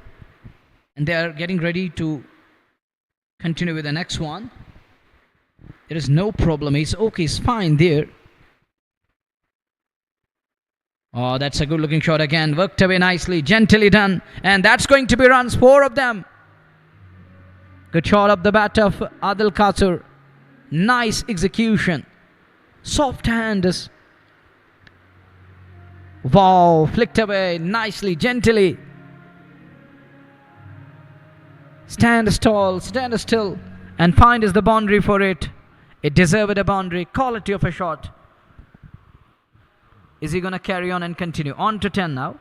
And they are getting ready to continue with the next one. There is no problem. He's okay. He's fine there. Oh, that's a good looking shot again. Worked away nicely. Gently done. And that's going to be runs. 4 of them. Good shot up the bat of Adil Katsur. Nice execution. Soft hands. Wow. Flicked away nicely. Gently. Stand still, and find is the boundary for it. It deserved a boundary. Quality of a shot. Is he going to carry on and continue? On to 10 now.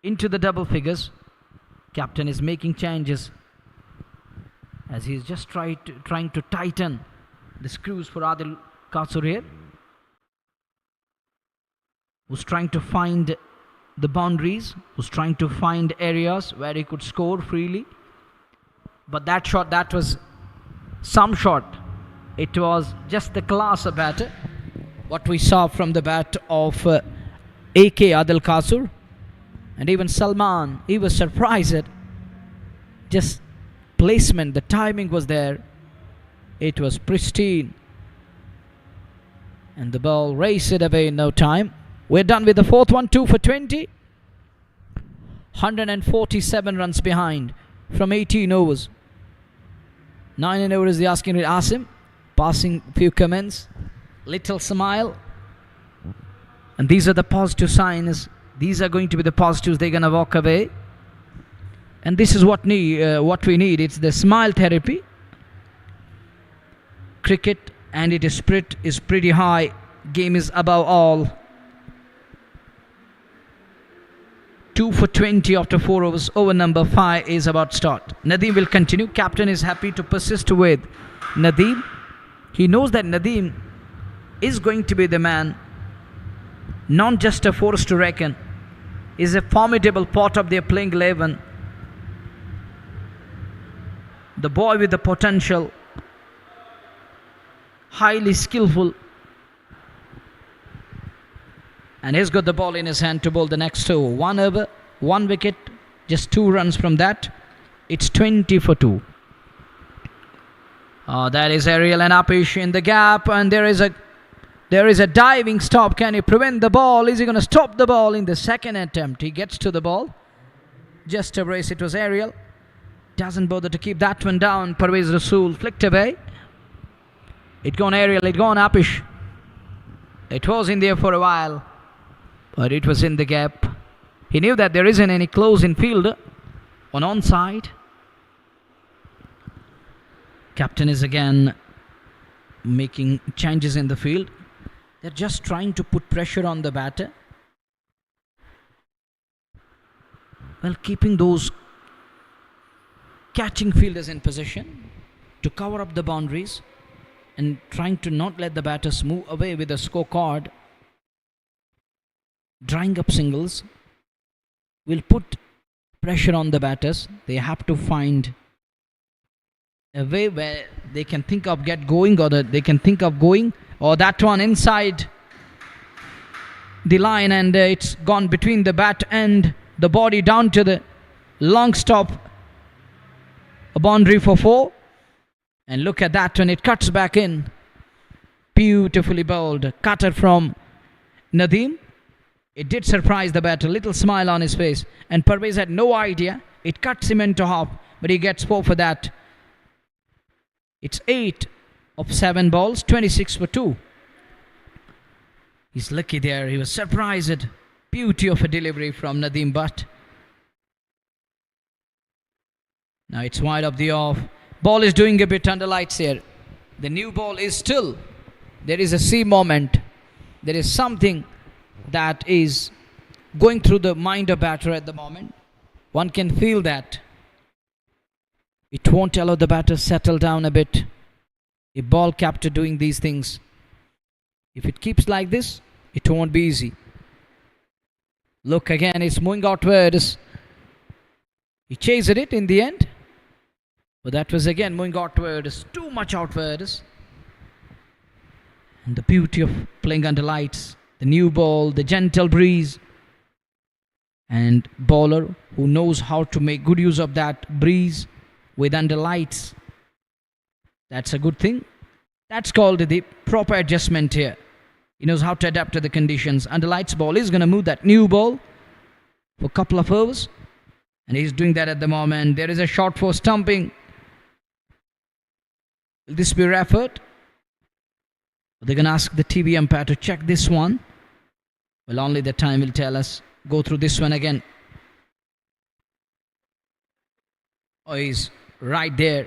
Into the double figures. Captain is making changes, as he is just trying to tighten the screws for Adil Katsur here, who's trying to find the boundaries, who's trying to find areas where he could score freely. But that shot, that was some shot. It was just the class of batter. What we saw from the bat of AK Adil Katsur. And even Salman, he was surprised at just placement. The timing was there. It was pristine. And the ball raced it away in no time. We're done with the fourth one. 2 for 20. 147 runs behind from 18 overs. 9 overs is the asking rate. Asim passing few comments. Little smile. And these are the positive signs. These are going to be the positives. They're going to walk away. And this is what we need. It's the smile therapy. Cricket and its spirit is pretty high. Game is above all. 2 for 20 after 4 overs. Over number 5 is about to start. Nadeem will continue. Captain is happy to persist with Nadeem. He knows that Nadeem is going to be the man. Not just a force to reckon. Is a formidable part of their playing 11. The boy with the potential. Highly skillful. And he's got the ball in his hand to bowl the next over. 1 over, 1 wicket, just 2 runs from that. It's 20 for 2. That is Ariel and Apish in the gap, and there is a diving stop. Can he prevent the ball? Is he going to stop the ball in the second attempt? He gets to the ball. Just a brace. It was Ariel. Doesn't bother to keep that one down. Parvez Rasool flicked away. It gone Ariel. It gone Apish. It was in there for a while, but it was in the gap. He knew that there isn't any close in field on onside. Captain is again making changes in the field. They're just trying to put pressure on the batter. Well, keeping those catching fielders in position to cover up the boundaries and trying to not let the batters move away with the scorecard. Drying up singles will put pressure on the batters. They have to find a way where they can think of get going, or that they can think of going, or that one inside the line, and it's gone between the bat and the body down to the long stop. A boundary for 4. And look at that when it cuts back in. Beautifully bowled. Cutter from Nadeem. It did surprise the batter. Little smile on his face. And Parvez had no idea. It cuts him into half. But he gets 4 for that. It's 8 of 7 balls. 26 for 2. He's lucky there. He was surprised. Beauty of a delivery from Nadeem Butt. Now it's wide of the off. Ball is doing a bit under lights here. The new ball is still. There is a C moment. There is something that is going through the mind of batter at the moment. One can feel that. It won't allow the batter settle down a bit. A ball captor doing these things. If it keeps like this, it won't be easy. Look again, it's moving outwards. He chased it in the end. But that was again moving outwards. Too much outwards. And the beauty of playing under lights. The new ball, the gentle breeze. And bowler who knows how to make good use of that breeze with under lights. That's a good thing. That's called the proper adjustment here. He knows how to adapt to the conditions. Under lights ball is going to move that new ball for a couple of overs. And he's doing that at the moment. There is a shot for stumping. Will this be referred? They're going to ask the TV umpire to check this one. Well, only the time will tell us. Go through this one again. Oh, he's right there.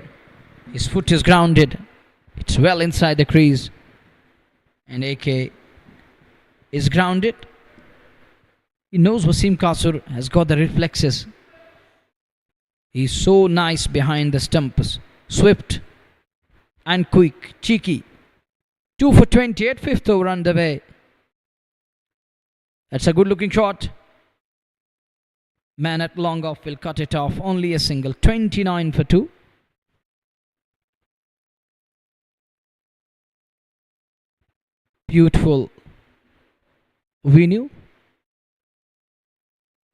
His foot is grounded. It's well inside the crease. And AK is grounded. He knows Wasim Kasur has got the reflexes. He's so nice behind the stumps. Swift and quick. Cheeky. 2 for 28. 5th over underway. That's a good looking shot. Man at long off will cut it off. Only a single. 29 for 2. Beautiful venue.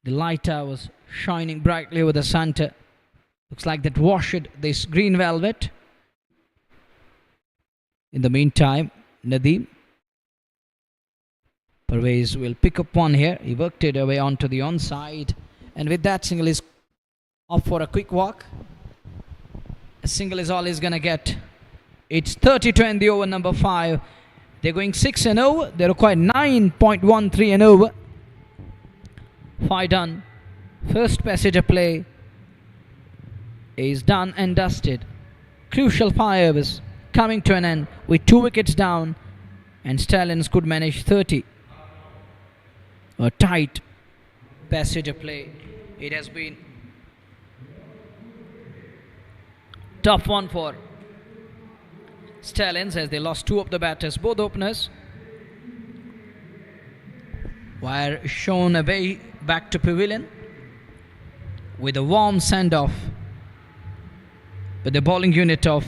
The lighter was shining brightly over the center. Looks like that washed this green velvet. In the meantime, Nadeem Parvez will pick up one here. He worked it away onto the onside. And with that, single is off for a quick walk. A single is all he's going to get. It's 32 in the over number 5. They're going 6 and over. They require 9.13 and over. 5 done. First passage of play is done and dusted. Crucial 5 overs coming to an end with 2 wickets down, and Stallions could manage 30. A tight passage of play. It has been tough one for Stallions as they lost 2 of the batters. Both openers were shown away back to pavilion with a warm send-off. But the bowling unit of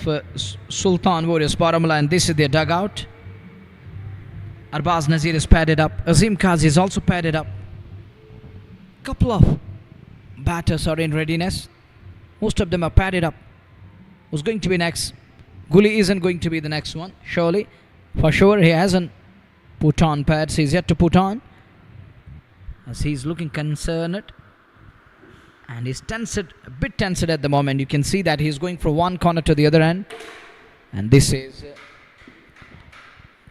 Sultan Warriors Baramulla, and this is their dugout. Arbaz Nazir is padded up. Azim Kazi is also padded up. Couple of batters are in readiness. Most of them are padded up. Who's going to be next? Gully isn't going to be the next one, surely. For sure, he hasn't put on pads. He's yet to put on. As he's looking concerned. And he's tensed, a bit tensed at the moment. You can see that he's going from one corner to the other end. And this is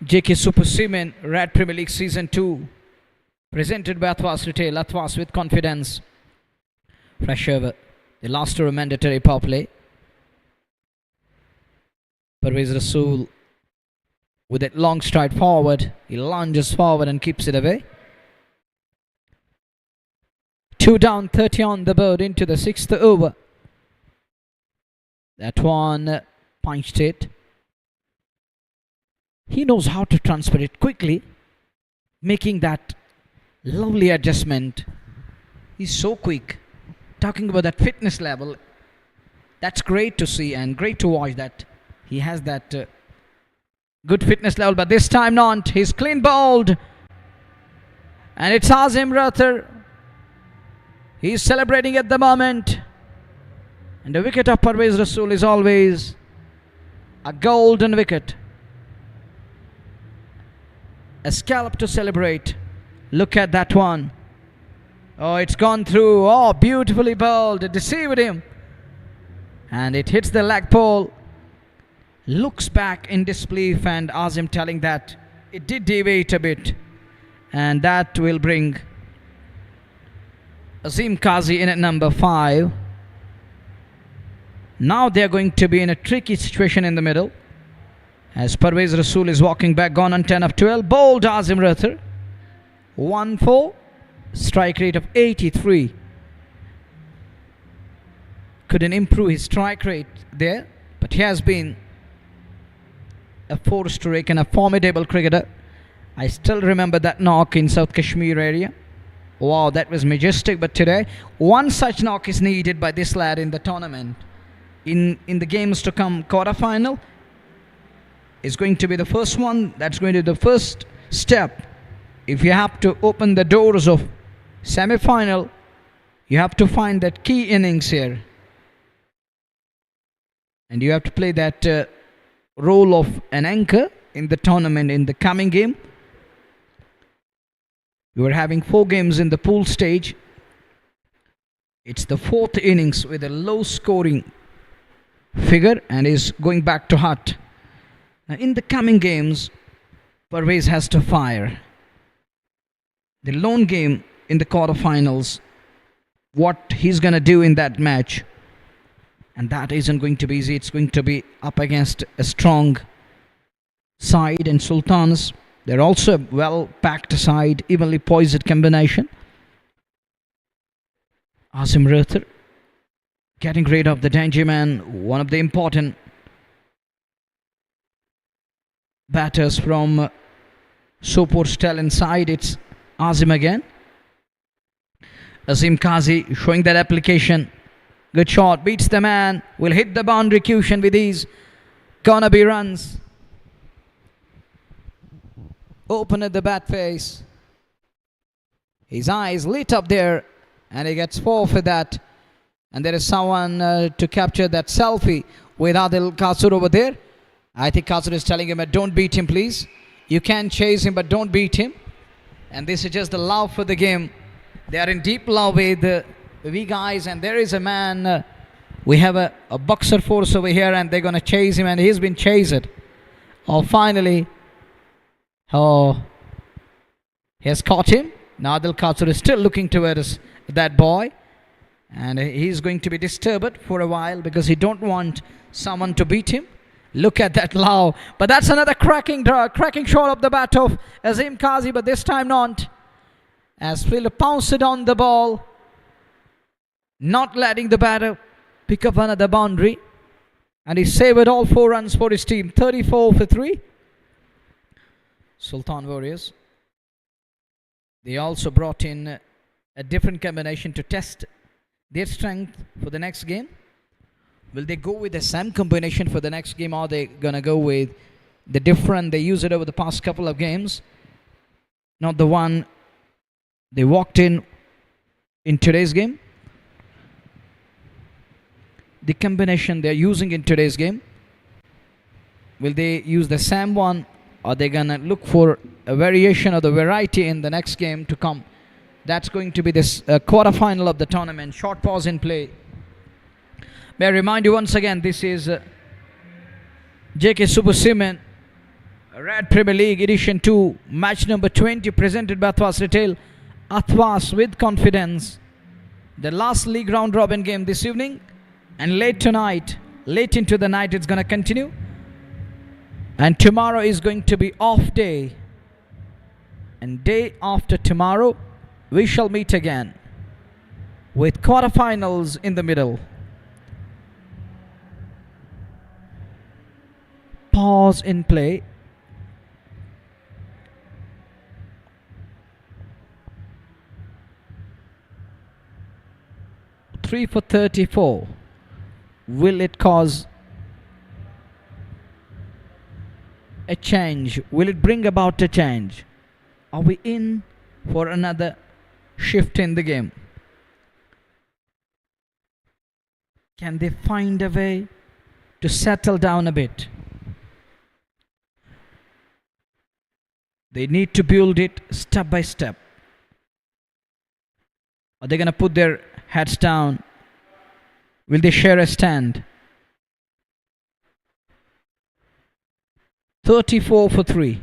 JK Super Cement Red Premier League Season 2. Presented by Athwas Retail. Athwas with confidence. Fresh over. The last over mandatory power play. Parvez Rasool with that long stride forward. He lunges forward and keeps it away. 2 down, 30 on the board into the 6th over. That one punched it. He knows how to transfer it quickly, making that lovely adjustment. He's so quick. talking about that fitness level, that's great to see and great to watch that he has that good fitness level. But this time not. He's clean bowled. And it's Azim Rathar. He's celebrating at the moment. And the wicket of Parvez Rasool is always a golden wicket. A scallop to celebrate. Look at that one. Oh, it's gone through. Oh, beautifully bowled. It deceived him. And it hits the leg pole. Looks back in disbelief, and Azim telling that it did deviate a bit. And that will bring Azim Qazi in at number 5. Now they're going to be in a tricky situation in the middle, as Parvez Rasool is walking back, gone on 10 of 12. Bowled Azim Rathar. 1-4. Strike rate of 83. Couldn't improve his strike rate there, but he has been a force to reckon, a formidable cricketer. I still remember that knock in South Kashmir area. Wow, that was majestic. But today, one such knock is needed by this lad in the tournament. In the games to come, quarter-final is going to be the first one. That's going to be the first step. If you have to open the doors of semi-final, you have to find that key innings here. And you have to play that role of an anchor in the tournament in the coming game. You are having 4 games in the pool stage. It's the 4th innings with a low scoring figure and is going back to hut. Now in the coming games, Parvez has to fire. The lone game in the quarterfinals, what he's going to do in that match. And that isn't going to be easy. It's going to be up against a strong side in Sultans. They're also a well-packed side, evenly poised combination. Azim Rathar getting rid of the danger man, one of the important batters from Sopore Stallions side. It's Azim again. Azim Qazi showing that application. Good shot, beats the man, will hit the boundary cushion with ease. Gonna be runs. Open at the bat face. His eyes lit up there, and he gets 4 for that. And there is someone to capture that selfie with Adil Kasur over there. I think Kasur is telling him, don't beat him, please. You can chase him, but don't beat him. And this is just the love for the game. They are in deep love with we guys, and there is a man. We have a boxer force over here, and they're going to chase him, and he's been chased. Oh, finally. Oh, he has caught him. Now Adil Kasur is still looking towards that boy, and he's going to be disturbed for a while because he don't want someone to beat him. Look at that love. But that's another cracking shot of the bat of Azim Qazi, but this time not. As Phil pounced on the ball, not letting the batter pick up another boundary. And he saved all 4 runs for his team. 34 for 3. Sultan Warriors. They also brought in a different combination to test their strength for the next game. Will they go with the same combination for the next game, or are they going to go with the different they used it over the past couple of games? Not the one they walked in today's game. The combination they're using in today's game, will they use the same one, or are they going to look for a variation of the variety in the next game to come? That's going to be this quarter-final of the tournament. Short pause in play. May I remind you once again, this is JK Super Cement Red Premier League Edition 2, match number 20, presented by Athwas Retail. Athwas with confidence. The last league round robin game this evening, and late into the night it's going to continue. And tomorrow is going to be off day. And day after tomorrow, we shall meet again with quarterfinals in the middle. Pause in play. 3 for 34. Will it cause a change? Will it bring about a change? Are we in for another shift in the game? Can they find a way to settle down a bit? They need to build it step by step. Are they going to put their heads down? Will they share a stand? 34 for 3.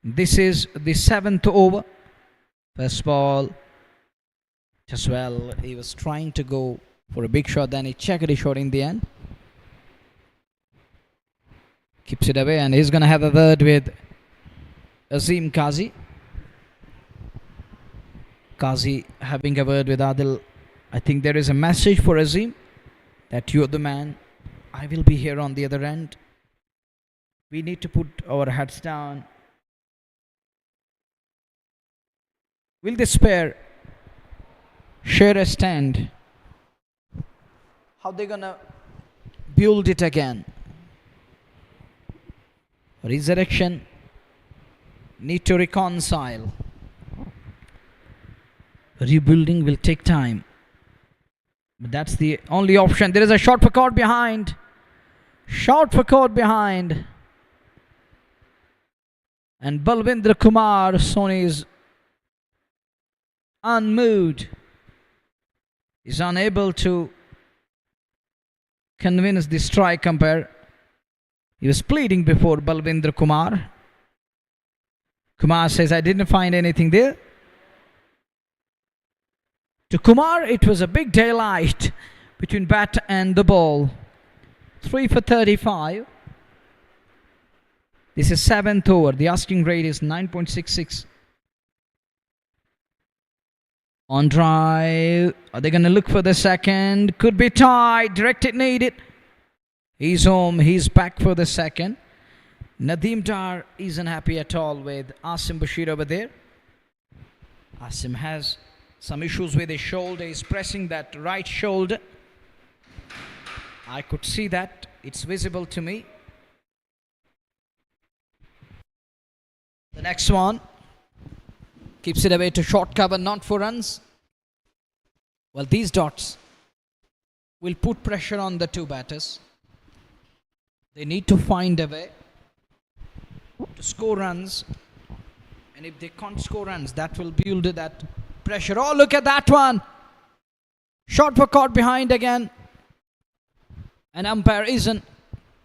This is the 7th over. First ball. Just well, he was trying to go for a big shot, then he checked his shot in the end. Keeps it away, and he's going to have a word with Azim Qazi. Qazi having a word with Adil. I think there is a message for Azim that you're the man. I will be here on the other end. We need to put our heads down. Will this pair share a stand? How they gonna build it again? Resurrection need to reconcile. Rebuilding will take time, but that's the only option. There is a shot for caught behind. Shot for caught behind. And Balwendra Kumar Soni is unmoved. Is unable to convince the strike umpire. He was pleading before Balwendra Kumar. Kumar says, I didn't find anything there. To Kumar, it was a big daylight between bat and the ball. 3 for 35. This is 7th over. The asking rate is 9.66. On drive. Are they going to look for the second? Could be tied. Direct it needed. He's home. He's back for the second. Nadeem Dar isn't happy at all with Asim Bashir over there. Asim has some issues with his shoulder. He's pressing that right shoulder. I could see that. It's visible to me. The next one. Keeps it away to short cover, not for runs. Well, these dots will put pressure on the two batters. They need to find a way to score runs. And if they can't score runs, that will build that pressure. Oh, look at that one. Shot for caught behind again. And umpire isn't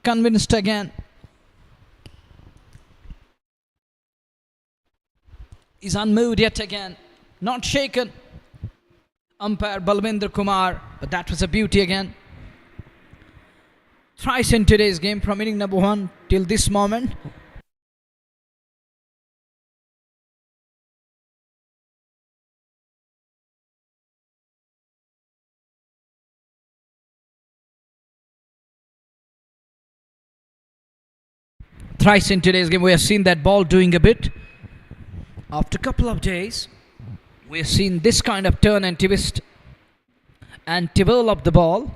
convinced again. Is unmoved yet again. Not shaken. Umpire Balwendra Kumar. But that was a beauty again. Thrice in today's game from inning number 1 till this moment. Thrice in today's game we have seen that ball doing a bit. After a couple of days, we have seen this kind of turn and twist and twirl of the ball.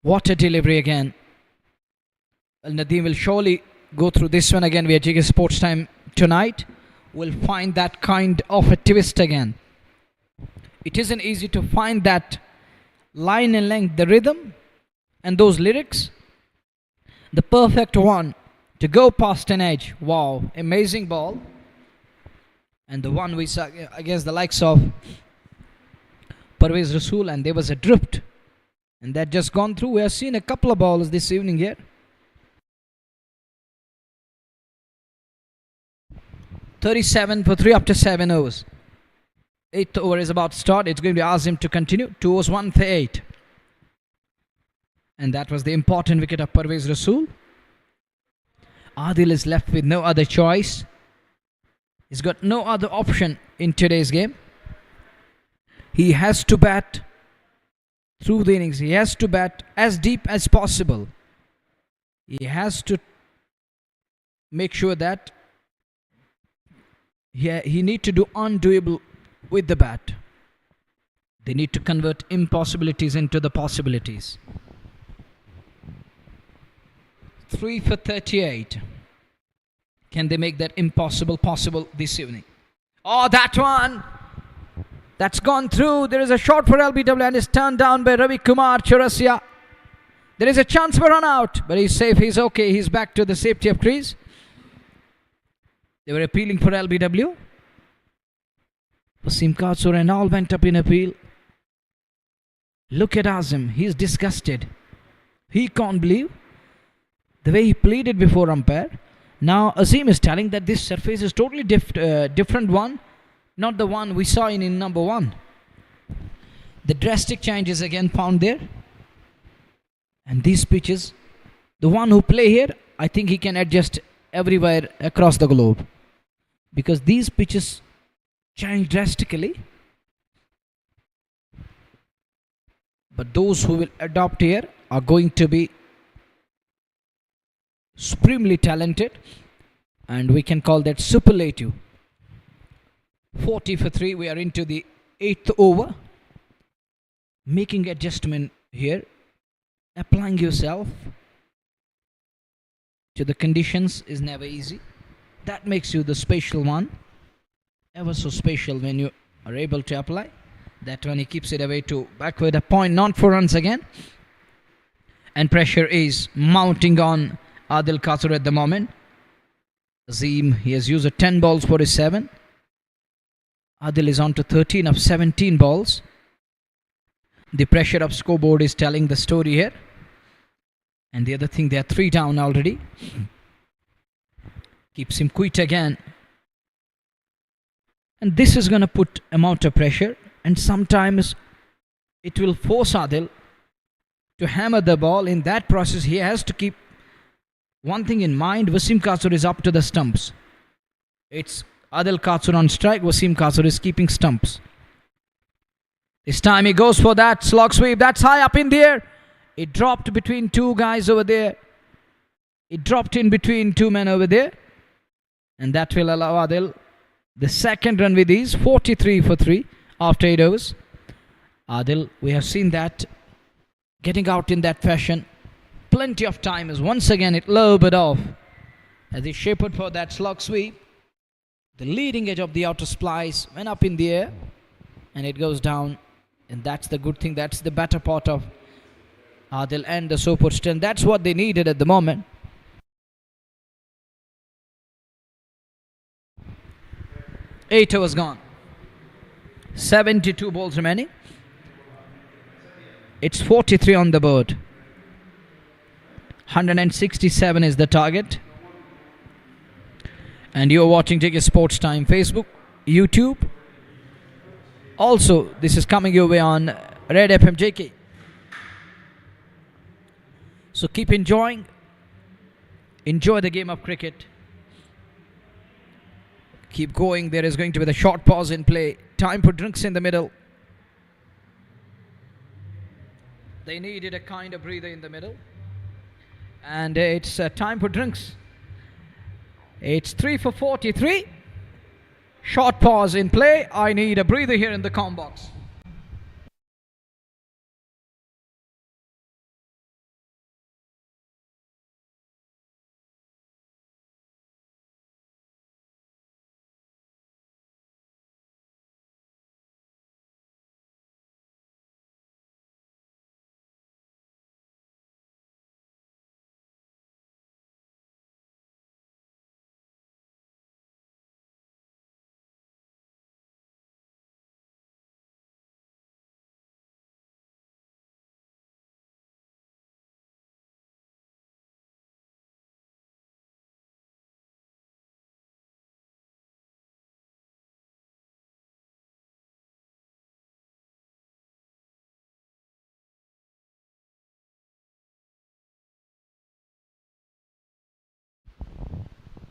What a delivery again. Well, Nadeem will surely go through this one again. We are taking Sports Time tonight. We'll find that kind of a twist again. It isn't easy to find that line and length, the rhythm and those lyrics. The perfect one to go past an edge. Wow, amazing ball. And the one we saw against the likes of Parvez Rasool, and there was a drift. And that just gone through. We have seen a couple of balls this evening here. 37 for 3 after 7 overs. 8th over is about to start. It's going to be Azim to continue. 2 overs, 1 for 8. And that was the important wicket of Parvez Rasool. Adil is left with no other choice. He's got no other option in today's game. He has to bat through the innings. He has to bat as deep as possible. He has to make sure that he need to do undoable with the bat. They need to convert impossibilities into the possibilities. 3 for 38. Can they make that impossible possible this evening? Oh, that one! That's gone through. There is a shot for LBW and is turned down by Ravi Kumar Chaurasia. There is a chance for run out, but he's safe, he's okay, he's back to the safety of crease. They were appealing for LBW. Wasim Katsur and all went up in appeal. Look at Azim, he's disgusted. He can't believe the way he pleaded before umpire. Now Azim is telling that this surface is totally different one, not the one we saw in number 1. The drastic change is again found there. And these pitches, the one who play here, I think he can adjust everywhere across the globe. Because these pitches change drastically. But those who will adopt here are going to be supremely talented. And we can call that superlative. 40 for 3. We are into the 8th over. Making adjustment here. Applying yourself to the conditions is never easy. That makes you the special one. Ever so special when you are able to apply. That one he keeps it away to backward a point, not 4 runs again. And pressure is mounting on Adil Katsur at the moment. Azim, he has used 10 balls for his 7. Adil is on to 13 of 17 balls. The pressure of scoreboard is telling the story here. And the other thing, they are 3 down already. Keeps him quit again. And this is going to put amount of pressure. And sometimes it will force Adil to hammer the ball. In that process, he has to keep one thing in mind. Wasim Katsur is up to the stumps. It's Adil Katsur on strike. Wasim Katsur is keeping stumps. This time he goes for that slog sweep. That's high up in the air. It dropped between 2 guys over there. It dropped in between 2 men over there. And that will allow Adil the second run with ease. 43 for 3 after 8 overs. Adil, we have seen that getting out in that fashion. Plenty of time as once again it lowered off. As he shepherded for that slog sweep. The leading edge of the outer splice went up in the air. And it goes down. And that's the good thing. That's the better part of Adil and the Sopore stand. That's what they needed at the moment. Eight overs gone. 72 balls remaining. It's 43 on the board. 167 is the target. And you're watching Ticket Sports Time Facebook, YouTube. Also, this is coming your way on Red FM JK. So keep enjoying. Enjoy the game of cricket. Keep going. There is going to be the short pause in play. Time for drinks in the middle. They needed a kind of breather in the middle. And it's time for drinks. It's 3 for 43. Short pause in play. I need a breather here in the comm box.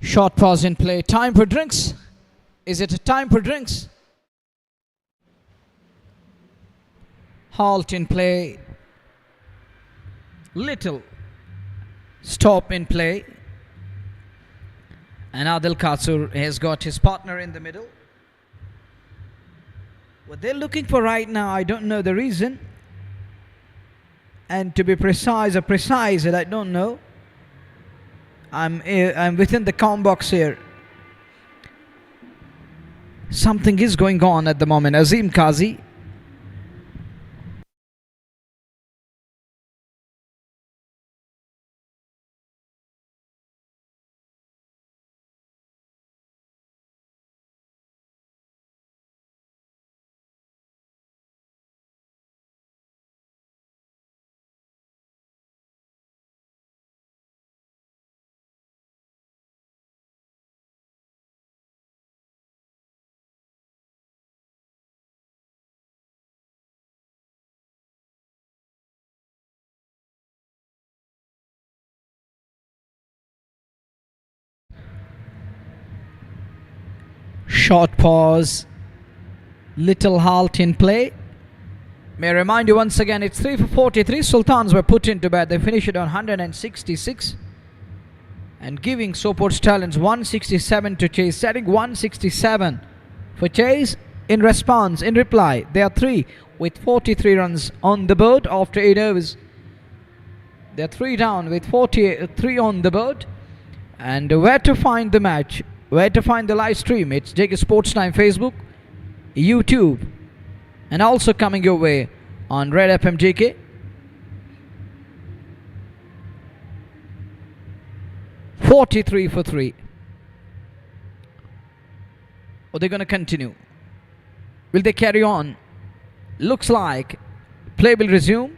Short pause in play. Time for drinks. Is it a time for drinks? Halt in play. Little stop in play. And Adil Katsur has got his partner in the middle. What they're looking for right now, I don't know the reason. And to be precise, I don't know. I'm within the com box here. Something is going on at the moment. Azim Kazi. Short pause. Little halt in play. May I remind you once again, it's 3 for 43. Sultans were put into bat. They finished it on 166. And giving Sopore Stallions 167 to chase. Setting 167 for chase. In response, in reply, they are 3 with 43 runs on the board after 8 overs. They are 3 down with 43 on the board. And where to find the match? Where to find the live stream? It's JK Sports Time Facebook, YouTube, and also coming your way on Red FM JK. .43 for 3. Or they're going to continue. Will they carry on? Looks like play will resume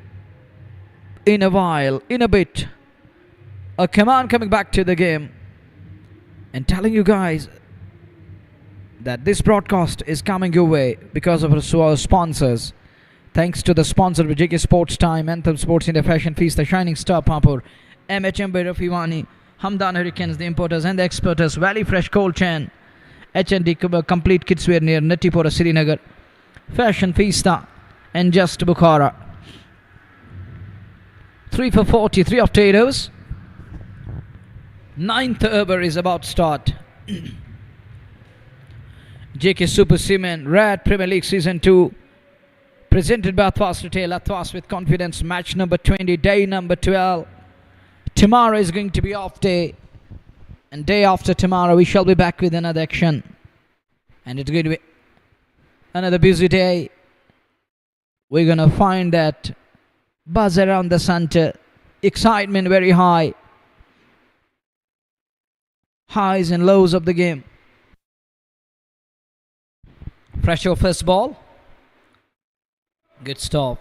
in a while, in a bit. A command coming back to the game. And telling you guys that this broadcast is coming your way because of our sponsors. Thanks to the sponsor of JK Sports Time, Anthem Sports India Fashion Feast, the Shining Star Papur, MHM Rafivani, Hamdan Hurricanes, the importers and the exporters, Valley Fresh Cold Chain, H&D Complete Kidswear near Nettipura, Srinagar, Fashion Feasta, and Just Bukhara. 3 for 43 after 8 overs. 9th over is about to start. JK Super Cement Red Premier League Season 2 presented by Athwas Retail. Athwas with confidence. Match number 20, day number 12. Tomorrow is going to be off day, and day after tomorrow we shall be back with another action, and it's going to be another busy day. We're going to find that buzz around the center, excitement very high, highs and lows of the game. Pressure first ball. Good stop.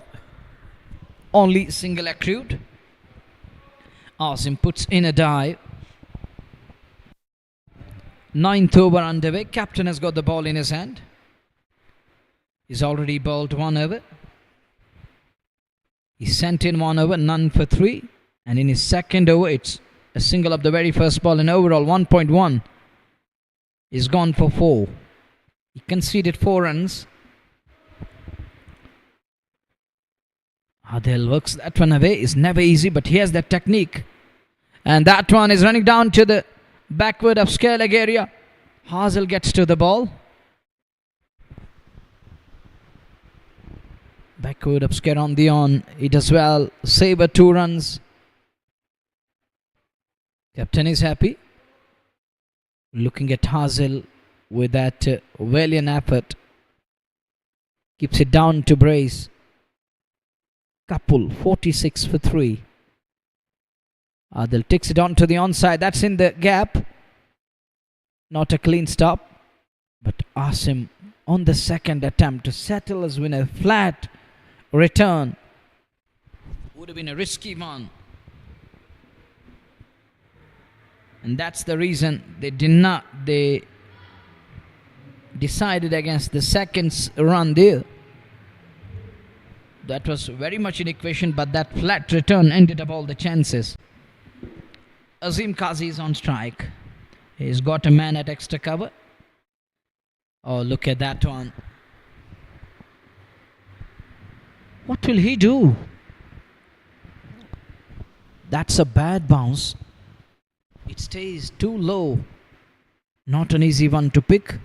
Only single accrued. Asim puts in a dive. 9th over underway. Captain has got the ball in his hand. He's already bowled 1 over. He sent in 1 over, none for 3. And in his second over, it's a single of the very first ball, and overall 1.1. He's gone for 4. He conceded 4 runs. Adel works that one away. It's never easy, but he has that technique. And that one is running down to the backward of scale leg area. Hazel gets to the ball. Backward of scare on the on. He does well. Saber 2 runs. Captain is happy. Looking at Hazel with that valiant effort. Keeps it down to brace. Kapul 46 for 3. Adil takes it on to the onside. That's in the gap. Not a clean stop. But Asim on the second attempt to settle as win a flat return. Would have been a risky one. And that's the reason they decided against the second run there. That was very much in equation, but that flat return ended up all the chances. Azim Kazi is on strike. He's got a man at extra cover. Oh, look at that one. What will he do? That's a bad bounce. It stays too low. Not an easy one to pick.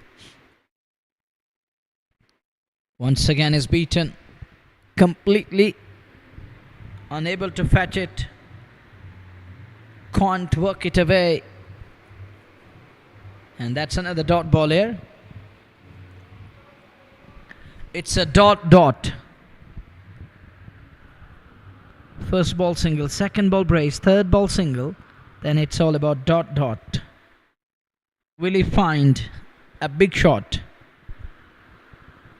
Once again is beaten. Completely unable to fetch it. Can't work it away. And that's another dot ball here. It's a dot. First ball single, second ball brace, third ball single. Then it's all about dot. Will he find a big shot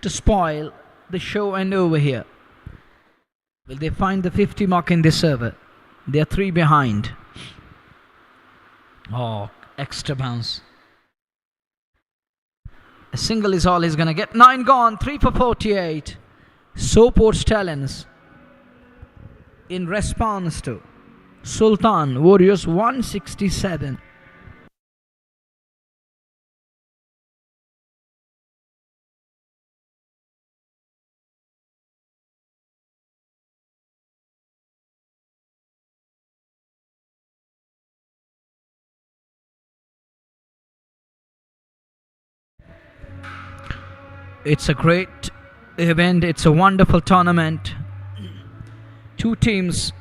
to spoil the show and over here? Will they find the 50 mark in this server? They are 3 behind. Oh, extra bounce. A single is all he's gonna get. 9 gone, 3 for 48. Sopore Stallions in response to Sultan Warriors 167. It's a great event. It's a wonderful tournament. 2 teams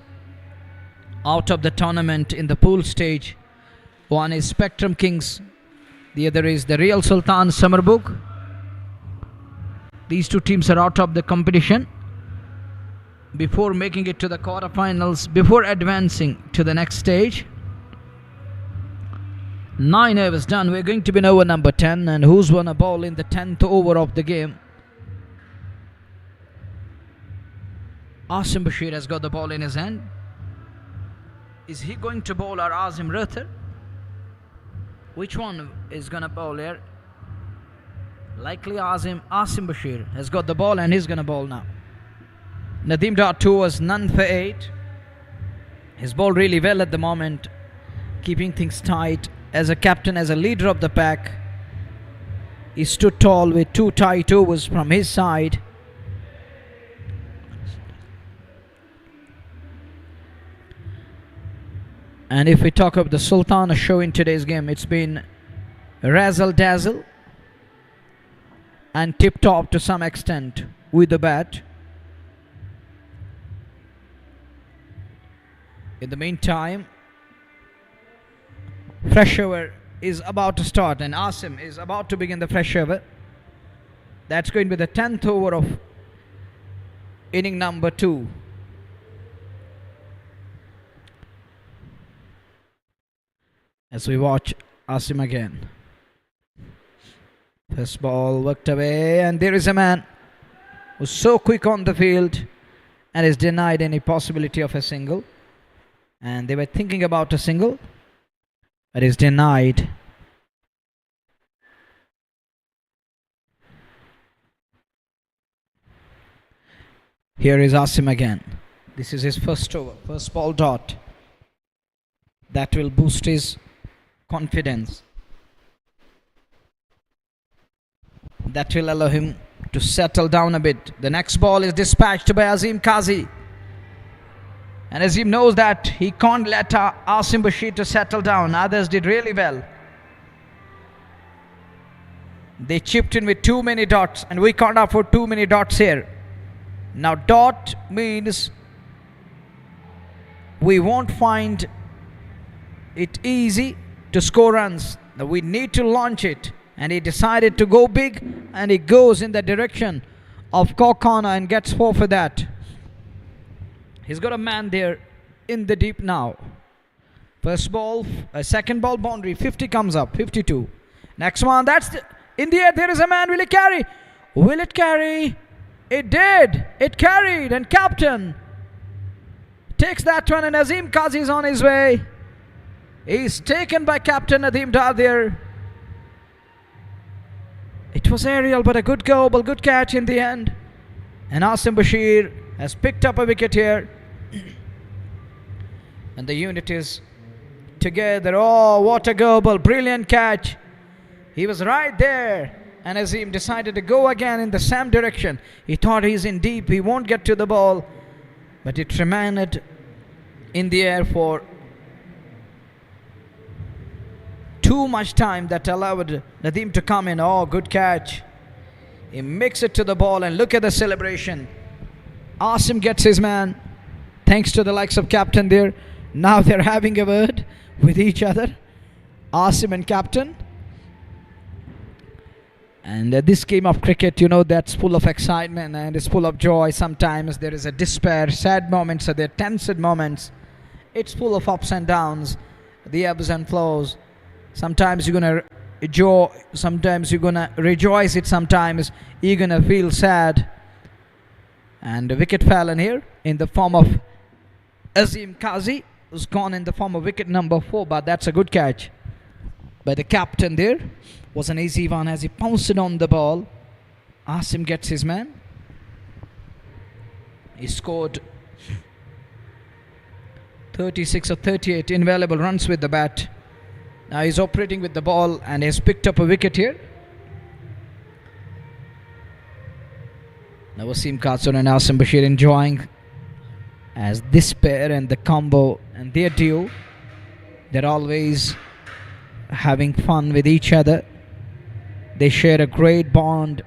out of the tournament in the pool stage. One is Spectrum Kings. The other is the Real Sultan Summerbrook. These 2 teams are out of the competition before making it to the quarterfinals, before advancing to the next stage. 9 overs done. We're going to be in over number 10. And who's won a ball in the 10th over of the game? Asim Bashir has got the ball in his hand. Is he going to bowl or Azim Ruther? Which one is going to bowl here? Likely Asim Bashir has got the ball and he's going to bowl now. Nadeem Dar 2 was none for 8. He's bowled really well at the moment, keeping things tight. As a captain, as a leader of the pack, he stood tall with 2 tight overs from his side. And if we talk of the Sultan show in today's game, it's been razzle dazzle and tip top to some extent with the bat. In the meantime, fresh over is about to start and Asim is about to begin the fresh over. That's going to be the 10th over of inning number 2. As we watch Asim again. First ball worked away and there is a man who's so quick on the field and is denied any possibility of a single. And they were thinking about a single, but is denied. Here is Asim again. This is his first over, first ball dot. That will boost his confidence. That will allow him to settle down a bit. The next ball is dispatched by Azim Kazi. And Azim knows that he can't let Asim Bashir to settle down. Others did really well. They chipped in with too many dots and we can't afford too many dots here. Now dot means we won't find it easy to score runs. Now we need to launch it. And he decided to go big and he goes in the direction of Kokana and gets 4 for that. He's got a man there in the deep now. First ball, second ball boundary, 50 comes up, 52. Next one, in the air, there is a man, will it carry? Will it carry? It did, it carried and captain takes that one and Azim Kazi is on his way. He's taken by Captain Nadeem Dar there. It was aerial but a good goal, good catch in the end. And Asim Bashir has picked up a wicket here. And the unit is together. Oh, what a goal, brilliant catch. He was right there. And Azim decided to go again in the same direction. He thought he's in deep, he won't get to the ball. But it remained in the air for too much time that allowed Nadeem to come in. Oh, good catch. He makes it to the ball and look at the celebration. Asim gets his man. Thanks to the likes of captain there. Now they're having a word with each other. Asim and captain. And this game of cricket, you know, that's full of excitement and it's full of joy. Sometimes there is a despair, sad moments, or there are tensed moments. It's full of ups and downs, the ebbs and flows. Sometimes you're gonna enjoy, sometimes you're gonna rejoice it, sometimes you're gonna feel sad. And the wicket fell in here in the form of Azim Kazi, who's gone in the form of wicket number 4, but that's a good catch by the captain there. Was an easy one as he pounced on the ball. Asim gets his man. He scored 36 or 38 invaluable runs with the bat. Now he's operating with the ball and has picked up a wicket here. Now Wasim Katsur and Asim Bashir enjoying as this pair and the combo and their duo, they're always having fun with each other. They share a great bond,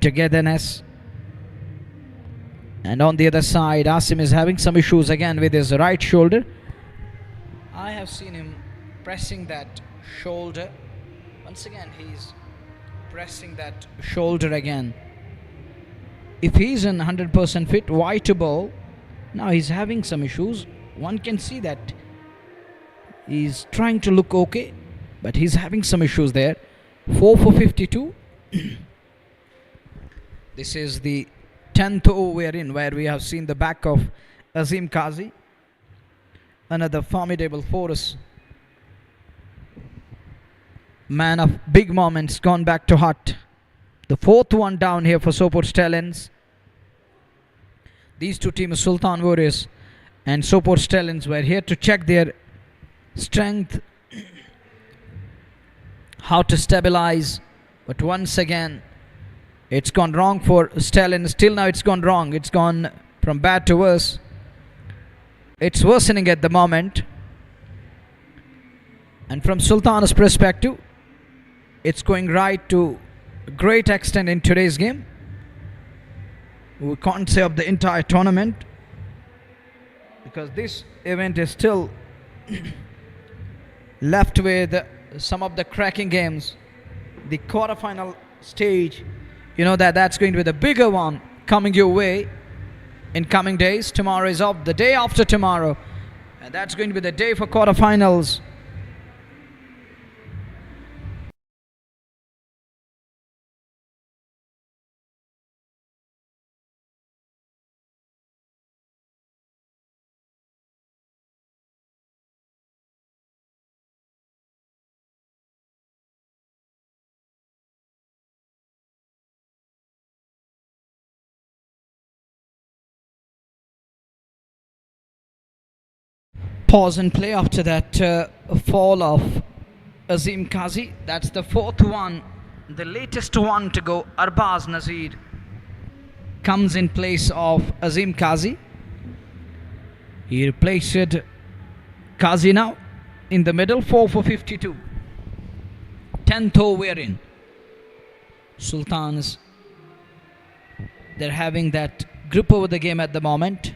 togetherness. And on the other side, Asim is having some issues again with his right shoulder. I have seen him pressing that shoulder. Once again, he's pressing that shoulder again. If he's in 100% fit, why to bowl? Now he's having some issues. One can see that he's trying to look okay, but he's having some issues there. 4 for 52. This is the 10th over we're in, where we have seen the back of Azim Kazi. Another formidable force. Man of big moments, gone back to hut. The 4th one down here for Sopore Stallions. These two teams, Sultan Warriors and Sopore Stallions, were here to check their strength, how to stabilize. But once again, it's gone wrong for Stallions. Till now it's gone wrong. It's gone from bad to worse. It's worsening at the moment. And from Sultan's perspective, it's going right to a great extent in today's game. We can't say of the entire tournament, because this event is still left with some of the cracking games. The quarterfinal stage, you know, that's going to be the bigger one coming your way in coming days. Tomorrow is off, the day after tomorrow, and that's going to be the day for quarterfinals. Pause and play after that fall of Azim Kazi. That's the 4th one, the latest one to go. Arbaz Nazir comes in place of Azim Kazi. He replaced Kazi now in the middle. 4 for 52. 10th over we're in. Sultans, they're having that grip over the game at the moment.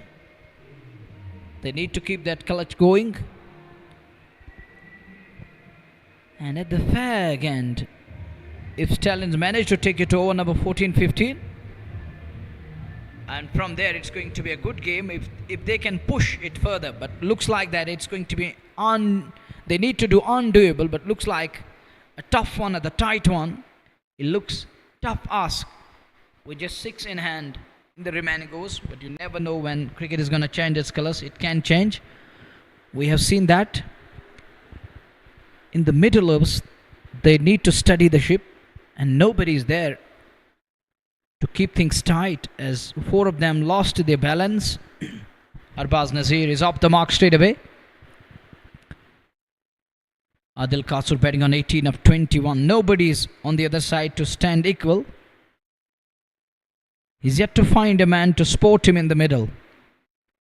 They need to keep that clutch going. And at the fag end, if Stallions manage to take it over number 14-15, and from there it's going to be a good game if they can push it further. But looks like that it's going to be they need to do undoable, but looks like a tough one, the tight one. It looks tough ask with just 6 in hand in the remaining overs, but you never know when cricket is going to change its colors. It can change. We have seen that. In the middle overs, they need to steady the ship, and nobody is there to keep things tight, as 4 of them lost their balance. Arbaz Nazir is off the mark straight away. Adil Kasur batting on 18 of 21. Nobody is on the other side to stand equal. He's yet to find a man to support him in the middle.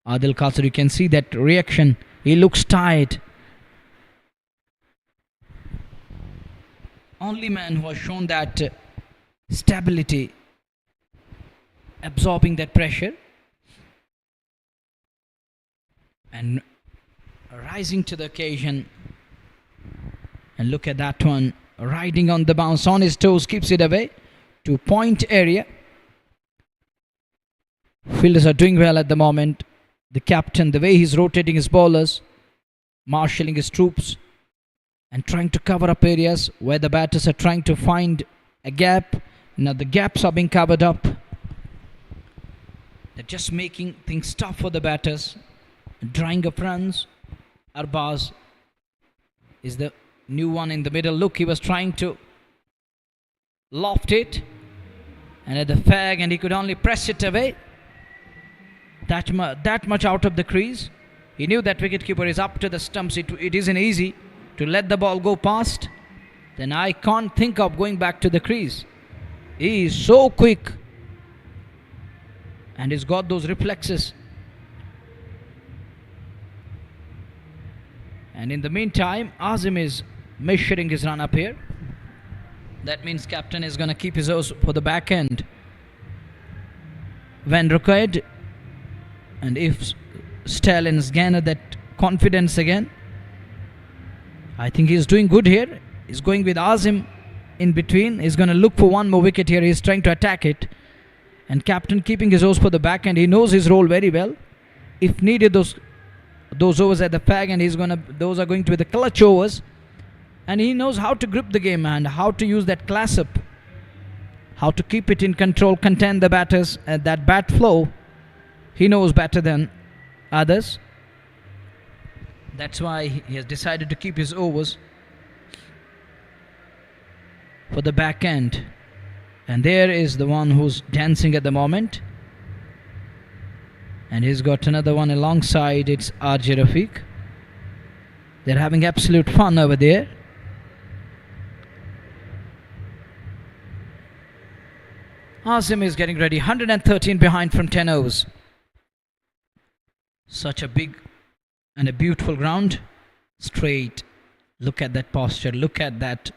Adil Kasur, you can see that reaction. He looks tired. Only man who has shown that stability, absorbing that pressure and rising to the occasion. And look at that one, riding on the bounce on his toes, keeps it away to point area. Fielders are doing well at the moment. The captain, the way he's rotating his bowlers, marshalling his troops and trying to cover up areas where the batters are trying to find a gap. Now the gaps are being covered up. They're just making things tough for the batters, drying up runs. Arbaz is the new one in the middle. Look, he was trying to loft it and at the fag, and he could only press it away. That much out of the crease. He knew that wicketkeeper is up to the stumps. It isn't easy to let the ball go past. Then I can't think of going back to the crease. He is so quick and he's got those reflexes. And in the meantime, Azim is measuring his run up here. That means captain is going to keep his nose for the back end when required. And if Stallions gain that confidence again, I think he's doing good here. He's going with Azim in between. He's going to look for one more wicket here. He's trying to attack it. And captain keeping his nose for the back end. He knows his role very well. If needed, those overs at the fag, and those are going to be the clutch overs. And he knows how to grip the game and how to use that class up, how to keep it in control, contain the batters at that bat flow. He knows better than others. That's why he has decided to keep his overs for the back end. And there is the one who's dancing at the moment. And he's got another one alongside. It's RJ Rafiq. They're having absolute fun over there. Azim is getting ready. 113 behind from 10 overs. Such a big and a beautiful ground. Straight. Look at that posture. Look at that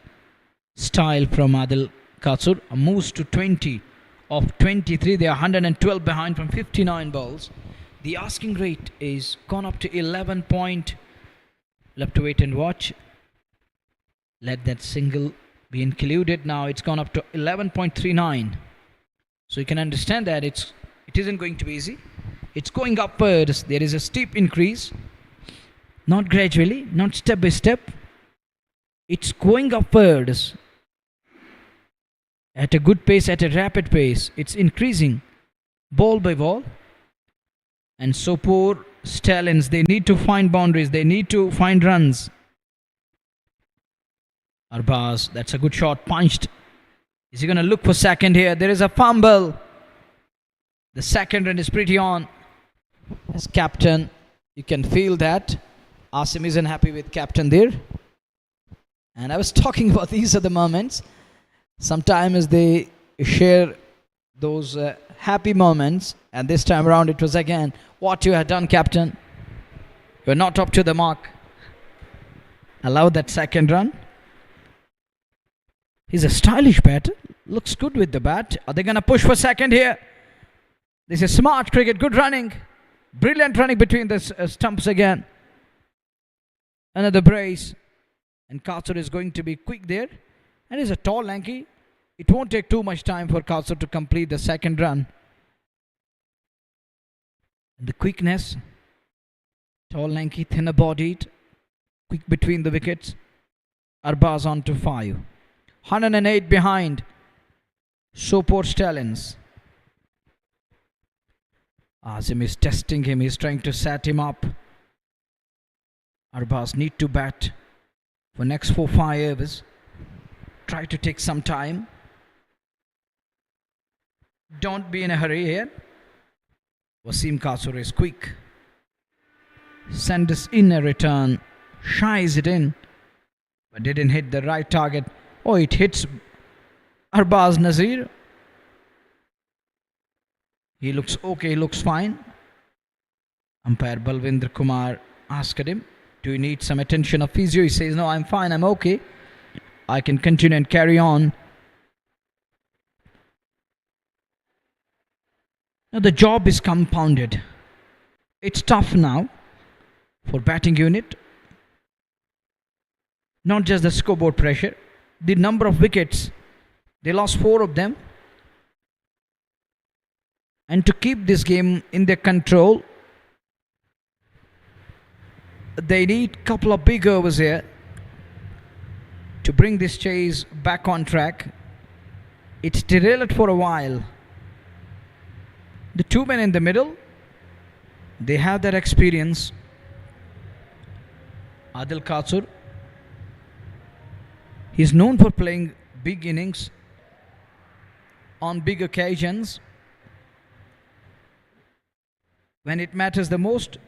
style from Adil Katsur. Moves to 20 of 23. They are 112 behind from 59 balls. The asking rate is gone up to 11 point. We'll have to wait and watch. Let that single be included. Now it's gone up to 11.39. So you can understand that it isn't going to be easy. It's going upwards. There is a steep increase. Not gradually, not step by step. It's going upwards. At a good pace, at a rapid pace. It's increasing ball by ball. And Sopore, Stallions, they need to find boundaries. They need to find runs. Arbaz, that's a good shot. Punched. Is he going to look for second here? There is a fumble. The second run is pretty on. As captain, you can feel that. Asim isn't happy with captain there. And I was talking about these are the moments. Sometimes they share those happy moments. And this time around it was again, what you had done, captain. You're not up to the mark. Allow that second run. He's a stylish batter. Looks good with the bat. Are they going to push for second here? This is smart cricket. Good running. Brilliant running between the stumps again. Another brace. And Katsur is going to be quick there. And he's a tall, lanky. It won't take too much time for Katsur to complete the second run. The quickness. Tall, lanky, thinner bodied. Quick between the wickets. Arbaz on to 5. 108 behind. Sopore Stallions. Azim is testing him. He's trying to set him up. Arbaz need to bat for next 4-5 overs. Try to take some time. Don't be in a hurry here. Wasim Katsur is quick. Sends in a return. Shies it in. But didn't hit the right target. Oh, it hits Arbaz Nazir. He looks okay, he looks fine. Umpire Balwinder Kumar asked him, do you need some attention of physio? He says, no, I'm fine, I'm okay. I can continue and carry on. Now the job is compounded. It's tough now for batting unit. Not just the scoreboard pressure, the number of wickets. They lost 4 of them. And to keep this game in their control, they need a couple of big overs here to bring this chase back on track. It's derailed for a while. The 2 men in the middle, they have that experience. Adil Katsur, he's known for playing big innings on big occasions. When it matters the most,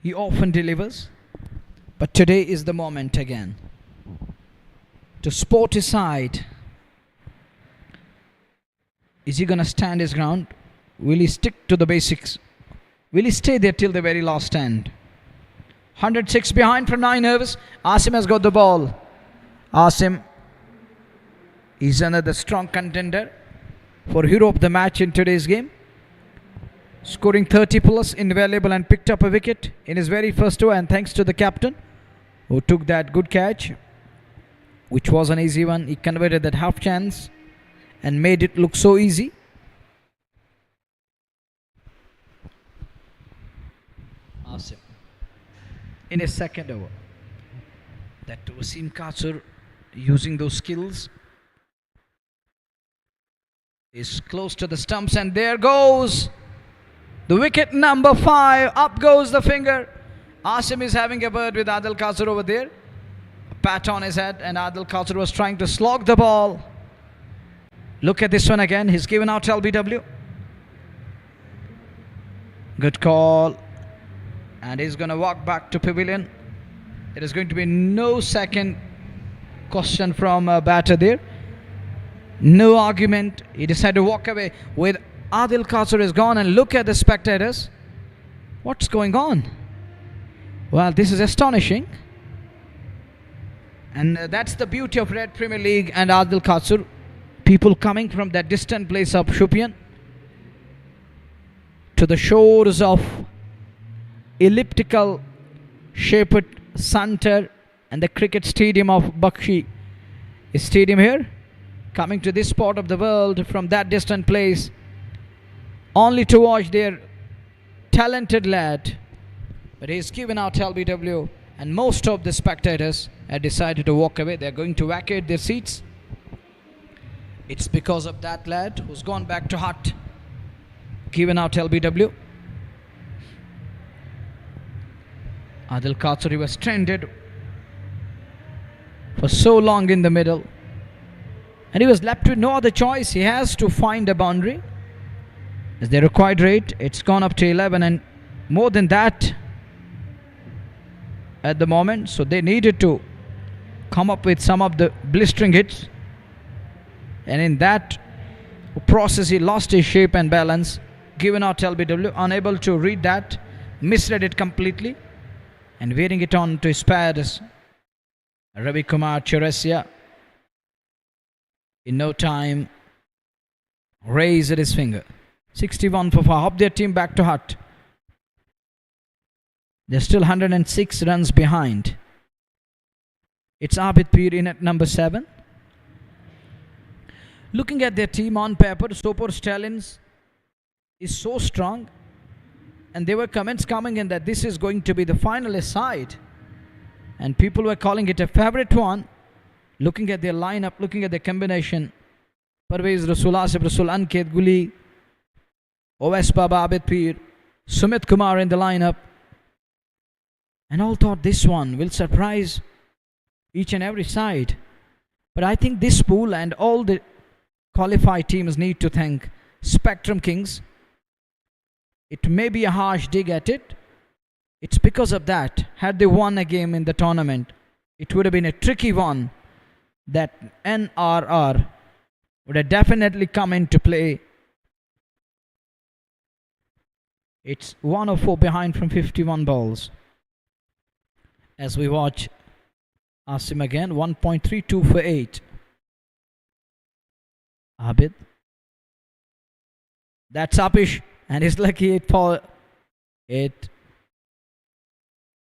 he often delivers. But today is the moment again to sport his side. Is he going to stand his ground? Will he stick to the basics? Will he stay there till the very last end? 106 behind from 9 overs. Asim has got the ball. Asim is another strong contender for hero of the match in today's game. Scoring 30 plus, invaluable, and picked up a wicket in his very first over, and thanks to the captain who took that good catch, which was an easy one. He converted that half chance and made it look so easy. Asim in his second over. That Wasim Katsur, using those skills, is close to the stumps, and there goes the wicket number 5. Up goes the finger. Asim is having a word with Adil Katsur over there. A pat on his head, and Adil Katsur was trying to slog the ball. Look at this one again. He's given out LBW. Good call. And he's going to walk back to pavilion. There is going to be no second question from a batter there. No argument. He decided to walk away with Adil Katsur is gone, and look at the spectators. What's going on? Well, this is astonishing. And that's the beauty of Red Premier League and Adil Katsur. People coming from that distant place of Shupian to the shores of elliptical shaped center and the cricket stadium of Bakshi Stadium here. Coming to this part of the world from that distant place, only to watch their talented lad. But he's given out LBW, and most of the spectators have decided to walk away. They're going to vacate their seats. It's because of that lad who's gone back to hut, given out LBW. Adil Katsur was stranded for so long in the middle, and he was left with no other choice. He has to find a boundary. As the required rate, it's gone up to 11 and more than that at the moment. So they needed to come up with some of the blistering hits. And in that process, he lost his shape and balance. Given out LBW, unable to read that, misread it completely, and wearing it on to his pads. Ravi Kumar Chaurasia, in no time, raised his finger. 61 for 4. Hop their team back to hut. They're still 106 runs behind. It's Abid Pir in at number 7. Looking at their team on paper, Sopore Stallions is so strong, and there were comments coming in that this is going to be the finalist side, and people were calling it a favorite one. Looking at their lineup, looking at their combination, Parvez Rasul, Asif Rasul, Ankit Guli, Owais Baba, Abid Pir, Sumit Kumar in the lineup, and all thought this one will surprise each and every side. But I think this pool and all the qualified teams need to thank Spectrum Kings. It may be a harsh dig at it. It's because of that. Had they won a game in the tournament, it would have been a tricky one that NRR would have definitely come into play. It's 104 behind from 51 balls. As we watch Asim again, 1.32 for 8. Abid. That's uppish, and it's lucky it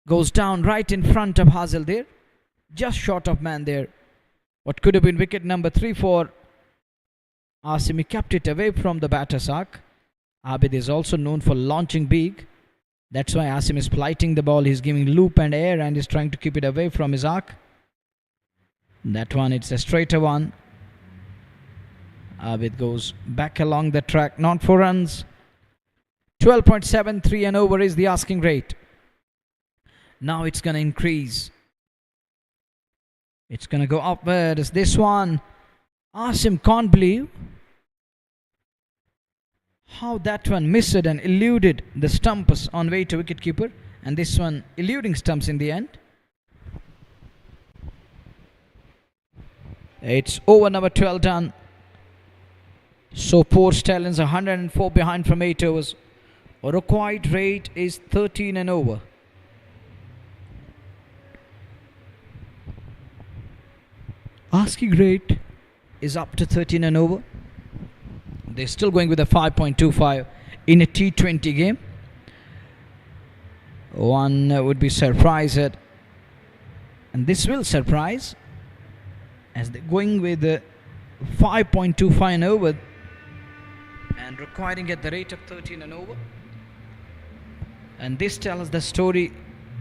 goes down right in front of Hazel there. Just short of man there. What could have been wicket number 3 for Asim. He kept it away from the batter's arc. Abid is also known for launching big. That's why Asim is flighting the ball. He's giving loop and air and is trying to keep it away from his arc. That one, it's a straighter one. Abid goes back along the track. Not 4 runs. 12.73 and over is the asking rate. Now it's going to increase. It's going to go upwards. This one, Asim can't believe how that one missed and eluded the stumps on way to wicketkeeper. And this one eluding stumps in the end. It's over number 12 done. Sopore Stallions 104 behind from 8 overs. Required rate is 13 and over. Asking rate is up to 13 and over. They're still going with a 5.25 in a T20 game. One would be surprised at, and this will surprise, as they're going with a 5.25 and over and requiring at the rate of 13 and over. And this tells the story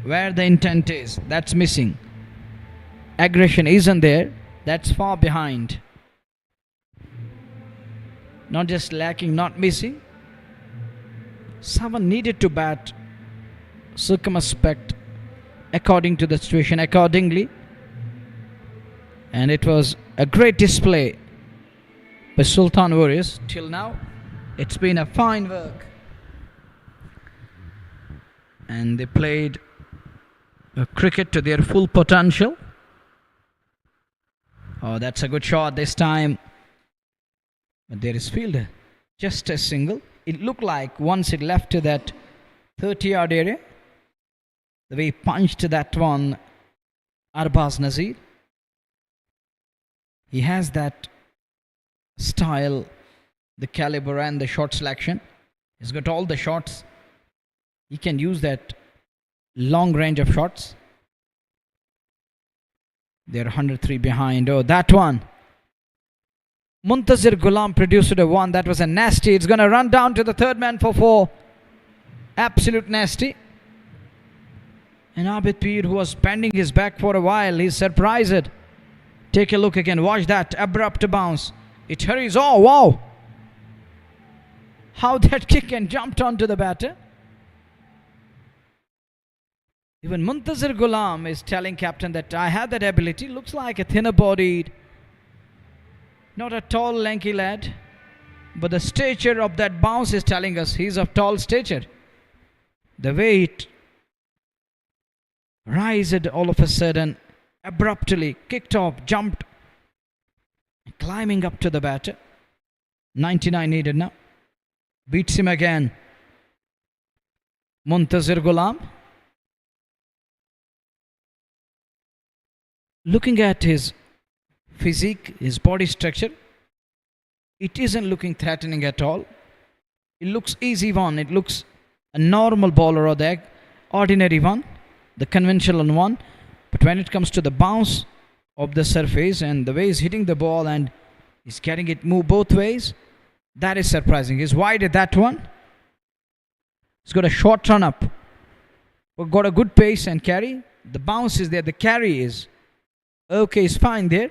where the intent is. That's missing. Aggression isn't there. That's far behind. Not just lacking, not missing. Someone needed to bat circumspect according to the situation, accordingly. And it was a great display by Sultan Warriors. Till now, it's been a fine work. And they played cricket to their full potential. Oh, that's a good shot this time. But there is fielder. Just a single. It looked like once it left to that 30-yard area, the way he punched that one, Arbaz Nazir. He has that style, the caliber and the shot selection. He's got all the shots. He can use that long range of shots. They're 103 behind. Oh, that one. Muntazir Ghulam produced a 1. That was a nasty. It's going to run down to the third man for 4. Absolute nasty. And Abid Peer, who was bending his back for a while, he's surprised. Take a look again. Watch that abrupt bounce. It hurries. Oh, wow. How that kick and jumped onto the batter. Even Muntazir Ghulam is telling captain that I had that ability. Looks like a thinner bodied, not a tall lanky lad, but the stature of that bounce is telling us he's of tall stature. The way it rised all of a sudden, abruptly, kicked off, jumped, climbing up to the batter. 99 needed now. Beats him again. Muntazir Ghulam. Looking at his physique, his body structure, it isn't looking threatening at all. It looks easy one. It looks a normal bowler or the ordinary one, the conventional one. But when it comes to the bounce of the surface and the way he's hitting the ball and he's getting it move both ways, that is surprising. He's wide at that one. He's got a short run up. We've got a good pace and carry. The bounce is there. The carry is okay, it's fine there.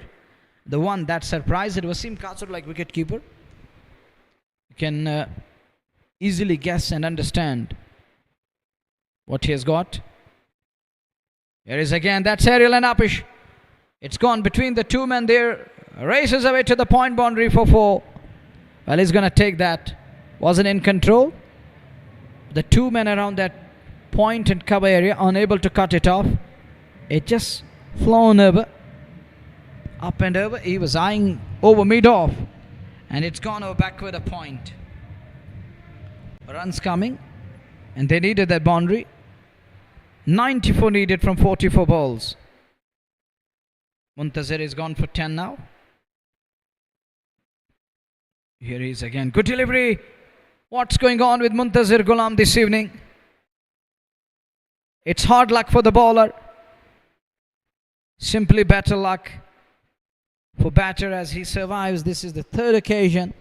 The one that surprised it was Wasim Kasur, like wicketkeeper. You can easily guess and understand what he has got. Here is again, that's aerial and uppish. It's gone between the two men there. Races away to the point boundary for 4. Well, he's going to take that. Wasn't in control. The two men around that point and cover area unable to cut it off. It just flown over. Up and over. He was eyeing over mid-off. And it's gone over back with a point. Runs coming. And they needed that boundary. 94 needed from 44 balls. Muntazir is gone for 10 now. Here he is again. Good delivery. What's going on with Muntazir Ghulam this evening? It's hard luck for the bowler. Simply better luck for batter as he survives. This is the third occasion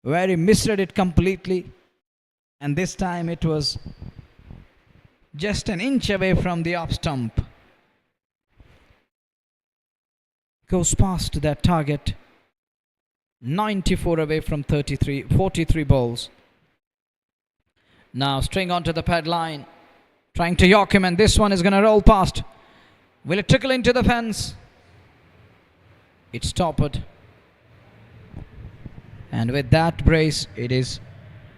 where he misread it completely. And this time it was just an inch away from the off stump. Goes past that target. 94 away from 43 balls. Now string onto the pad line. Trying to york him, and this one is going to roll past. Will it trickle into the fence? It's stopped. And with that brace, it is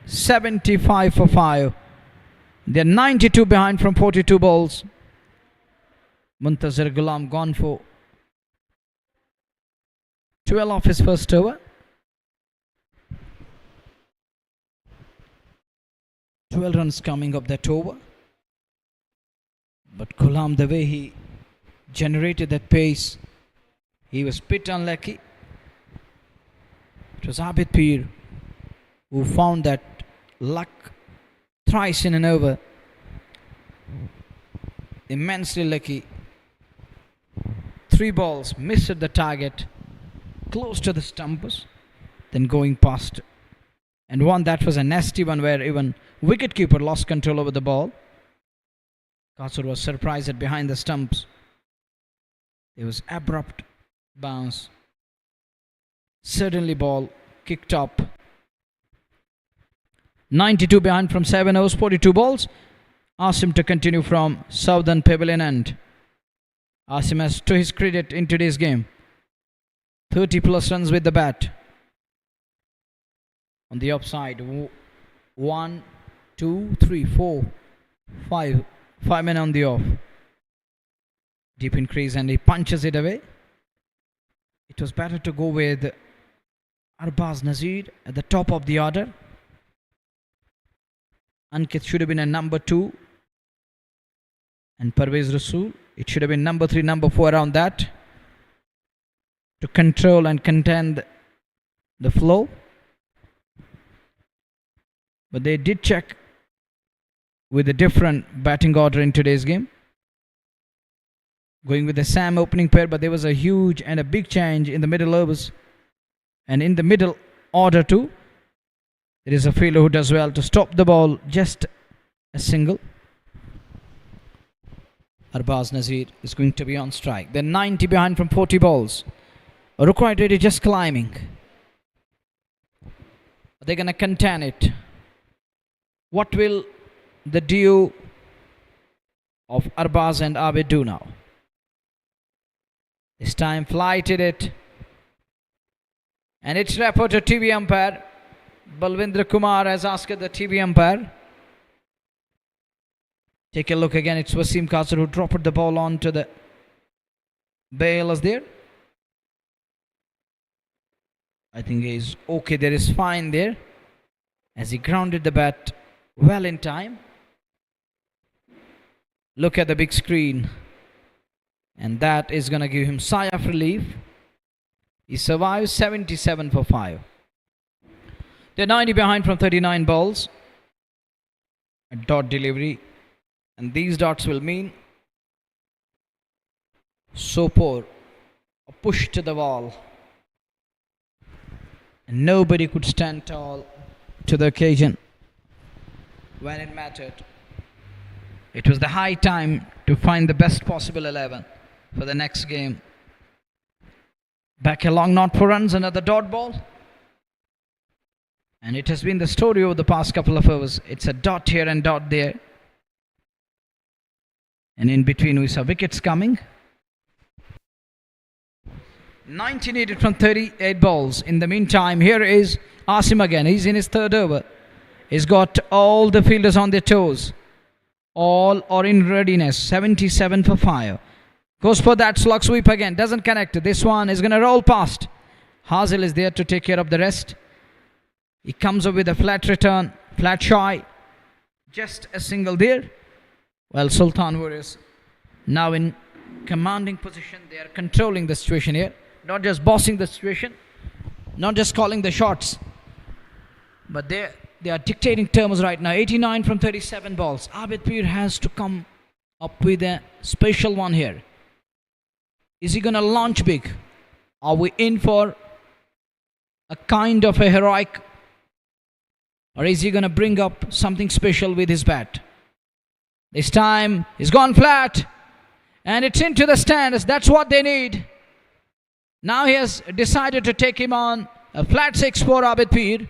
75 for 5. They're 92 behind from 42 balls. Muntazir Ghulam gone for 12 off his first over. 12 runs coming up that over. But Ghulam, the way he generated that pace, he was bit unlucky. It was Abid Pir who found that luck thrice in an over. Immensely lucky. 3 balls, missed the target, close to the stumps, then going past. And one that was a nasty one where even wicketkeeper lost control over the ball. Kasur was surprised at behind the stumps. There was abrupt bounce. Certainly ball kicked up. 92 behind from 7 overs, 42 balls. Asim to continue from Southern Pavilion end. Asim has, to his credit in today's game, 30 plus runs with the bat. On the upside, 1, 2, 3, 4, 5. 5 men on the off. Deep in crease and he punches it away. It was better to go with Arbaz Nazir at the top of the order. Ankit should have been a number 2. And Parvez Rasool, it should have been number 3, number 4 around that. To control and contend the flow. But they did check with a different batting order in today's game. Going with the Sam opening pair, but there was a huge and a big change in the middle overs. And in the middle order too, there is a fielder who does well to stop the ball, just a single. Arbaz Nazir is going to be on strike. They're 90 behind from 40 balls. Rukhwat Reddy just climbing. They're going to contain it. What will the duo of Arbaz and Abid do now? This time flighted it. And it's repo to TV umpire. Balvindra Kumar has asked the TV umpire. Take a look again. It's Wasim Kasur who dropped the ball onto the bailers there. I think he's okay. There is fine there. As he grounded the bat well in time. Look at the big screen. And that is going to give him sigh of relief. He survives 77 for 5. They're 90 behind from 39 balls. A dot delivery. And these dots will mean Sopore, a push to the wall. And nobody could stand tall to the occasion when it mattered. It was the high time to find the best possible 11 for the next game. Back along, not for runs, another dot ball. And it has been the story over the past couple of overs. It's a dot here and dot there. And in between we saw wickets coming. 19 needed from 38 balls. In the meantime, here is Asim again. He's in his third over. He's got all the fielders on their toes. All are in readiness. 77 for 5. Goes for that slug sweep again. Doesn't connect. This one is going to roll past. Hazil is there to take care of the rest. He comes up with a flat return. Flat shy. Just a single there. Well, Sultan Warriors now in commanding position. They are controlling the situation here. Not just bossing the situation. Not just calling the shots. But they're They are dictating terms right now. 89 from 37 balls. Abid Pir has to come up with a special one here. Is he going to launch big? Are we in for a kind of a heroic? Or is he going to bring up something special with his bat? This time, he's gone flat. And it's into the stands. That's what they need. Now he has decided to take him on. A flat 6 for Abid Pir.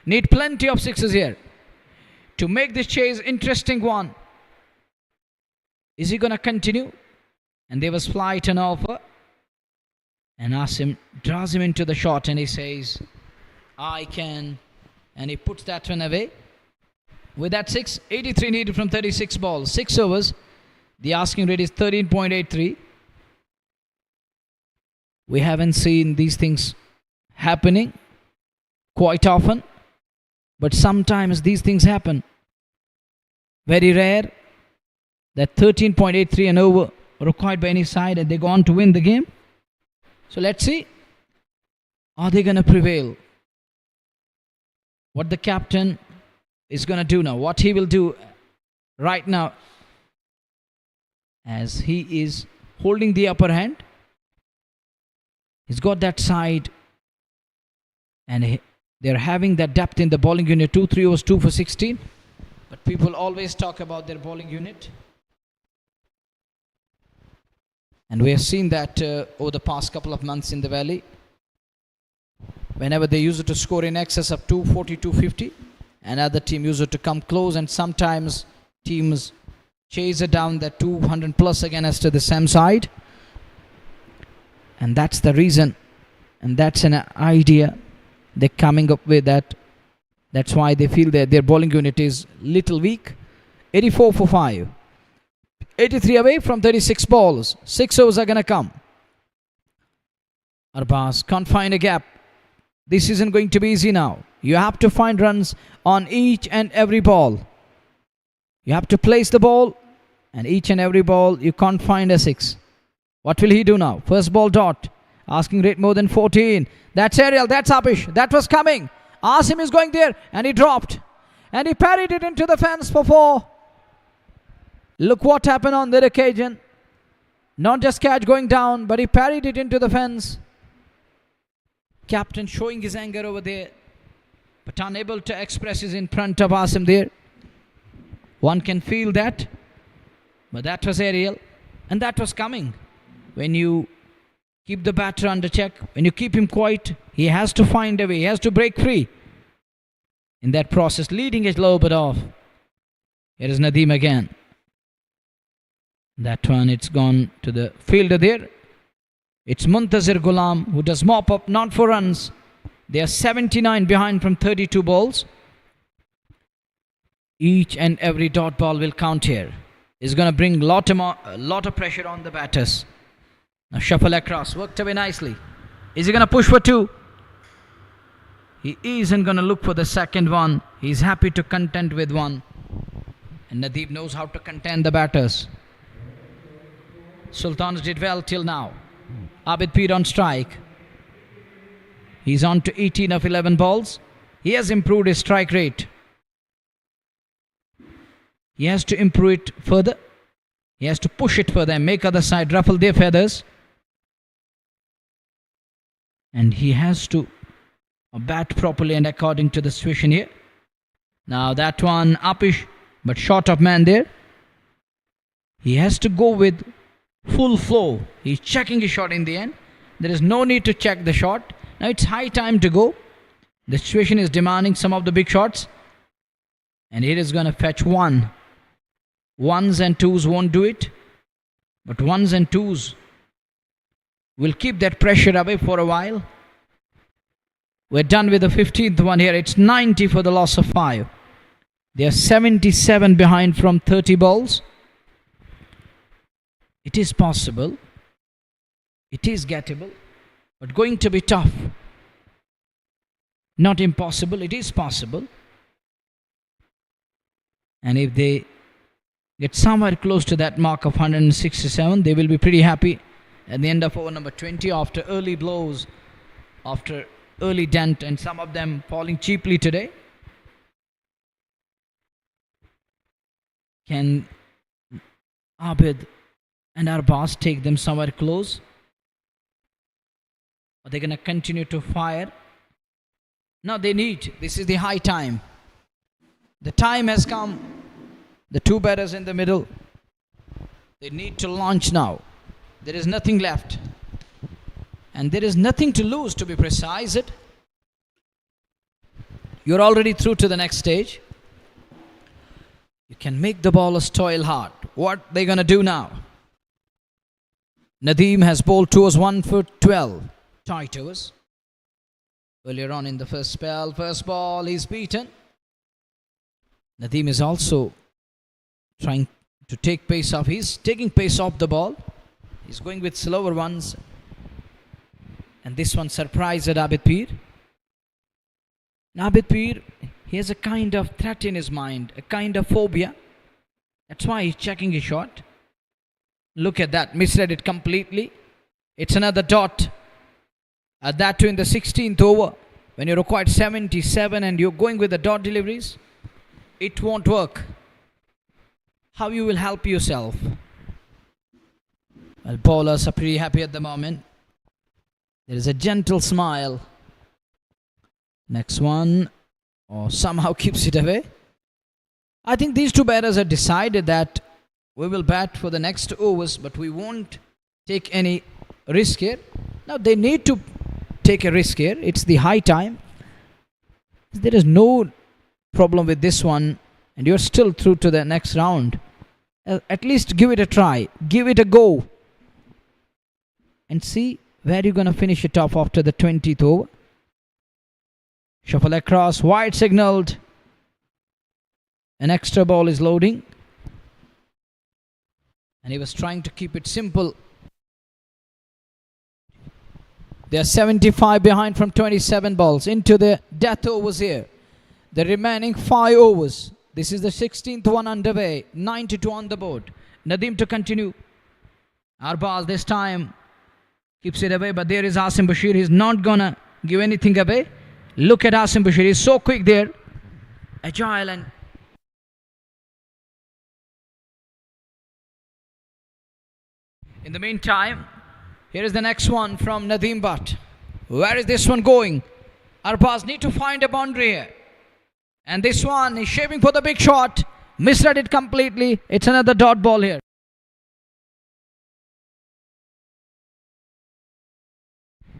Need plenty of sixes here to make this chase interesting one. Is he going to continue? And there was flight and offer. And Asim draws him into the shot and he says, I can. And he puts that one away. With that 6, 83 needed from 36 balls. 6 overs. The asking rate is 13.83. We haven't seen these things happening quite often. But sometimes these things happen. Very rare that 13.83 and over required by any side and they go on to win the game. So let's see. Are they going to prevail? What the captain is going to do now. What he will do right now. As he is holding the upper hand. He's got that side. And they're having that depth in the bowling unit. 2-3 overs, 2 for 16. But people always talk about their bowling unit. And we have seen that over the past couple of months in the Valley. Whenever they use it to score in excess of 240, 250. Another team use it to come close. And sometimes teams chase it down that 200 plus again as to the same side. And that's the reason. And that's an idea they're coming up with that. That's why they feel that their bowling unit is little weak. 84 for 5. 83 away from 36 balls. 6 overs are going to come. Arbaz can't find a gap. This isn't going to be easy now. You have to find runs on each and every ball. You have to place the ball. And each and every ball you can't find a 6. What will he do now? First ball dot. Asking rate more than 14. That's aerial. That's Apish. That was coming. Asim is going there. And he dropped. And he parried it into the fence for 4. Look what happened on that occasion. Not just catch going down, but he parried it into the fence. Captain showing his anger over there. But unable to express his in front of Asim there. One can feel that. But that was aerial. And that was coming. When you keep the batter under check, when you keep him quiet, he has to find a way. He has to break free. In that process, leading is low but off. Here is Nadeem again. That one, it's gone to the fielder there. It's Muntazir Ghulam who does mop up, not for runs. They are 79 behind from 32 balls. Each and every dot ball will count here. It's going to bring a lot of pressure on the batters. Now shuffle across, worked away nicely. Is he going to push for 2? He isn't going to look for the second one. He's happy to content with 1. And Nadeem knows how to content the batters. Sultans did well till now. Abid Pir on strike. He's on to 18 of 11 balls. He has improved his strike rate. He has to improve it further. He has to push it further and make other side ruffle their feathers. And he has to bat properly and according to the situation here. Now that one Apish, but short of man there. He has to go with full flow. He's checking his shot in the end. There is no need to check the shot. Now it's high time to go. The situation is demanding some of the big shots. And it is going to fetch 1. 1s and 2s won't do it. But 1s and 2s will keep that pressure away for a while. We're done with the 15th one here. It's 90 for the loss of 5. They are 77 behind from 30 balls. It is possible. It is gettable. But going to be tough. Not impossible. It is possible. And if they get somewhere close to that mark of 167, they will be pretty happy at the end of over number 20 after early blows, after early dent and some of them falling cheaply today. Can Abid and Arbaz take them somewhere close? Are they going to continue to fire? No, they need. This is the high time. The time has come. The two batters in the middle. They need to launch now. There is nothing left. And there is nothing to lose, to be precise. You're already through to the next stage. You can make the bowlers toil hard. What they're going to do now? Nadeem has bowled towards 1 for 12. Tight overs. Earlier on in the first spell, first ball, he's beaten. Nadeem is also trying to take pace off. He's taking pace off the ball. He's going with slower ones. And this one surprised Abid Peer. Abid Peer, he has a kind of threat in his mind, a kind of phobia. That's why he's checking his shot. Look at that, misread it completely. It's another dot. That too in the 16th over. When you're required 77 and you're going with the dot deliveries, it won't work. How you will help yourself? Well, bowlers are pretty happy at the moment. There is a gentle smile. Next one. Oh, somehow keeps it away. I think these two batters have decided that we will bat for the next overs, but we won't take any risk here. Now they need to take a risk here. It's the high time. There is no problem with this one, and you're still through to the next round. At least give it a try. Give it a go. And see where you're going to finish it off after the 20th over. Shuffle across. Wide signaled. An extra ball is loading. And he was trying to keep it simple. They are 75 behind from 27 balls. Into the death overs here. The remaining 5 overs. This is the 16th one underway. 92 on the board. Nadeem to continue. Arbaz this time keeps it away, but there is Asim Bashir. He's not gonna give anything away. Look at Asim Bashir. He's so quick there. Agile and in the meantime, here is the next one from Nadeem Butt. Where is this one going? Arbaz need to find a boundary here. And this one is shaping for the big shot. Misread it completely. It's another dot ball here.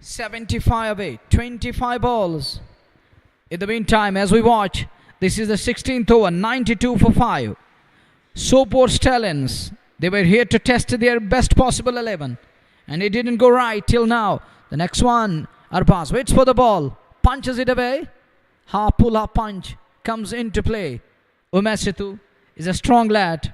$75 away. 25 balls. In the meantime, as we watch, this is the 16th over. 92 for 5. Sopore Stallions. They were here to test their best possible 11. And it didn't go right till now. The next one, Arbaz waits for the ball. Punches it away. Pull-up punch comes into play. Umesitu is a strong lad.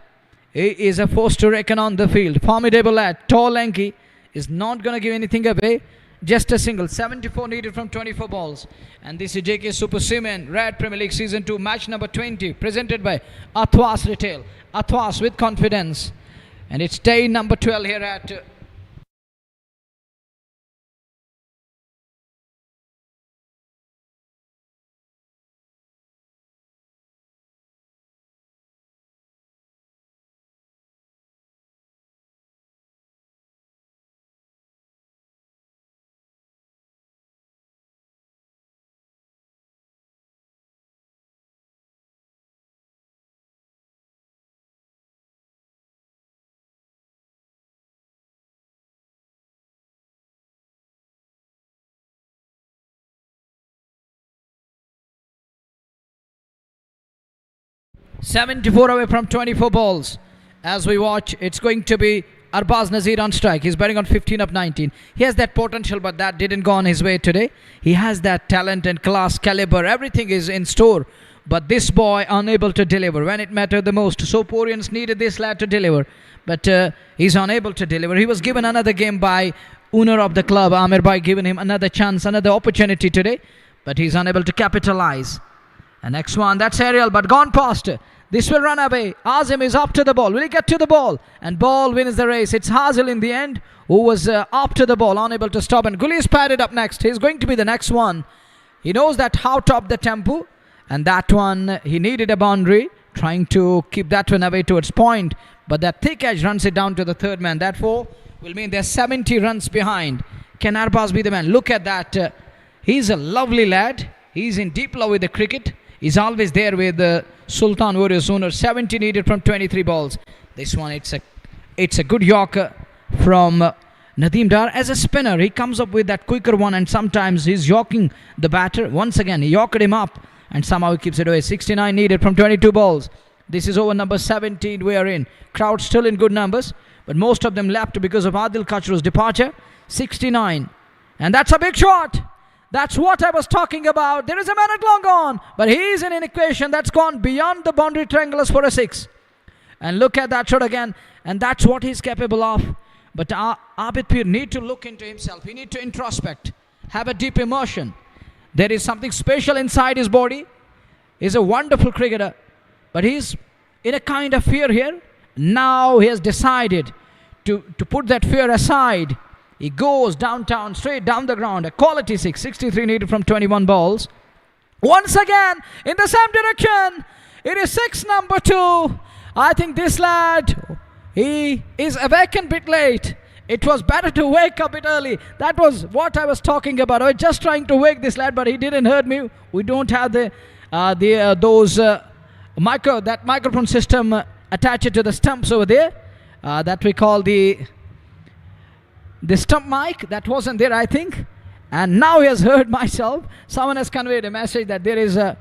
He is a force to reckon on the field. Formidable lad. Tall, lanky. Is not going to give anything away. Just a single. 74 needed from 24 balls. And this is JK Super Cement Red Premier League Season 2 match number 20. Presented by Athwas Retail. Athwas with confidence. And it's day number 12 here at .74 away from 24 balls. As we watch, it's going to be Arbaz Nazir on strike. He's batting on 15 of 19. He has that potential, but that didn't go on his way today. He has that talent and class, caliber. Everything is in store. But this boy unable to deliver when it mattered the most. Soporians needed this lad to deliver. But he's unable to deliver. He was given another game by owner of the club, Amir Bhai, giving him another chance, another opportunity today. But he's unable to capitalize. And next one, that's aerial, but gone past. This will run away. Azim is up to the ball. Will he get to the ball? And ball wins the race. It's Hazil in the end who was up to the ball, unable to stop. And Gully is padded up next. He's going to be the next one. He knows that how to up the tempo. And that one, he needed a boundary. trying to keep that one away towards point, but that thick edge runs it down to the third man. That 4 will mean they're 70 runs behind. Can Arbaz be the man? Look at that. He's a lovely lad. He's in deep love with the cricket. He's always there with the Sultan Warriors owner. 70 needed from 23 balls. This one, it's a good Yorker from Nadeem Dar. As a spinner, he comes up with that quicker one, and sometimes he's yorking the batter. Once again, he yorked him up, and somehow he keeps it away. 69 needed from 22 balls. This is over number 17 we are in. Crowd still in good numbers, but most of them left because of Adil Kachru's departure. 69. And that's a big shot. That's what I was talking about. There is a minute long on, but he's in an equation that's gone beyond the boundary triangles for a 6. And look at that shot again. And that's what he's capable of. But Abid Pir need to look into himself. He need to introspect. Have a deep immersion. There is something special inside his body. He's a wonderful cricketer. But he's in a kind of fear here. Now he has decided to put that fear aside. He goes downtown, straight down the ground. A quality 6. 63 needed from 21 balls. Once again, in the same direction. It is 6 number 2. I think this lad, he is awakened a bit late. It was better to wake up a bit early. That was what I was talking about. I was just trying to wake this lad, but he didn't hurt me. We don't have that microphone system attached to the stumps over there. That we call the stump mic. That wasn't there, I think. And now he has heard myself. Someone has conveyed a message that there is a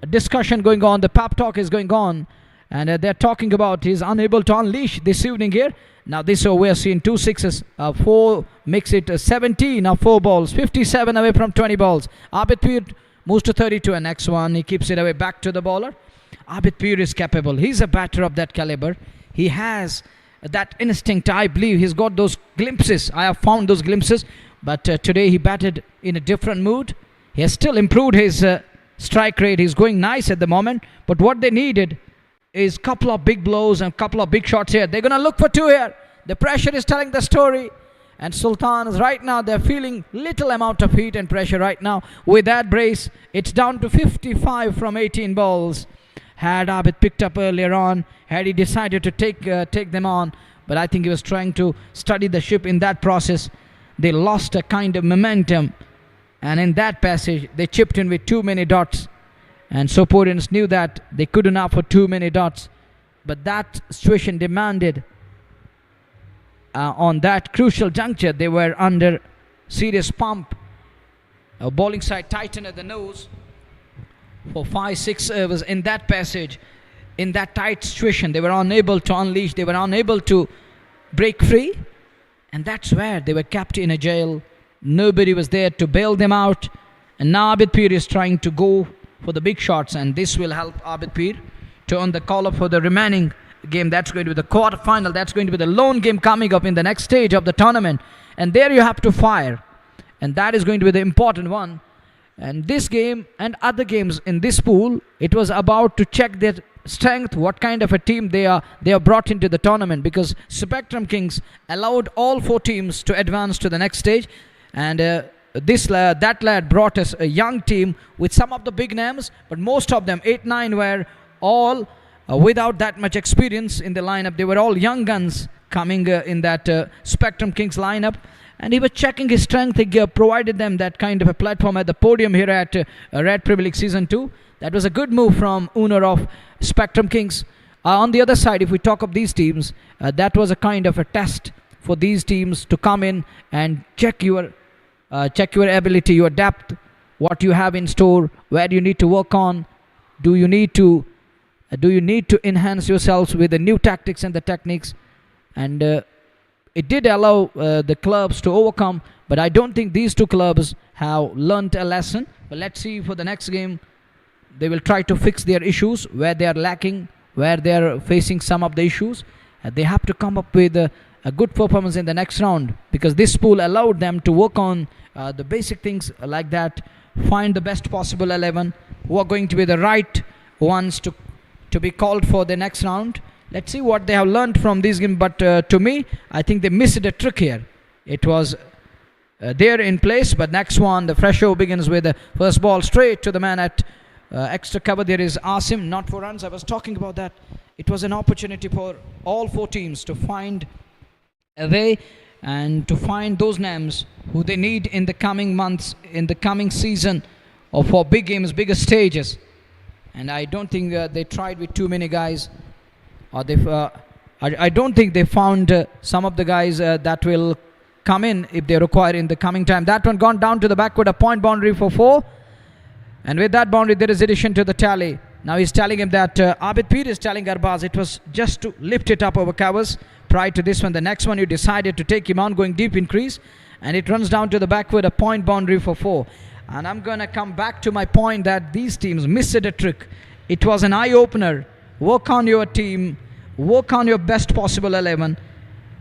discussion going on. The pep talk is going on. And they're talking about he's unable to unleash this evening here. Now this over we're seeing 2 6s. 4 makes it 17 of 4 balls. 57 away from 20 balls. Abid Pir moves to 32. And next one, he keeps it away back to the bowler. Abid Pir is capable. He's a batter of that caliber. He has that instinct. I believe he's got those glimpses. I have found those glimpses. But today he batted in a different mood. He has still improved his strike rate. He's going nice at the moment. But what they needed is a couple of big blows and a couple of big shots here. They're going to look for 2 here. The pressure is telling the story. And Sultan is right now, they're feeling little amount of heat and pressure right now. With that brace, it's down to 55 from 18 balls. Had Abid picked up earlier on, had he decided to take them on. But I think he was trying to study the ship in that process. They lost a kind of momentum. And in that passage, they chipped in with too many dots. And Soporeans knew that they couldn't offer too many dots. But that situation demanded on that crucial juncture, they were under serious pump. A bowling side tightened at the nose for 5-6 overs in that passage. In that tight situation, they were unable to unleash. They were unable to break free. And that's where they were kept in a jail. Nobody was there to bail them out. And now Abid Pir is trying to go for the big shots, and this will help Abid Pir to earn the call-up for the remaining game. That's going to be the quarter-final. That's going to be the lone game coming up in the next stage of the tournament. And there you have to fire. And that is going to be the important one. And this game and other games in this pool, it was about to check their strength, what kind of a team they are brought into the tournament. Because Spectrum Kings allowed all 4 teams to advance to the next stage. And that lad brought us a young team with some of the big names, but most of them, 8-9, were all without that much experience in the lineup. They were all young guns coming in that Spectrum Kings lineup. And he was checking his strength. He provided them that kind of a platform at the podium here at Red Premier League Season 2. That was a good move from owner of Spectrum Kings. On the other side, if we talk of these teams, that was a kind of a test for these teams to come in and check your ability, your depth, what you have in store, where you need to work on. Do you need to enhance yourselves with the new tactics and the techniques? And it did allow the clubs to overcome, but I don't think these 2 clubs have learnt a lesson. But let's see for the next game. They will try to fix their issues, where they are lacking, where they are facing some of the issues. They have to come up with a good performance in the next round, because this pool allowed them to work on the basic things like that, find the best possible 11 who are going to be the right ones to be called for the next round. Let's see what they have learned from this game. But to me, I think they missed a trick here. It was there in place, but next one, the fresh show begins with the first ball straight to the man at extra cover. There is Asim, not 4 runs. I was talking about that. It was an opportunity for all 4 teams to find a way and to find those names who they need in the coming months, in the coming season, or for big games, bigger stages. And I don't think they tried with too many guys, or I don't think they found some of the guys that will come in if they require in the coming time. That one gone down to the backward, a point boundary for 4. And with that boundary, there is addition to the tally. Now he's telling him that Abid Peer is telling Arbaz it was just to lift it up over covers. Prior to this one, the next one you decided to take him on, going deep in crease. And it runs down to the backward, a point boundary for 4. And I'm going to come back to my point that these teams missed a trick. It was an eye-opener. Work on your team. Work on your best possible 11.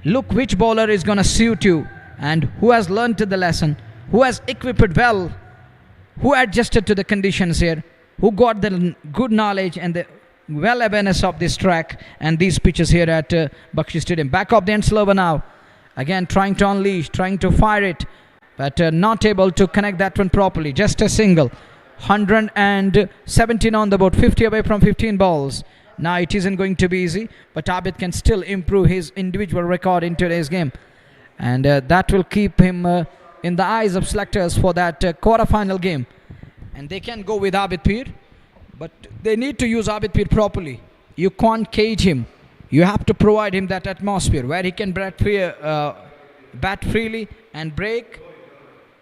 Look which bowler is going to suit you and who has learned the lesson, who has equipped well, who adjusted to the conditions here, who got the good knowledge and the well awareness of this track and these pitches here at Bakshi Stadium. Back of the end slower now. Again trying to unleash, trying to fire it, but not able to connect that one properly. Just a single. 117 on the board, 50 away from 15 balls. Now it isn't going to be easy, but Abid can still improve his individual record in today's game. And that will keep him in the eyes of selectors for that quarter-final game. And they can go with Abid Peer, but they need to use Abid Peer properly. You can't cage him. You have to provide him that atmosphere where he can bat freely and break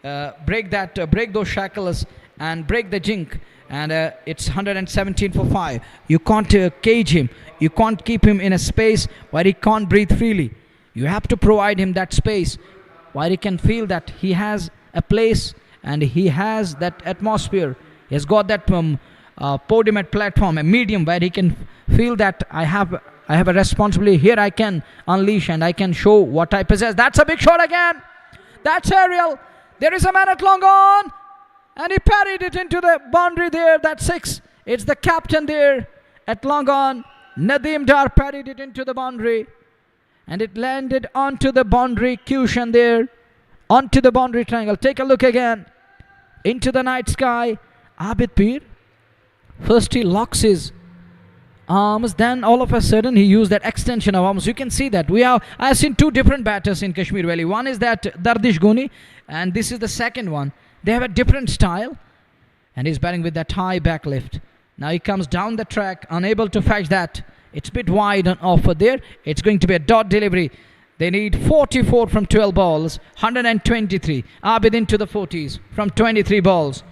those shackles and break the jink. And it's 117 for 5. You can't cage him. You can't keep him in a space where he can't breathe freely. You have to provide him that space where he can feel that he has a place and he has that atmosphere. He has got that podium at platform, a medium where he can feel that I have a responsibility. Here I can unleash and I can show what I possess. That's a big shot again. That's aerial. There is a man at long on. And he parried it into the boundary there. That's 6. It's the captain there at long on. Nadeem Dar parried it into the boundary. And it landed onto the boundary cushion there. Onto the boundary triangle. Take a look again. Into the night sky. Abid Peer. First he locks his arms. Then all of a sudden he used that extension of arms. You can see that. I have seen 2 different batters in Kashmir Valley. One is that Dardish Guni. And this is the second one. They have a different style. And he's batting with that high back lift. Now he comes down the track. Unable to fetch that. It's a bit wide on offer there. It's going to be a dot delivery. They need 44 from 12 balls. 123. Abid into the 40s from 23 balls.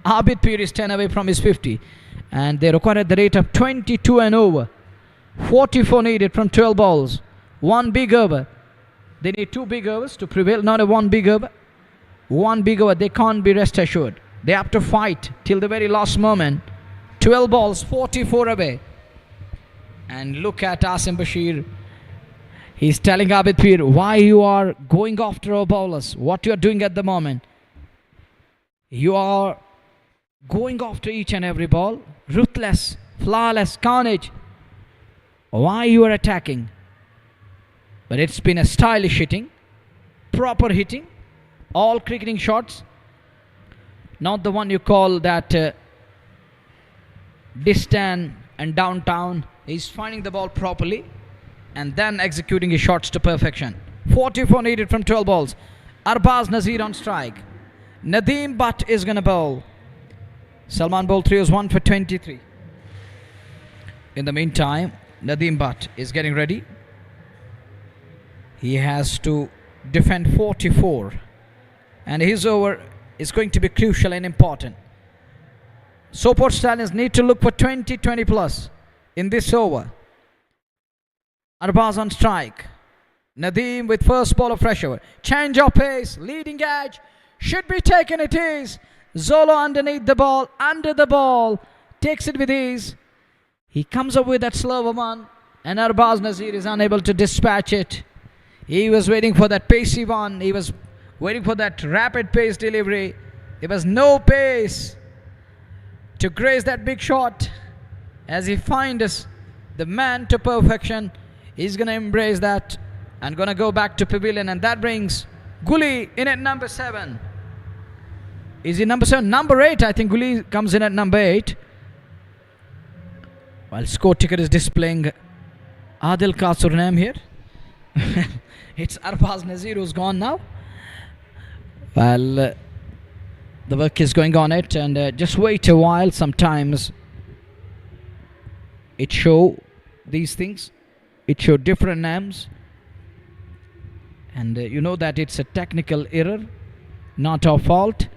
Abid Peer is 10 away from his 50. And they require at the rate of 22 and over. 44 needed from 12 balls. 1 big over. They need 2 big overs to prevail. Not a 1 big over. 1 big over. They can't be rest assured. They have to fight till the very last moment. 12 balls, 44 away. And look at Asim Bashir. He's telling Abid Peer why you are going after our bowlers. What you are doing at the moment. You are going after each and every ball. Ruthless, flawless, carnage. Why you are attacking? But it's been a stylish hitting. Proper hitting. All cricketing shots. Not the one you call that distant and downtown. He's finding the ball properly and then executing his shots to perfection. 44 needed from 12 balls. Arbaz Nazir on strike. Nadeem Butt is going to bowl. Salman bowled 3 overs, 1 for 23. In the meantime, Nadeem Butt is getting ready. He has to defend 44. And his over is going to be crucial and important. Sopore Stallions need to look for 20 plus in this over. Arbaz on strike. Nadeem with first ball of fresh over. Change of pace. Leading edge. Should be taken. It is. Zolo underneath the ball. Under the ball. Takes it with ease. He comes up with that slower one. And Arbaz Nazir is unable to dispatch it. He was waiting for that pacey one. He was waiting for that rapid pace delivery. There was no pace to graze that big shot. As he finds the man to perfection, he's going to embrace that and going to go back to pavilion. And that brings Guli in at number 7. Is he number 7? Number 8. I think Guli comes in at number 8. While score ticker is displaying Adil Kasur name here. It's Arbaz Nazir who's gone now. Well, the work is going on it, and just wait a while. Sometimes it show these things. It show different names, and you know that it's a technical error, not our fault.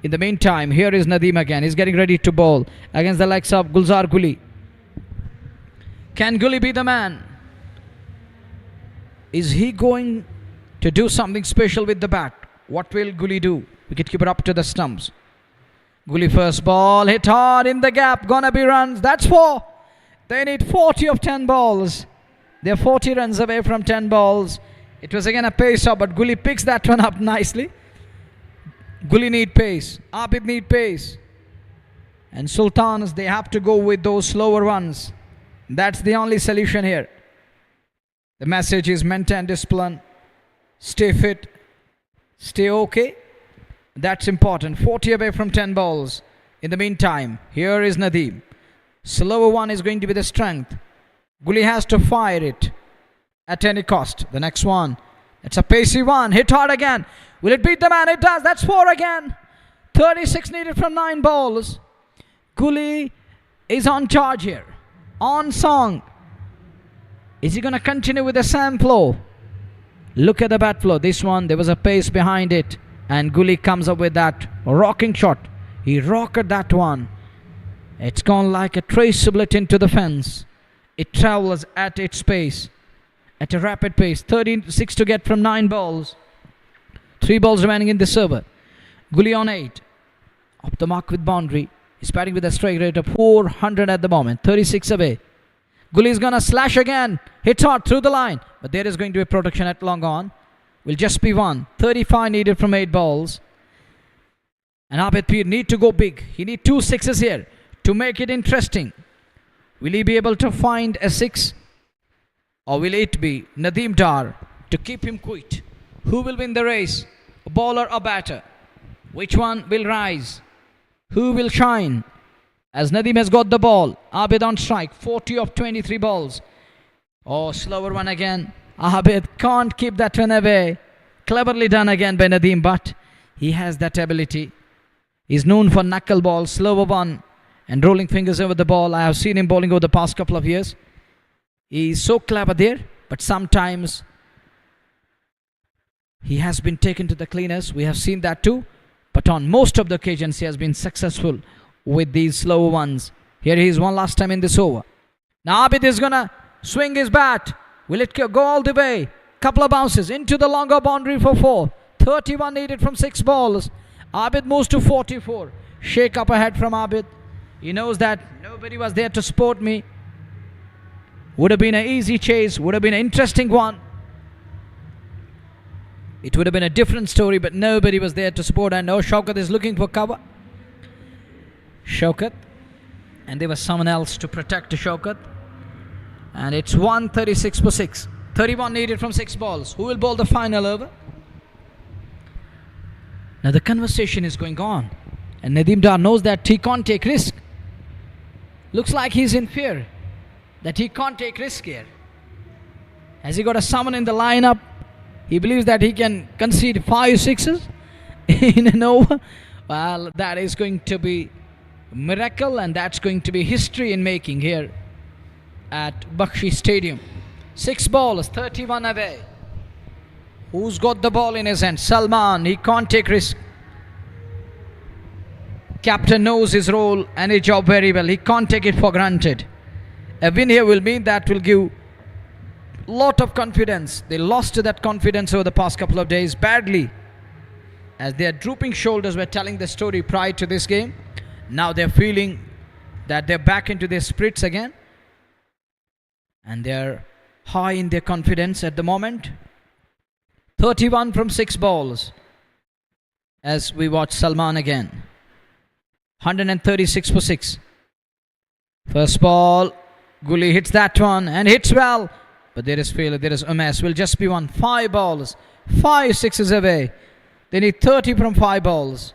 In the meantime, here is Nadeem again. He's getting ready to bowl against the likes of Gulzar Guli. Can Guli be the man? Is he going to do something special with the bat? What will Guli do? Wicketkeeper up to the stumps. Guli first ball, hit hard in the gap, gonna be runs. That's 4. They need 40 of 10 balls. They're 40 runs away from 10 balls. It was again a pace up, but Guli picks that one up nicely. Guli need pace. Abid need pace. And Sultans, they have to go with those slower ones. That's the only solution here. The message is maintain discipline. Stay fit. Stay okay. That's important. 40 away from 10 balls. In the meantime, here is Nadeem. Slower one is going to be the strength. Guli has to fire it at any cost. The next one. It's a pacey one. Hit hard again. Will it beat the man? It does. That's 4 again. 36 needed from 9 balls. Guli is on charge here. On song. Is he going to continue with the same flow? Look at the bat flow. This one, there was a pace behind it. And Guli comes up with that rocking shot. He rocked that one. It's gone like a trace bullet into the fence. It travels at its pace. At a rapid pace. 36 to get from 9 balls. 3 balls remaining in this over. Guli on 8. Up the mark with boundary. He's batting with a strike rate of 400 at the moment. 36 away. Guli is going to slash again. Hits hard through the line. But there is going to be protection at long on. Will just be 1. 35 needed from 8 balls. And Abid Peer need to go big. He need 2 sixes here to make it interesting. Will he be able to find a 6? Or will it be Nadeem Dar to keep him quiet? Who will win the race? A bowler or batter? Which one will rise? Who will shine? As Nadeem has got the ball. Abid on strike. 40 of 23 balls. Oh, slower one again. Abid can't keep that one away. Cleverly done again by Nadeem, but he has that ability. He's known for knuckleball, slower one, and rolling fingers over the ball. I have seen him bowling over the past couple of years. He's so clever there, but sometimes he has been taken to the cleaners. We have seen that too. But on most of the occasions, he has been successful with these slower ones. Here he is one last time in this over. Now Abid is going to swing his bat. Will it go all the way? Couple of bounces into the longer boundary for 4. 31 needed from 6 balls. Abid moves to 44. Shake up ahead from Abid. He knows that nobody was there to support me. Would have been an easy chase. Would have been an interesting one. It would have been a different story, but nobody was there to support. I know Shaukat is looking for cover. Shaukat. And there was someone else to protect Shaukat. And it's 136 for 6. 31 needed from 6 balls. Who will bowl the final over? Now the conversation is going on. And Nadeem Dar knows that he can't take risk. Looks like he's in fear that he can't take risk here. Has he got a someone in the lineup? He believes that he can concede 5 sixes in an over. Well, that is going to be a miracle, and that's going to be history in making here at Bakshi Stadium. 6 balls, 31 away. Who's got the ball in his hand? Salman. He can't take risk. Captain knows his role and his job very well. He can't take it for granted. A win here will mean that will give lot of confidence. They lost that confidence over the past couple of days badly, as their drooping shoulders were telling the story prior to this game. Now they're feeling that they're back into their spirits again, and they're high in their confidence at the moment. 31 from 6 balls as we watch Salman again. 136 for 6. First ball, Guli hits that one and hits well. But there is failure, there is a mess. Will just be 1. 5 balls, 5 sixes away. They need 30 from 5 balls.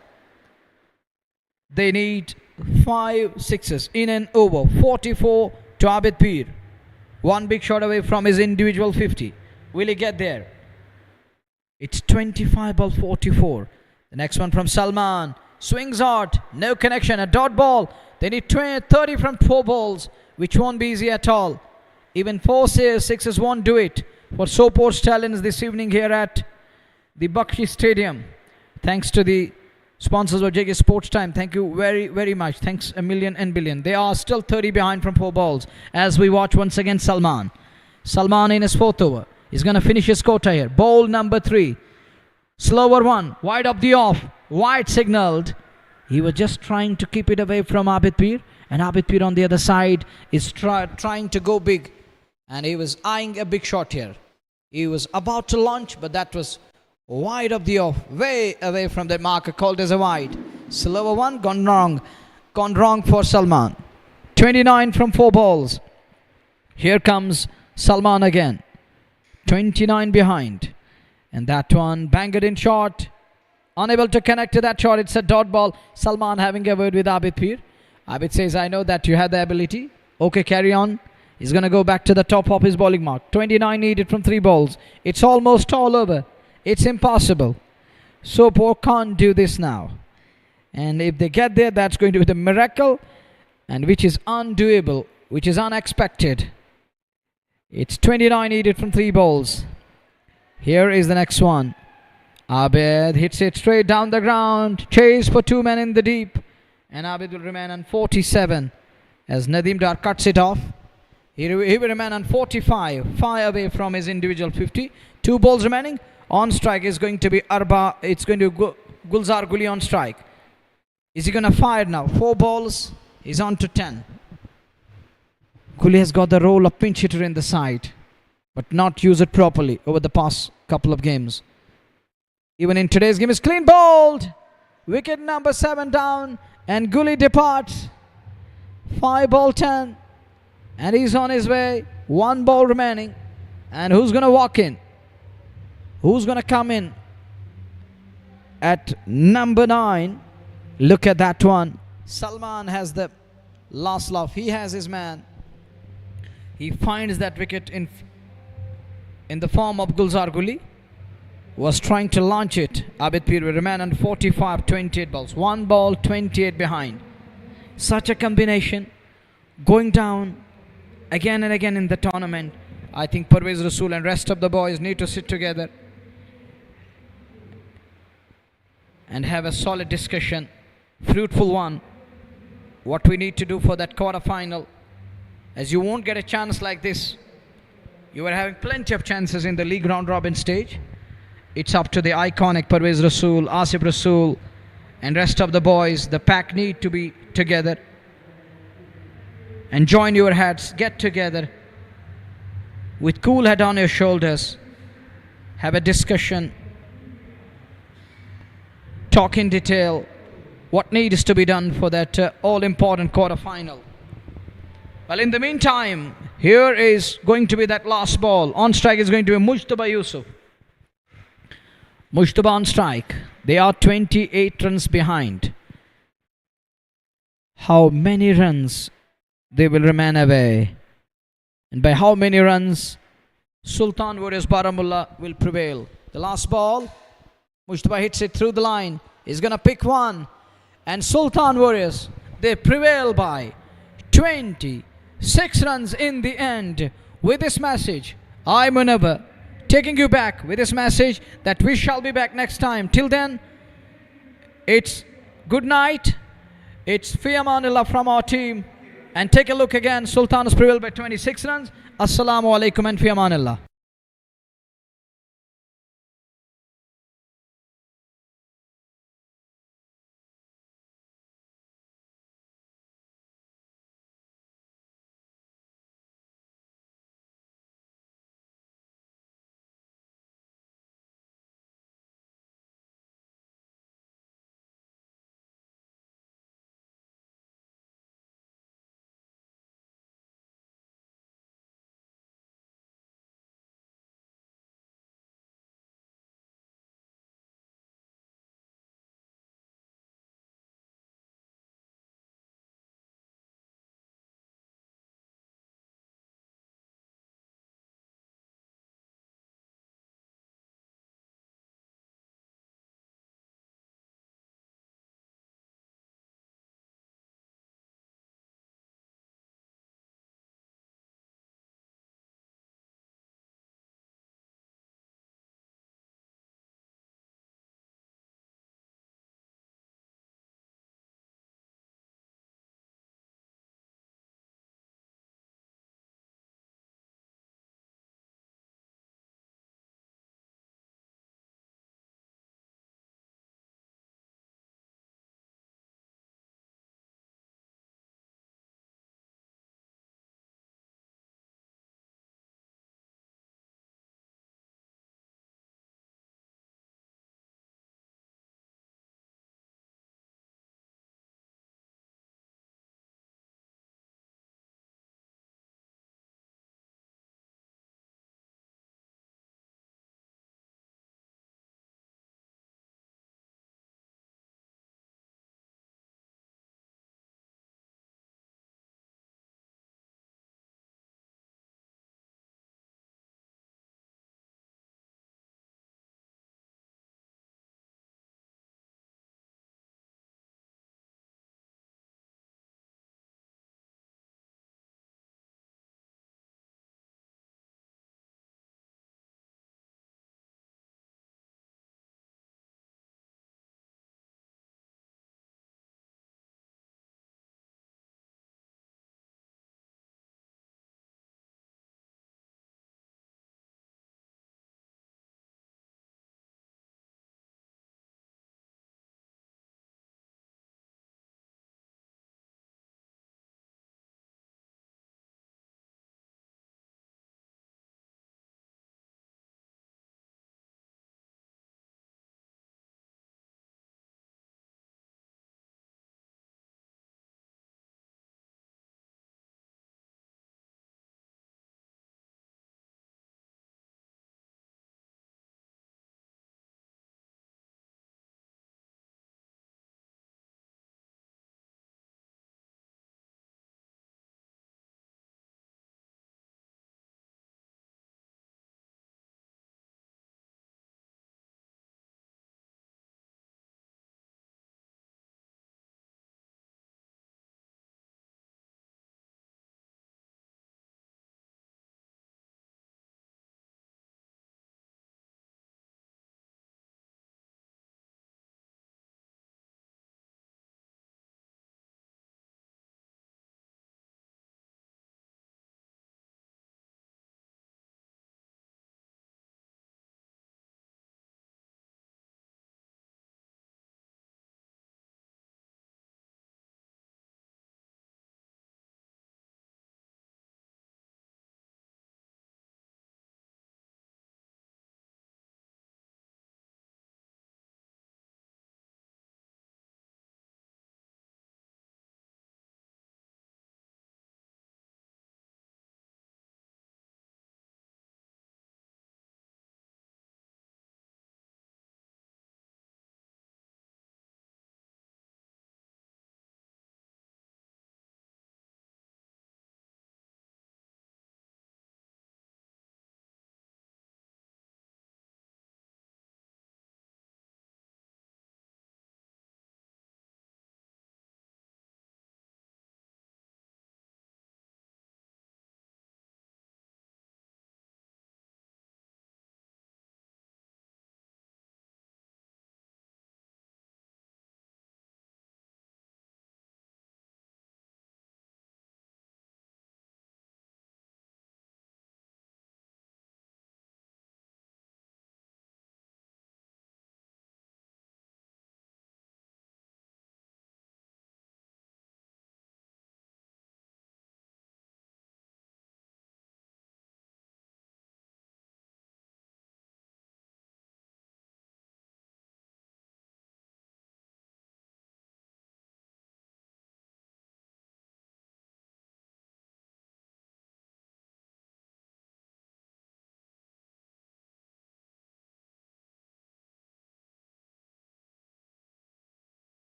They need 5 sixes in and over. 44 to to Abid Peer. One big shot away from his individual 50. Will he get there? It's 25 ball 44. The next one from Salman. Swings out. No connection. A dot ball. They need 30 from 4 balls, which won't be easy at all. Even 4 sixes won't do it for Sopore Stallions this evening here at the Bakshi Stadium. Thanks to the sponsors of JK Sports Time. Thank you very, very much. Thanks a million and billion. They are still 30 behind from 4 balls as we watch once again Salman. Salman in his 4th over. He's going to finish his quota here. Ball number 3. Slower one. Wide up the off. Wide signaled. He was just trying to keep it away from Abid Peer. And Abid Peer on the other side is trying to go big. And he was eyeing a big shot here. He was about to launch, but that was wide of the off, way away from the marker, called as a wide. Slower one, gone wrong for Salman. 29 from 4 balls. Here comes Salman again. 29 behind. And that one, banged in short. Unable to connect to that shot. It's a dot ball. Salman having a word with Abid Peer. Abid says, I know that you have the ability. Okay, carry on. He's going to go back to the top of his bowling mark. 29 needed from 3 balls. It's almost all over. It's impossible. Sopore can't do this now. And if they get there, that's going to be the miracle. And which is undoable. Which is unexpected. It's 29 needed from 3 balls. Here is the next one. Abid hits it straight down the ground. Chase for 2 men in the deep. And Abid will remain on 47. As Nadeem Dar cuts it off. He will remain on 45, far away from his individual 50. 2 balls remaining. On strike is going to be Arba. It's going to go Gulzar Guli on strike. Is he going to fire now? 4 balls. He's on to 10. Guli has got the role of pinch hitter in the side, but not use it properly over the past couple of games. Even in today's game, is clean bowled. Wicket number 7 down, and Guli departs. 5 ball 10. And he's on his way. 1 ball remaining. And who's going to walk in? Who's going to come in? At number 9. Look at that one. Salman has the last laugh. He has his man. He finds that wicket in the form of Gulzar Guli. Was trying to launch it. Abid Peer will remain on 45, 28 balls. 1 ball, 28 behind. Such a combination. Going down. Again and again in the tournament. I think Parvez Rasool and rest of the boys need to sit together and have a solid discussion, fruitful one, what we need to do for that quarter-final, as you won't get a chance like this. You are having plenty of chances in the league round-robin stage. It's up to the iconic Parvez Rasool, Asif Rasool and rest of the boys. The pack need to be together. And join your heads, get together with cool head on your shoulders, have a discussion, talk in detail what needs to be done for that all-important quarter-final. Well, in the meantime, here is going to be that last ball. On strike is going to be Mujtaba Yusuf. Mujtaba on strike. They are 28 runs behind. How many runs they will remain away, and by how many runs Sultan vs Baramulla will prevail? The last ball, Mujtaba hits it through the line. He's going to pick one, and Sultan Warriors, they prevail by 26 runs in the end. With this message, I'm Munawar, taking you back with this message that we shall be back next time. Till then, it's good night. It's Fi Amanillah from our team. And take a look again. Sultan has prevailed by 26 runs. Assalamu alaikum and Fi Amanillah.